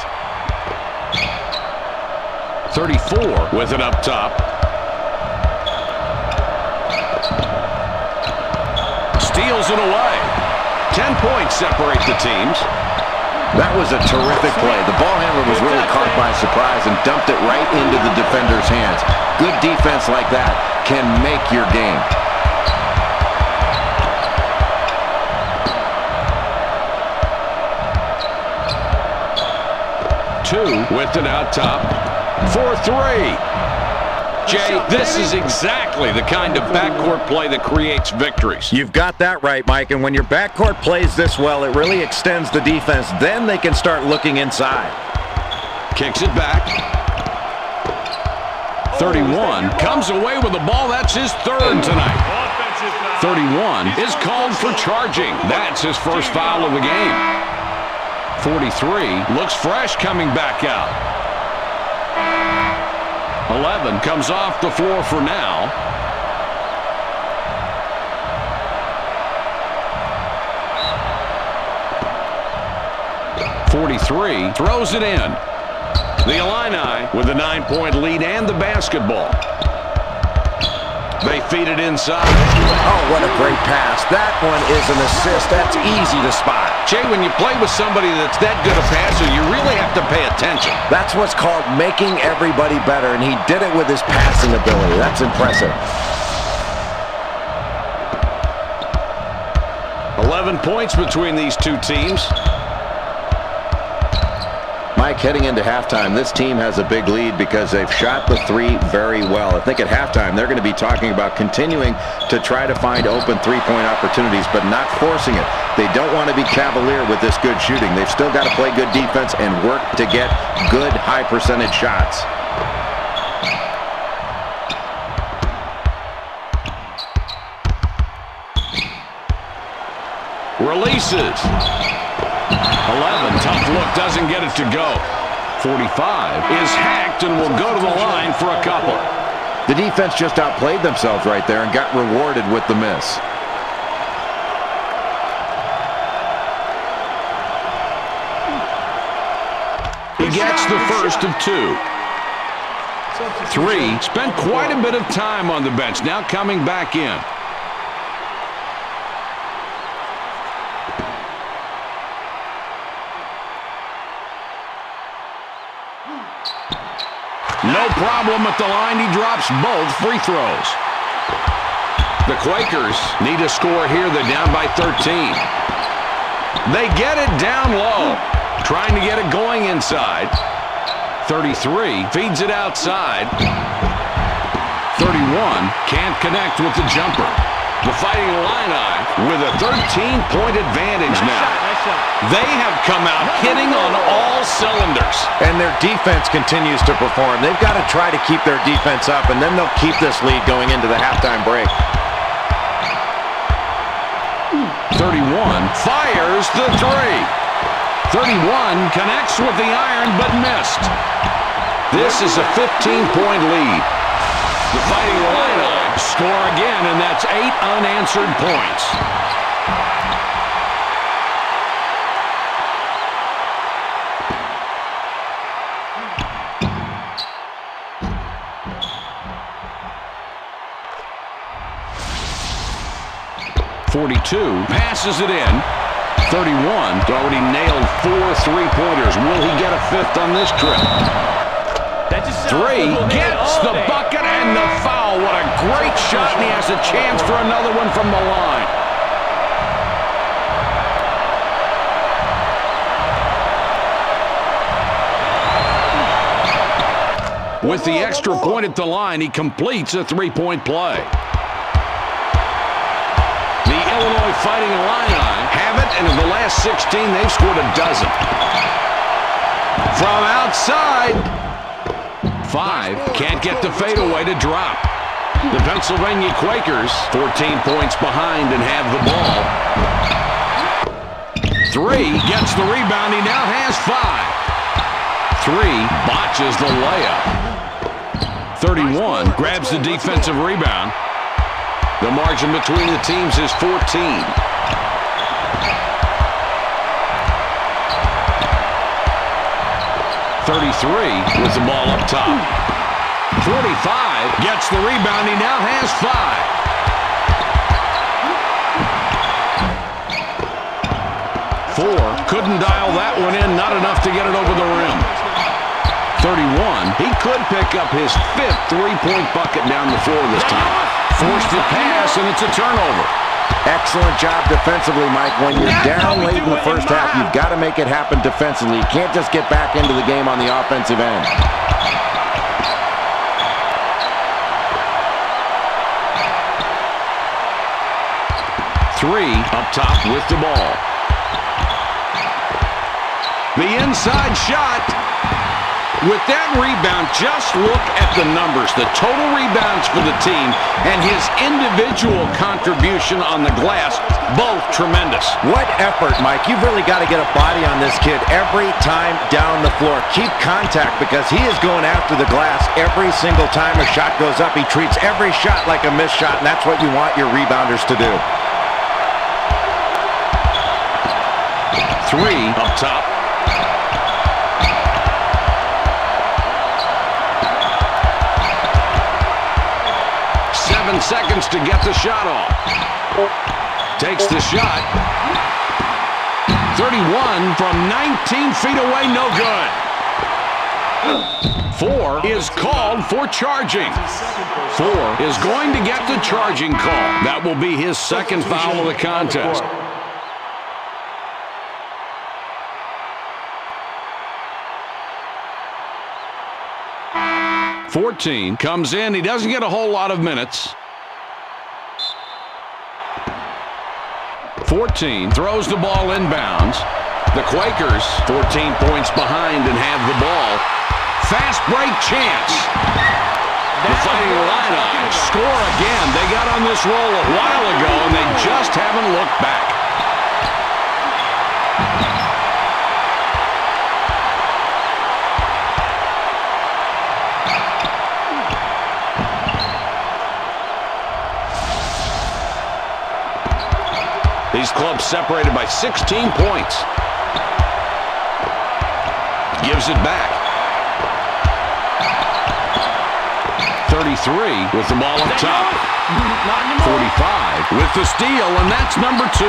34 with it up top. Steals it away. 10 points separate the teams. That was a terrific play. The ball handler was really caught by surprise and dumped it right into the defender's hands. Good defense like that can make your game. Two with it out top for 3. Jay, this is exactly the kind of backcourt play that creates victories. You've got that right, Mike. And when your backcourt plays this well, it really extends the defense. Then they can start looking inside. Kicks it back. 31 comes away with the ball. That's his 3rd tonight. 31 is called for charging. That's his first foul of the game. 43 looks fresh coming back out. 11 comes off the floor for now. .43 throws it in. The Illini with a 9-point lead and the basketball. They feed it inside. Oh, what a great pass. That one is an assist. That's easy to spot. Jay, when you play with somebody that's that good a passer, you really have to pay attention. That's what's called making everybody better, and he did it with his passing ability. That's impressive. 11 points between these two teams. Mike, heading into halftime, this team has a big lead because they've shot the 3 very well. I think at halftime they're going to be talking about continuing to try to find open 3-point opportunities, but not forcing it. They don't want to be cavalier with this good shooting. They've still got to play good defense and work to get good high-percentage shots. Releases. 11, tough look, doesn't get it to go. 45 is hacked and will go to the line for a couple. The defense just outplayed themselves right there and got rewarded with the miss. He gets the first of 2. 3 spent quite a bit of time on the bench, now coming back in. No problem at the line. He drops both free throws. The Quakers need a score here. They're down by 13. They get it down low. Trying to get it going inside. 33 feeds it outside. 31 can't connect with the jumper. The Fighting Illini with a 13-point advantage now. They have come out hitting on all cylinders. And their defense continues to perform. They've got to try to keep their defense up, and then they'll keep this lead going into the halftime break. 31 fires the three. 31 connects with the iron but missed. This is a 15-point lead. The Fighting Illini score again, and that's 8 unanswered points. Passes it in. 31 already nailed 4 three-pointers. Will he get a fifth on this trip? 3 gets the bucket and the foul. What a great shot, and he has a chance for another one from the line. With the extra point at the line, he completes a three-point play. The Illinois Fighting Illini have it, and in the last 16, they've scored a dozen. From outside, 5 can't get the fadeaway to drop. The Pennsylvania Quakers, 14 points behind and have the ball. 3 gets the rebound. He now has 5. 3 botches the layup. 31 grabs the defensive rebound. The margin between the teams is 14. 33 with the ball up top. 45 gets the rebound. He now has 5. 4 couldn't dial that one in. Not enough to get it over the rim. 31. He could pick up his 5th three-point bucket down the floor this time. Forced to pass, and it's a turnover. Excellent job defensively, Mike. When you're down late in the first half, you've got to make it happen defensively. You can't just get back into the game on the offensive end. 3 up top with the ball. The inside shot. With that rebound, just look at the numbers. The total rebounds for the team and his individual contribution on the glass, both tremendous. What effort, Mike. You've really got to get a body on this kid every time down the floor. Keep contact because he is going after the glass every single time a shot goes up. He treats every shot like a missed shot, and that's what you want your rebounders to do. 3 up top. 7 seconds to get the shot off. Takes the shot. 31 from 19 feet away, no good. 4 is called for charging. 4 is going to get the charging call. That will be his second foul of the contest. 14 comes in. He doesn't get a whole lot of minutes. 14 throws the ball inbounds. The Quakers 14 points behind and have the ball. Fast break chance. The Fighting Illini score again. They got on this roll a while ago, and they just haven't looked back. These clubs separated by 16 points. Gives it back. 33 with the ball up top. 45 with the steal, and that's number 2.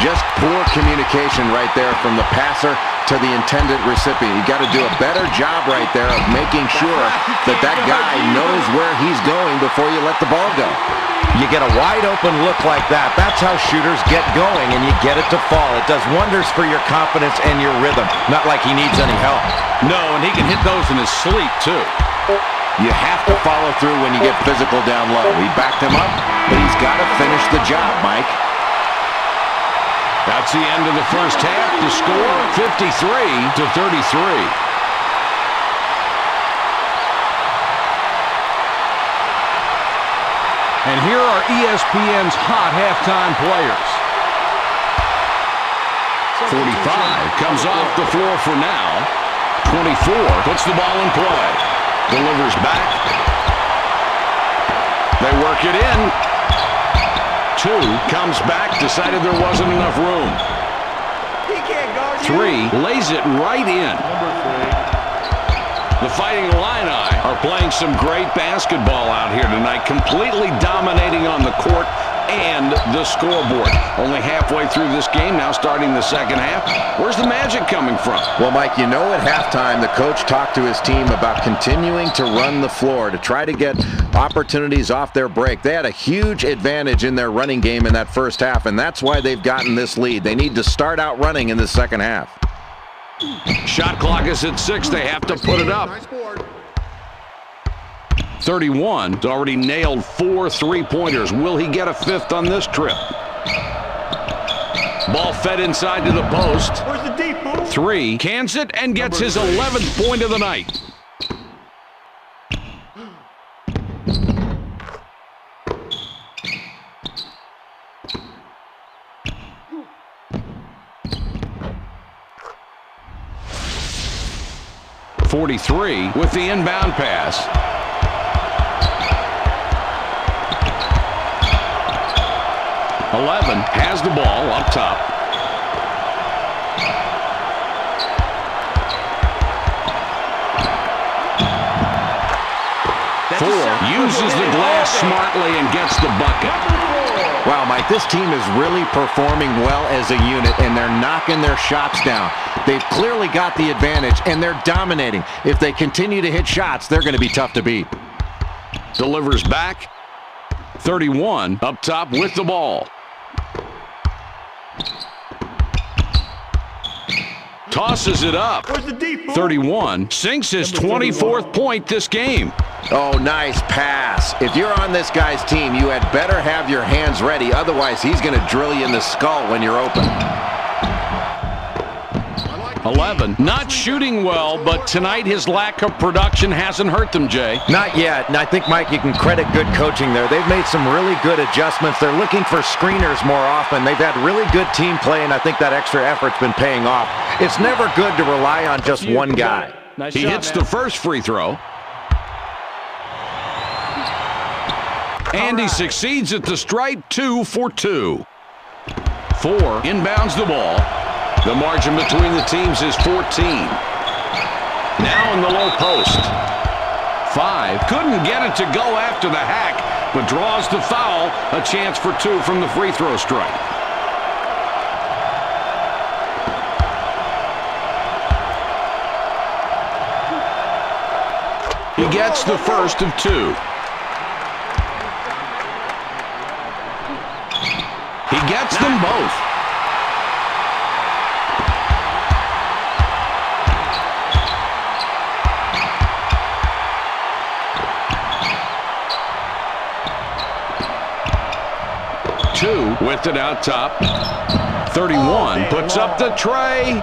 Just poor communication right there from the passer to the intended recipient. You got to do a better job right there of making sure that guy knows where he's going before you let the ball go. You get a wide open look like that. That's how shooters get going, and you get it to fall. It does wonders for your confidence and your rhythm. Not like he needs any help. No, and he can hit those in his sleep, too. You have to follow through when you get physical down low. He backed him up, but he's got to finish the job, Mike. That's the end of the first half. The score, 53-33. And here are ESPN's hot halftime players. 45 comes off the floor for now. 24 puts the ball in play. Delivers back. They work it in. 2 comes back, decided there wasn't enough room. 3 lays it right in. The Fighting Illini are playing some great basketball out here tonight, completely dominating on the court and the scoreboard. Only halfway through this game, now starting the second half. Where's the magic coming from? Well, Mike, you know at halftime the coach talked to his team about continuing to run the floor to try to get opportunities off their break. They had a huge advantage in their running game in that first half, and that's why they've gotten this lead. They need to start out running in the second half. Shot clock is at 6. They have to put it up. 31 has already nailed 4 three-pointers. Will he get a 5th on this trip? Ball fed inside to the post. 3 cans it and gets his 11th point of the night. .43 with the inbound pass. .11 has the ball up top. 4 uses the glass smartly and gets the bucket. Wow, Mike, this team is really performing well as a unit, and they're knocking their shots down. They've clearly got the advantage, and they're dominating. If they continue to hit shots, they're going to be tough to beat. Delivers back. 31 up top with the ball. Tosses it up. 31 sinks his 24th point this game. Oh, nice pass. If you're on this guy's team, you had better have your hands ready. Otherwise, he's going to drill you in the skull when you're open. 11 not shooting well, but tonight his lack of production hasn't hurt them, Jay. Not yet, and I think, Mike, you can credit good coaching there. They've made some really good adjustments. They're looking for screeners more often. They've had really good team play, and I think that extra effort's been paying off. It's never good to rely on just one guy. He hits the first free throw. And he succeeds at the stripe. 2 for 2. 4 inbounds the ball. The margin between the teams is 14. Now in the low post. 5 couldn't get it to go after the hack, but draws the foul. A chance for 2 from the free throw stripe. He gets the first of 2. He gets them both. With it out top. 31 puts up the tray.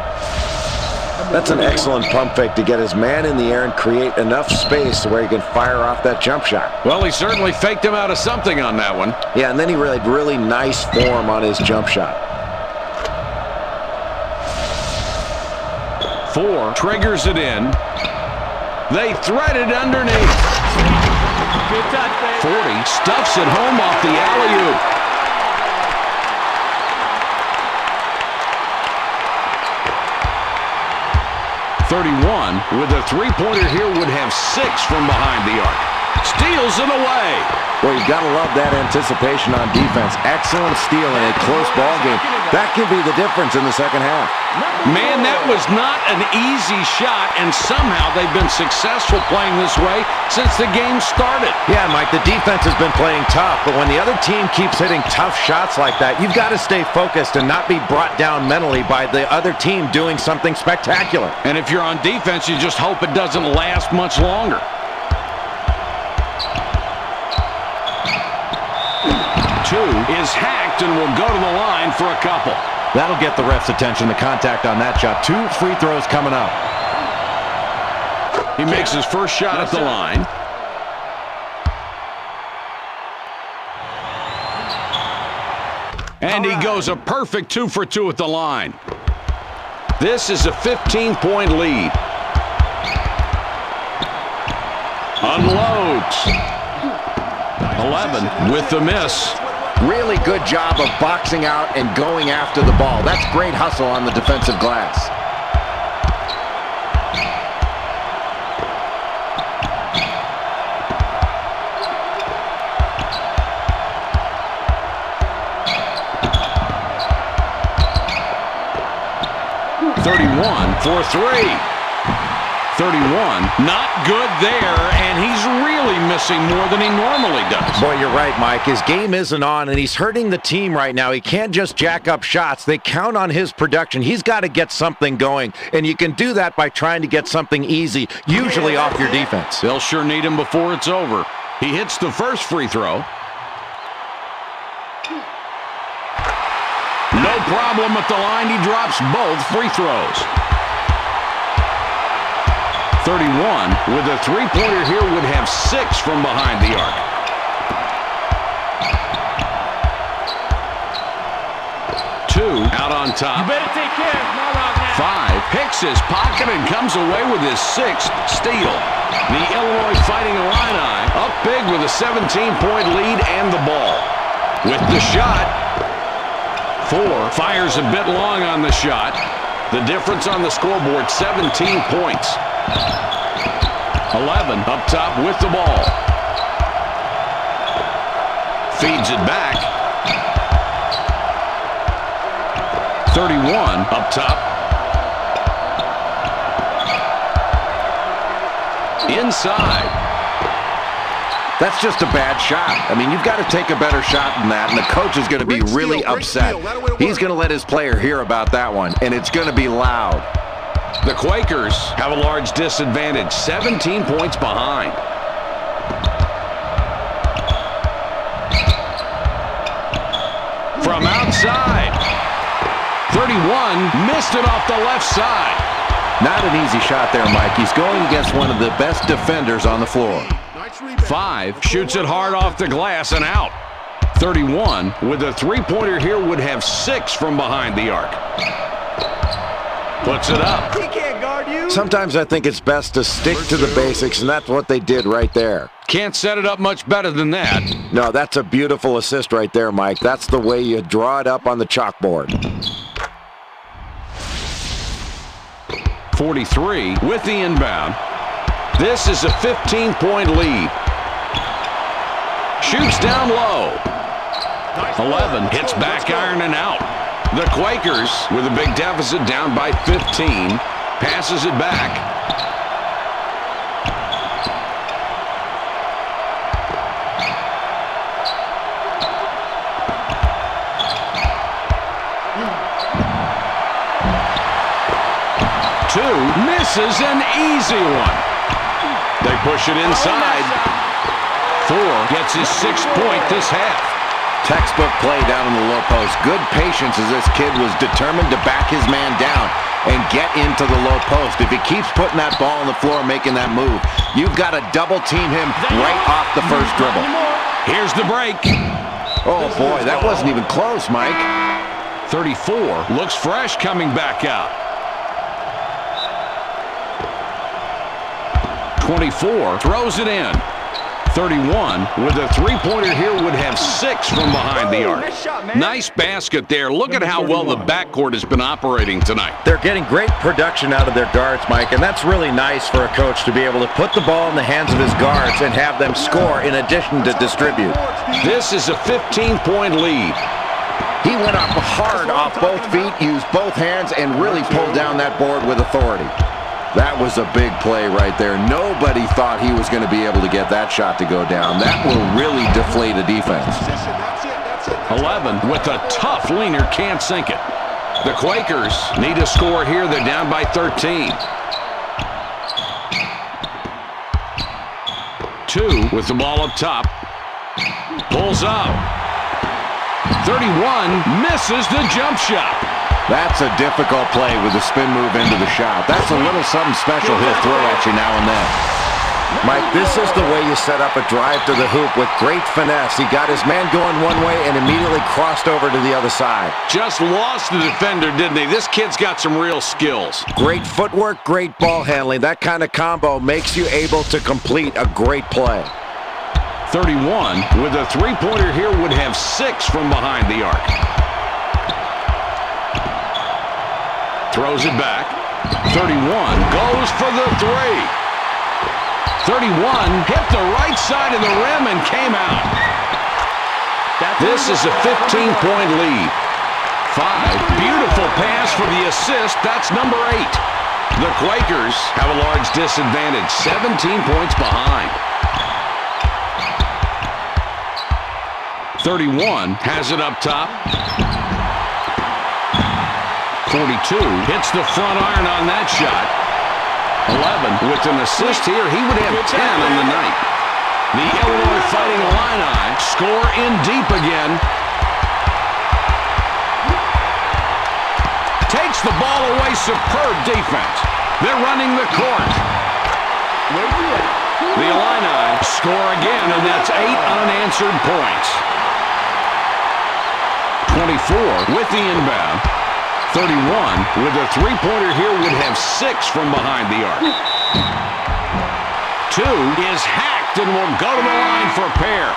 That's an excellent pump fake to get his man in the air and create enough space to where he can fire off that jump shot. Well, he certainly faked him out of something on that one. Yeah, and then he had really nice form on his jump shot. 4 triggers it in. They thread it underneath. 40 stuffs it home off the alley-oop. 31 with a three-pointer here would have 6 from behind the arc. Steals it away. Well, you got to love that anticipation on defense. Excellent steal in a close ball game. That can be the difference in the second half. Man, that was not an easy shot, and somehow they've been successful playing this way since the game started. Yeah, Mike, the defense has been playing tough, but when the other team keeps hitting tough shots like that, you've got to stay focused and not be brought down mentally by the other team doing something spectacular. And if you're on defense, you just hope it doesn't last much longer. Two is hacked and will go to the line for a couple. That'll get the ref's attention, the contact on that shot. 2 free throws coming up. He makes his first shot at the line. And he goes a perfect 2 for 2 at the line. This is a 15-point lead. Unloads. 11 with the miss. Really good job of boxing out and going after the ball. That's great hustle on the defensive glass. For 3. 31, not good there, and he's really missing more than he normally does. Boy, you're right, Mike. His game isn't on, and he's hurting the team right now. He can't just jack up shots. They count on his production. He's got to get something going, and you can do that by trying to get something easy, usually off your defense. They'll sure need him before it's over. He hits the first free throw. No problem at the line. He drops both free throws. 31 with a three-pointer here would have 6 from behind the arc. Two out on top. You better take care of now. 5 picks his pocket and comes away with his 6th steal. The Illinois Fighting Illini up big with a 17-point lead and the ball. With the shot, 4 fires a bit long on the shot. The difference on the scoreboard, 17 points. 11 up top with the ball. Feeds it back. 31 up top. Inside. That's just a bad shot. I mean, you've got to take a better shot than that, and the coach is going to be really upset. He's going to let his player hear about that one, and it's going to be loud. The Quakers have a large disadvantage, 17 points behind. From outside. 31 missed it off the left side. Not an easy shot there, Mike. He's going against one of the best defenders on the floor. 5 shoots it hard off the glass and out. 31 with a three-pointer here would have 6 from behind the arc. Puts it up. He can't guard you. Sometimes I think it's best to stick to the basics, and that's what they did right there. Can't set it up much better than that. No, that's a beautiful assist right there, Mike. That's the way you draw it up on the chalkboard. 43 with the inbound. This is a 15-point lead. Shoots down low. 11 hits back iron and out. The Quakers with a big deficit down by 15. Passes it back. Two misses an easy one. They push it inside. 4 gets his 6th point this half. Textbook play down in the low post. Good patience as this kid was determined to back his man down and get into the low post. If he keeps putting that ball on the floor, making that move, you've got to double team him right off the first dribble. Here's the break. Oh boy, that wasn't even close, Mike. 34 looks fresh coming back out. 24 throws it in. 31 with a three-pointer here would have 6 from behind the arc. Nice shot, man. Nice basket there. Look at how well the backcourt has been operating tonight. They're getting great production out of their guards, Mike, and that's really nice for a coach to be able to put the ball in the hands of his guards and have them score in addition to distribute. This is a 15-point lead. He went up hard off both feet, used both hands, and really pulled down that board with authority. That was a big play right there. Nobody thought he was going to be able to get that shot to go down. That will really deflate a defense. 11 with a tough leaner, can't sink it. The Quakers need a score here. They're down by 13. 2 with the ball up top. Pulls up. 31 misses the jump shot. That's a difficult play with a spin move into the shot. That's a little something special he'll throw at you now and then. Mike, this is the way you set up a drive to the hoop with great finesse. He got his man going one way and immediately crossed over to the other side. Just lost the defender, didn't he? This kid's got some real skills. Great footwork, great ball handling. That kind of combo makes you able to complete a great play. 31 with a three-pointer here would have 6 from behind the arc. Throws it back. 31 goes for the 3. 31 hit the right side of the rim and came out. This is a 15-point lead. 5. Beautiful pass for the assist. That's number 8. The Quakers have a large disadvantage, 17 points behind. 31 has it up top. 42 hits the front iron on that shot. 11 with an assist here. He would have 10 on the night. The Illinois Fighting Illini score in deep again. Takes the ball away. Superb defense. They're running the court. The Illini score again, and that's 8 unanswered points. 24 with the inbound. 31 with a three-pointer here would have 6 from behind the arc. 2 is hacked and will go to the line for a pair.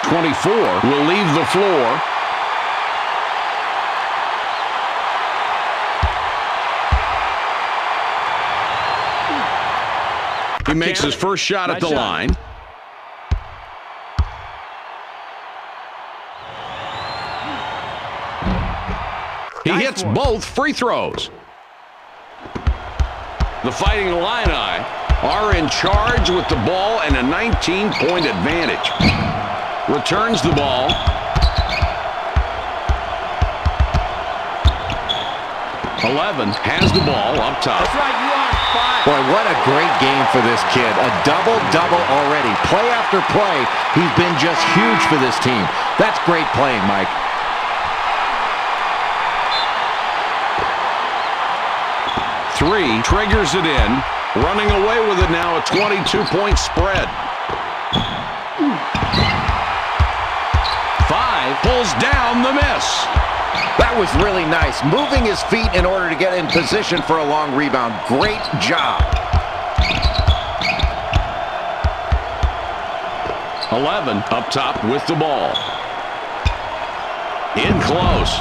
24 will leave the floor. He makes his first shot at the line. He hits both free throws. The Fighting Illini are in charge with the ball and a 19-point advantage. Returns the ball. Has the ball up top. That's right, you are 5. Boy, what a great game for this kid. A double-double already. Play after play, he's been just huge for this team. That's great playing, Mike. 3 triggers it in. Running away with it now, a 22-point spread. 5 pulls down the miss. That was really nice. Moving his feet in order to get in position for a long rebound. Great job. 11 up top with the ball. In close.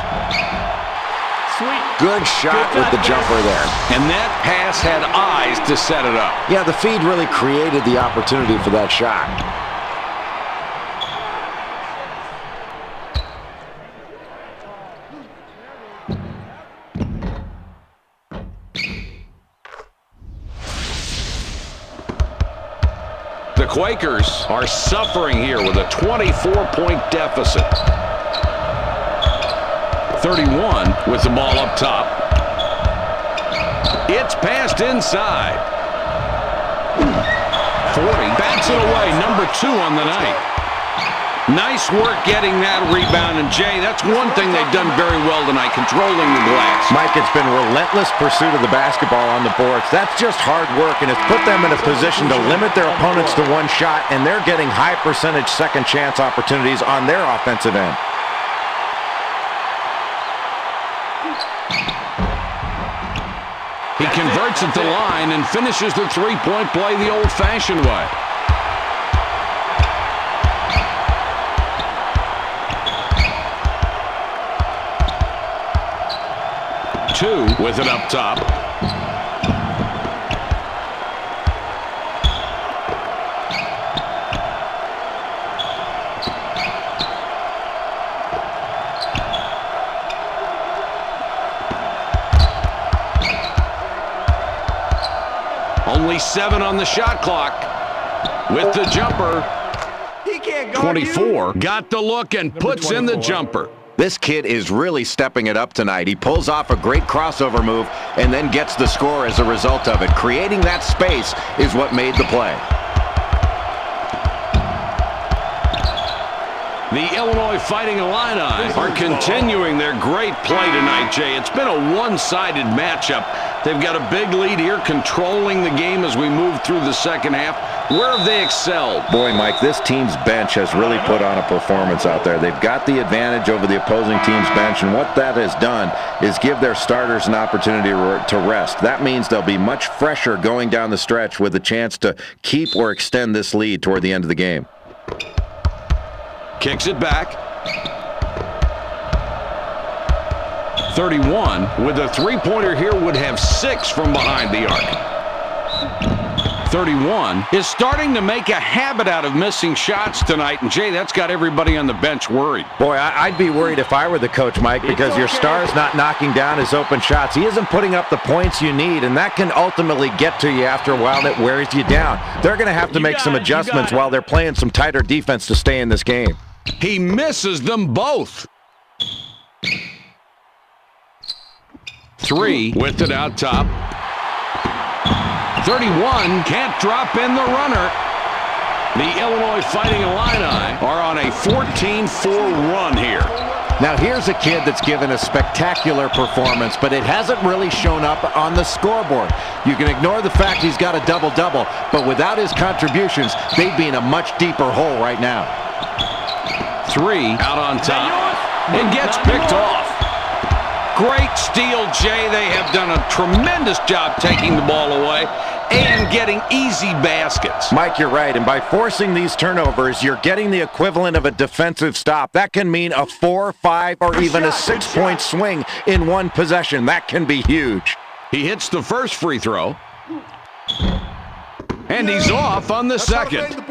Sweet. Good shot with the jumper there. And that pass had eyes to set it up. Yeah, the feed really created the opportunity for that shot. The Quakers are suffering here with a 24-point deficit. 31 with the ball up top. It's passed inside. 40 bats it away, number 2 on the night. Nice work getting that rebound, and Jay, that's one thing they've done very well tonight, controlling the glass. Mike, it's been relentless pursuit of the basketball on the boards. That's just hard work, and it's put them in a position to limit their opponents to one shot, and they're getting high percentage second chance opportunities on their offensive end. He converts at the line and finishes the three-point play the old-fashioned way. 32 with it up top. Only 7 on the shot clock with the jumper. He can't guard 24 got the look and puts in the jumper. This kid is really stepping it up tonight. He pulls off a great crossover move and then gets the score as a result of it. Creating that space is what made the play. The Illinois Fighting Illini are continuing their great play tonight, Jay. It's been a one-sided matchup. They've got a big lead here, controlling the game as we move through the second half. Where have they excelled? Boy, Mike, this team's bench has really put on a performance out there. They've got the advantage over the opposing team's bench, and what that has done is give their starters an opportunity to rest. That means they'll be much fresher going down the stretch with a chance to keep or extend this lead toward the end of the game. Kicks it back. 31 with a three-pointer here would have 6 from behind the arc. 31 is starting to make a habit out of missing shots tonight, and Jay, that's got everybody on the bench worried. Boy, I'd be worried if I were the coach, Mike, because your star's not knocking down his open shots. He isn't putting up the points you need, and that can ultimately get to you after a while. It wears you down. They're going to have to make some adjustments while they're playing some tighter defense to stay in this game. He misses them both. 3 with it out top. 31 can't drop in the runner. The Illinois Fighting Illini are on a 14-4 run here. Now here's a kid that's given a spectacular performance, but it hasn't really shown up on the scoreboard. You can ignore the fact he's got a double-double, but without his contributions, they'd be in a much deeper hole right now. 3 out on top and gets picked off. Great steal, Jay. They have done a tremendous job taking the ball away and getting easy baskets. Mike, you're right, and by forcing these turnovers, you're getting the equivalent of a defensive stop. That can mean a 4, 5, or even a 6-point swing in one possession. That can be huge. He hits the first free throw, and he's off on the second.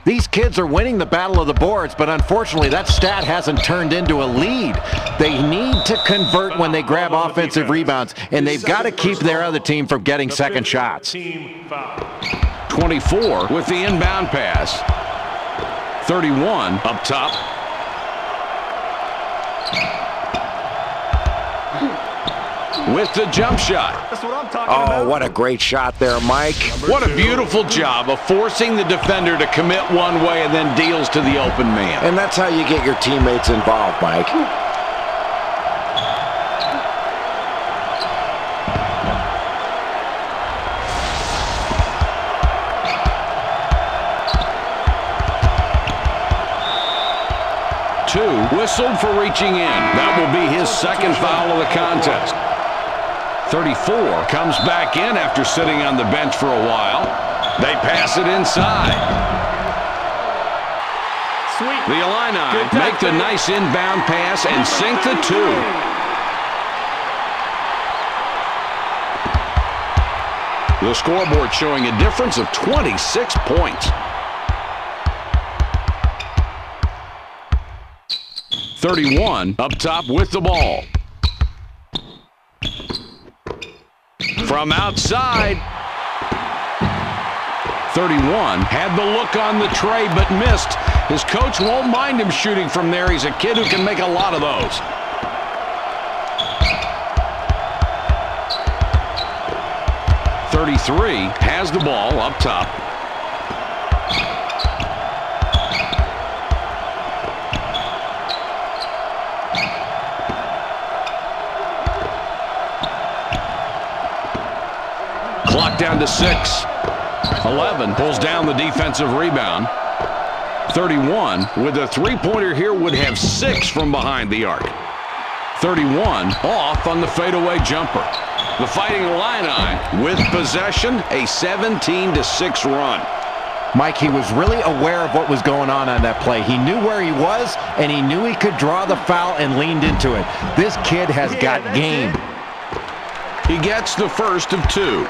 These kids are winning the battle of the boards, but unfortunately that stat hasn't turned into a lead. They need to convert when they grab offensive rebounds, and they've got to keep their other team from getting second shots. 24 with the inbound pass. 31 up top. With the jump shot. That's what I'm talking about. Oh, what a great shot there, Mike. What a beautiful job of forcing the defender to commit one way and then deals to the open man. And that's how you get your teammates involved, Mike. Two whistled for reaching in. That will be his second foul of the contest. 34 comes back in after sitting on the bench for a while. They pass it inside. Sweet. The Illini make the nice inbound pass and sink the 2. The scoreboard showing a difference of 26 points. 31 up top with the ball. From outside. 31 had the look on the tray but missed. His coach won't mind him shooting from there. He's a kid who can make a lot of those. .33 has the ball up top. Clock down to 6. 11 pulls down the defensive rebound. 31 with a three-pointer here would have 6 from behind the arc. 31 off on the fadeaway jumper. The Fighting Illini with possession, a 17-6 run. Mike, he was really aware of what was going on that play. He knew where he was, and he knew he could draw the foul and leaned into it. This kid has got game. He gets the first of 2.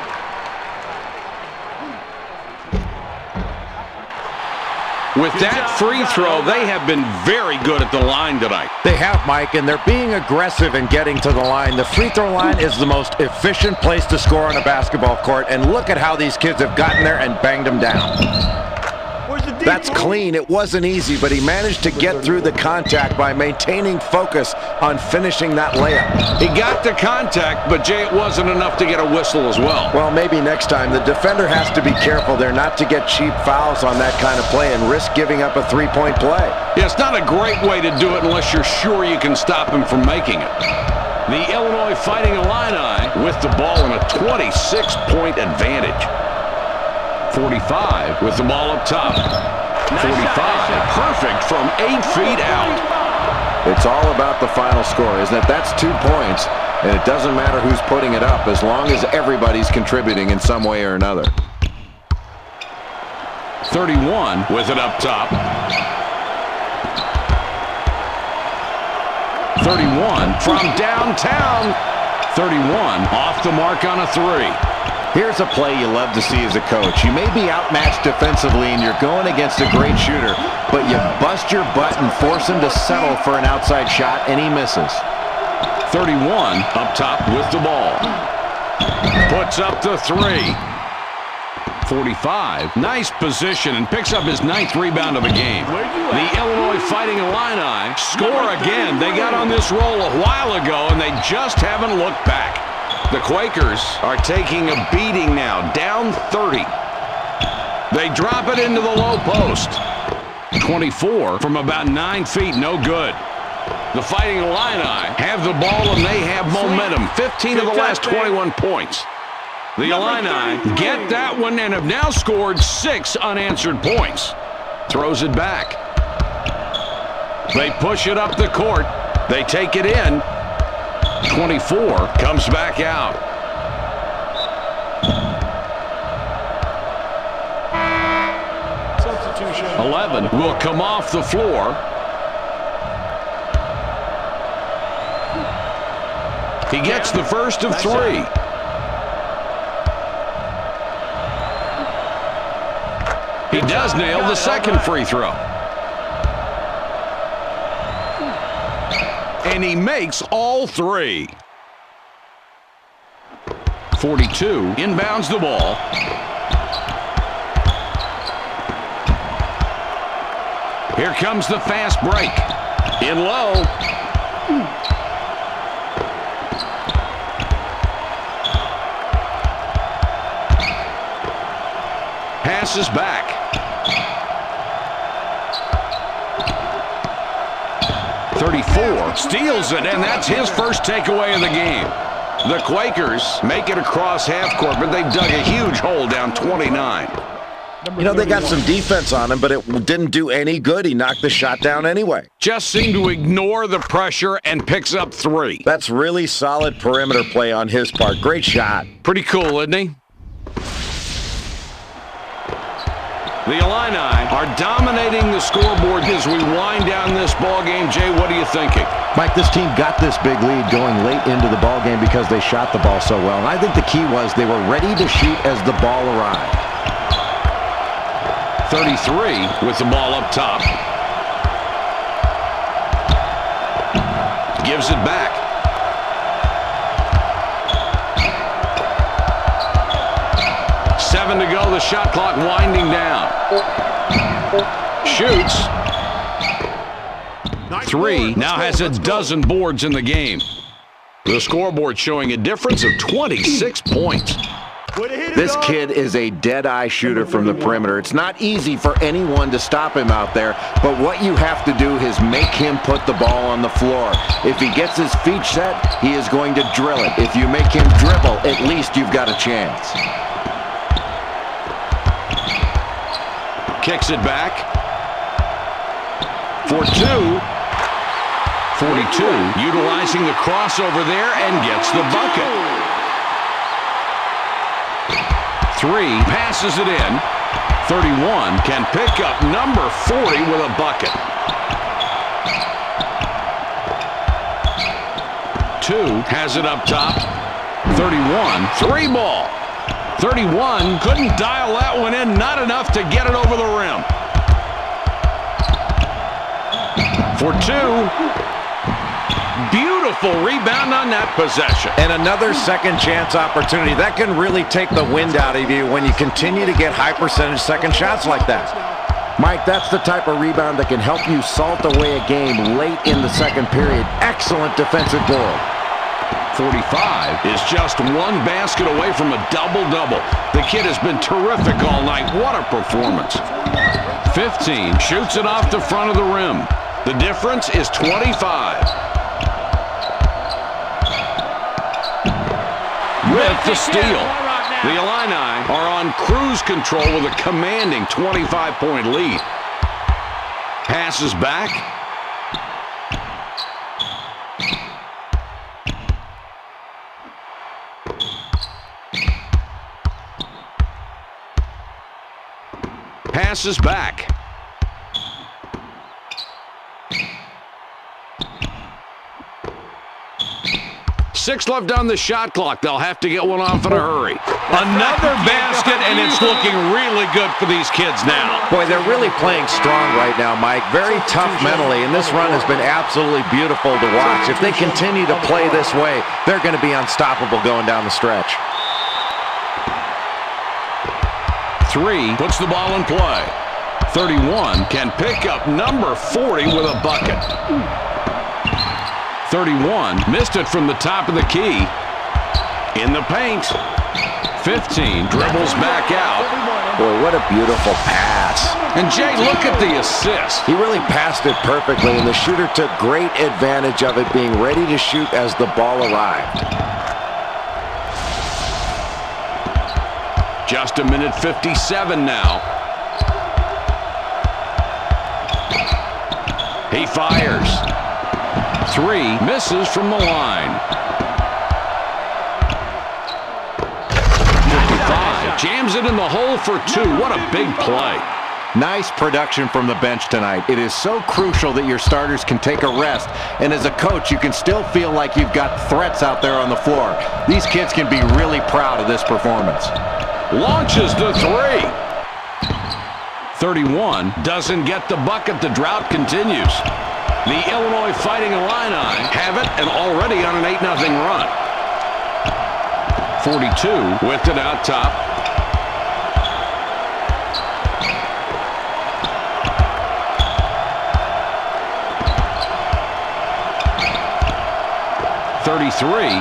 With that free throw, they have been very good at the line tonight. They have, Mike, and they're being aggressive in getting to the line. The free throw line is the most efficient place to score on a basketball court, and look at how these kids have gotten there and banged them down. That's clean. It wasn't easy, but he managed to get through the contact by maintaining focus on finishing that layup. He got the contact, but, Jay, it wasn't enough to get a whistle as well. Well, maybe next time. The defender has to be careful there not to get cheap fouls on that kind of play and risk giving up a three-point play. Yeah, it's not a great way to do it unless you're sure you can stop him from making it. The Illinois Fighting Illini with the ball in a 26-point advantage. 45 with the ball up top. 45, perfect from 8 feet out. It's all about the final score, isn't it? That's 2 points, and it doesn't matter who's putting it up as long as everybody's contributing in some way or another. 31 with it up top. 31 from downtown. 31 off the mark on a 3. Here's a play you love to see as a coach. You may be outmatched defensively and you're going against a great shooter, but you bust your butt and force him to settle for an outside shot, and he misses. 31 up top with the ball. Puts up the 3. 45, nice position, and picks up his 9th rebound of the game. The Illinois Fighting Illini score again. They got on this roll a while ago, and they just haven't looked back. The Quakers are taking a beating now, down 30. They drop it into the low post. 24 from about 9 feet, no good. The Fighting Illini have the ball and they have momentum. 15 of the last 21 points. The Illini get that one and have now scored 6 unanswered points. Throws it back. They push it up the court. They take it in. 24 comes back out. Substitution. 11 will come off the floor. He gets the first of 3. He does nail the second free throw. And he makes all 3. 42 inbounds the ball. Here comes the fast break. In low. Passes back. Steals it, and that's his first takeaway of the game. The Quakers make it across half court, but they've dug a huge hole down 29. You know, they got some defense on him, but it didn't do any good. He knocked the shot down anyway. Just seemed to ignore the pressure and picks up 3. That's really solid perimeter play on his part. Great shot. Pretty cool, isn't he? The Illini are dominating the scoreboard as we wind down this ball game. Jay, what are you thinking? Mike, this team got this big lead going late into the ball game because they shot the ball so well. And I think the key was they were ready to shoot as the ball arrived. 33 with the ball up top. Gives it back. Seven to go, the shot clock winding down. Shoots. 3, now has a dozen boards in the game. The scoreboard showing a difference of 26 points. This kid is a dead-eye shooter from the perimeter. It's not easy for anyone to stop him out there, but what you have to do is make him put the ball on the floor. If he gets his feet set, he is going to drill it. If you make him dribble, at least you've got a chance. Kicks it back. For 2. 42, utilizing the crossover there and gets the bucket. 3, passes it in. 31 can pick up number 40 with a bucket. 2 has it up top. 31, 3 ball. 31 couldn't dial that one in, not enough to get it over the rim. For 2. Beautiful rebound on that possession. And another second chance opportunity. That can really take the wind out of you when you continue to get high percentage second shots like that. Mike, that's the type of rebound that can help you salt away a game late in the second period. Excellent defensive board. 45 is just 1 basket away from a double-double. The kid has been terrific all night. What a performance. 15 shoots it off the front of the rim. The difference is 25. With the steal, the Illini are on cruise control with a commanding 25-point lead. Passes back. Passes back. Six left on the shot clock. They'll have to get one off in a hurry. Another basket, and it's looking really good for these kids now. Boy, they're really playing strong right now, Mike. Very tough mentally, and this run has been absolutely beautiful to watch. If they continue to play this way, they're going to be unstoppable going down the stretch. 3 puts the ball in play. 31 can pick up number 40 with a bucket. 31 missed it from the top of the key. In the paint. 15 dribbles back out. Boy, what a beautiful pass. And Jay, look at the assist. He really passed it perfectly, and the shooter took great advantage of it, being ready to shoot as the ball arrived. Just a minute 57 now. He fires. 3 misses from the line. 55 jams it in the hole for 2. What a big play. Nice production from the bench tonight. It is so crucial that your starters can take a rest, and as a coach, you can still feel like you've got threats out there on the floor. These kids can be really proud of this performance. Launches the 3. 31 doesn't get the bucket. The drought continues. The Illinois Fighting Illini have it and already on an 8-0 run. 42 with it out top.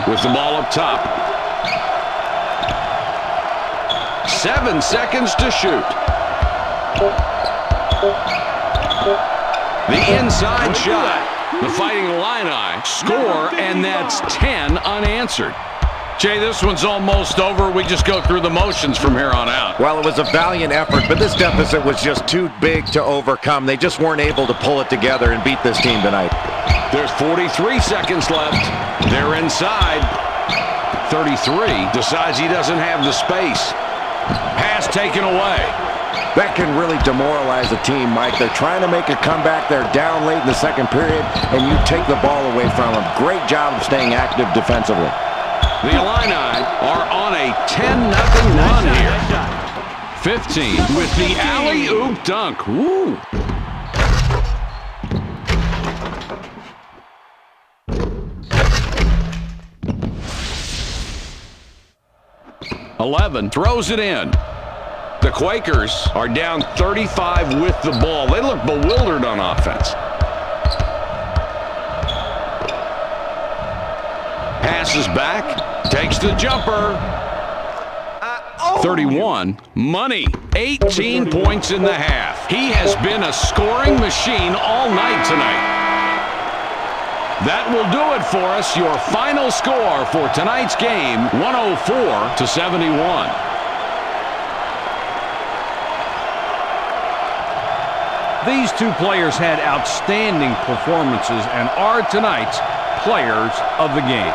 with the ball up top. 7 seconds to shoot. The inside shot. The Fighting Illini score, and that's 10 unanswered. Jay, this one's almost over. We just go through the motions from here on out. Well, it was a valiant effort, but this deficit was just too big to overcome. They just weren't able to pull it together and beat this team tonight. There's 43 seconds left. They're inside. 33 decides he doesn't have the space. Pass taken away. That can really demoralize a team, Mike. They're trying to make a comeback. They're down late in the second period, and you take the ball away from them. Great job of staying active defensively. The Illini are on a 10-0 run here. 15 with the alley-oop dunk. Woo! Eleven throws it in. The Quakers are down 35 with the ball. They look bewildered on offense. Passes back, takes the jumper. 31, money, 18 points in the half. He has been a scoring machine all night tonight. That will do it for us. Your final score for tonight's game, 104-71. These two players had outstanding performances and are tonight's players of the game.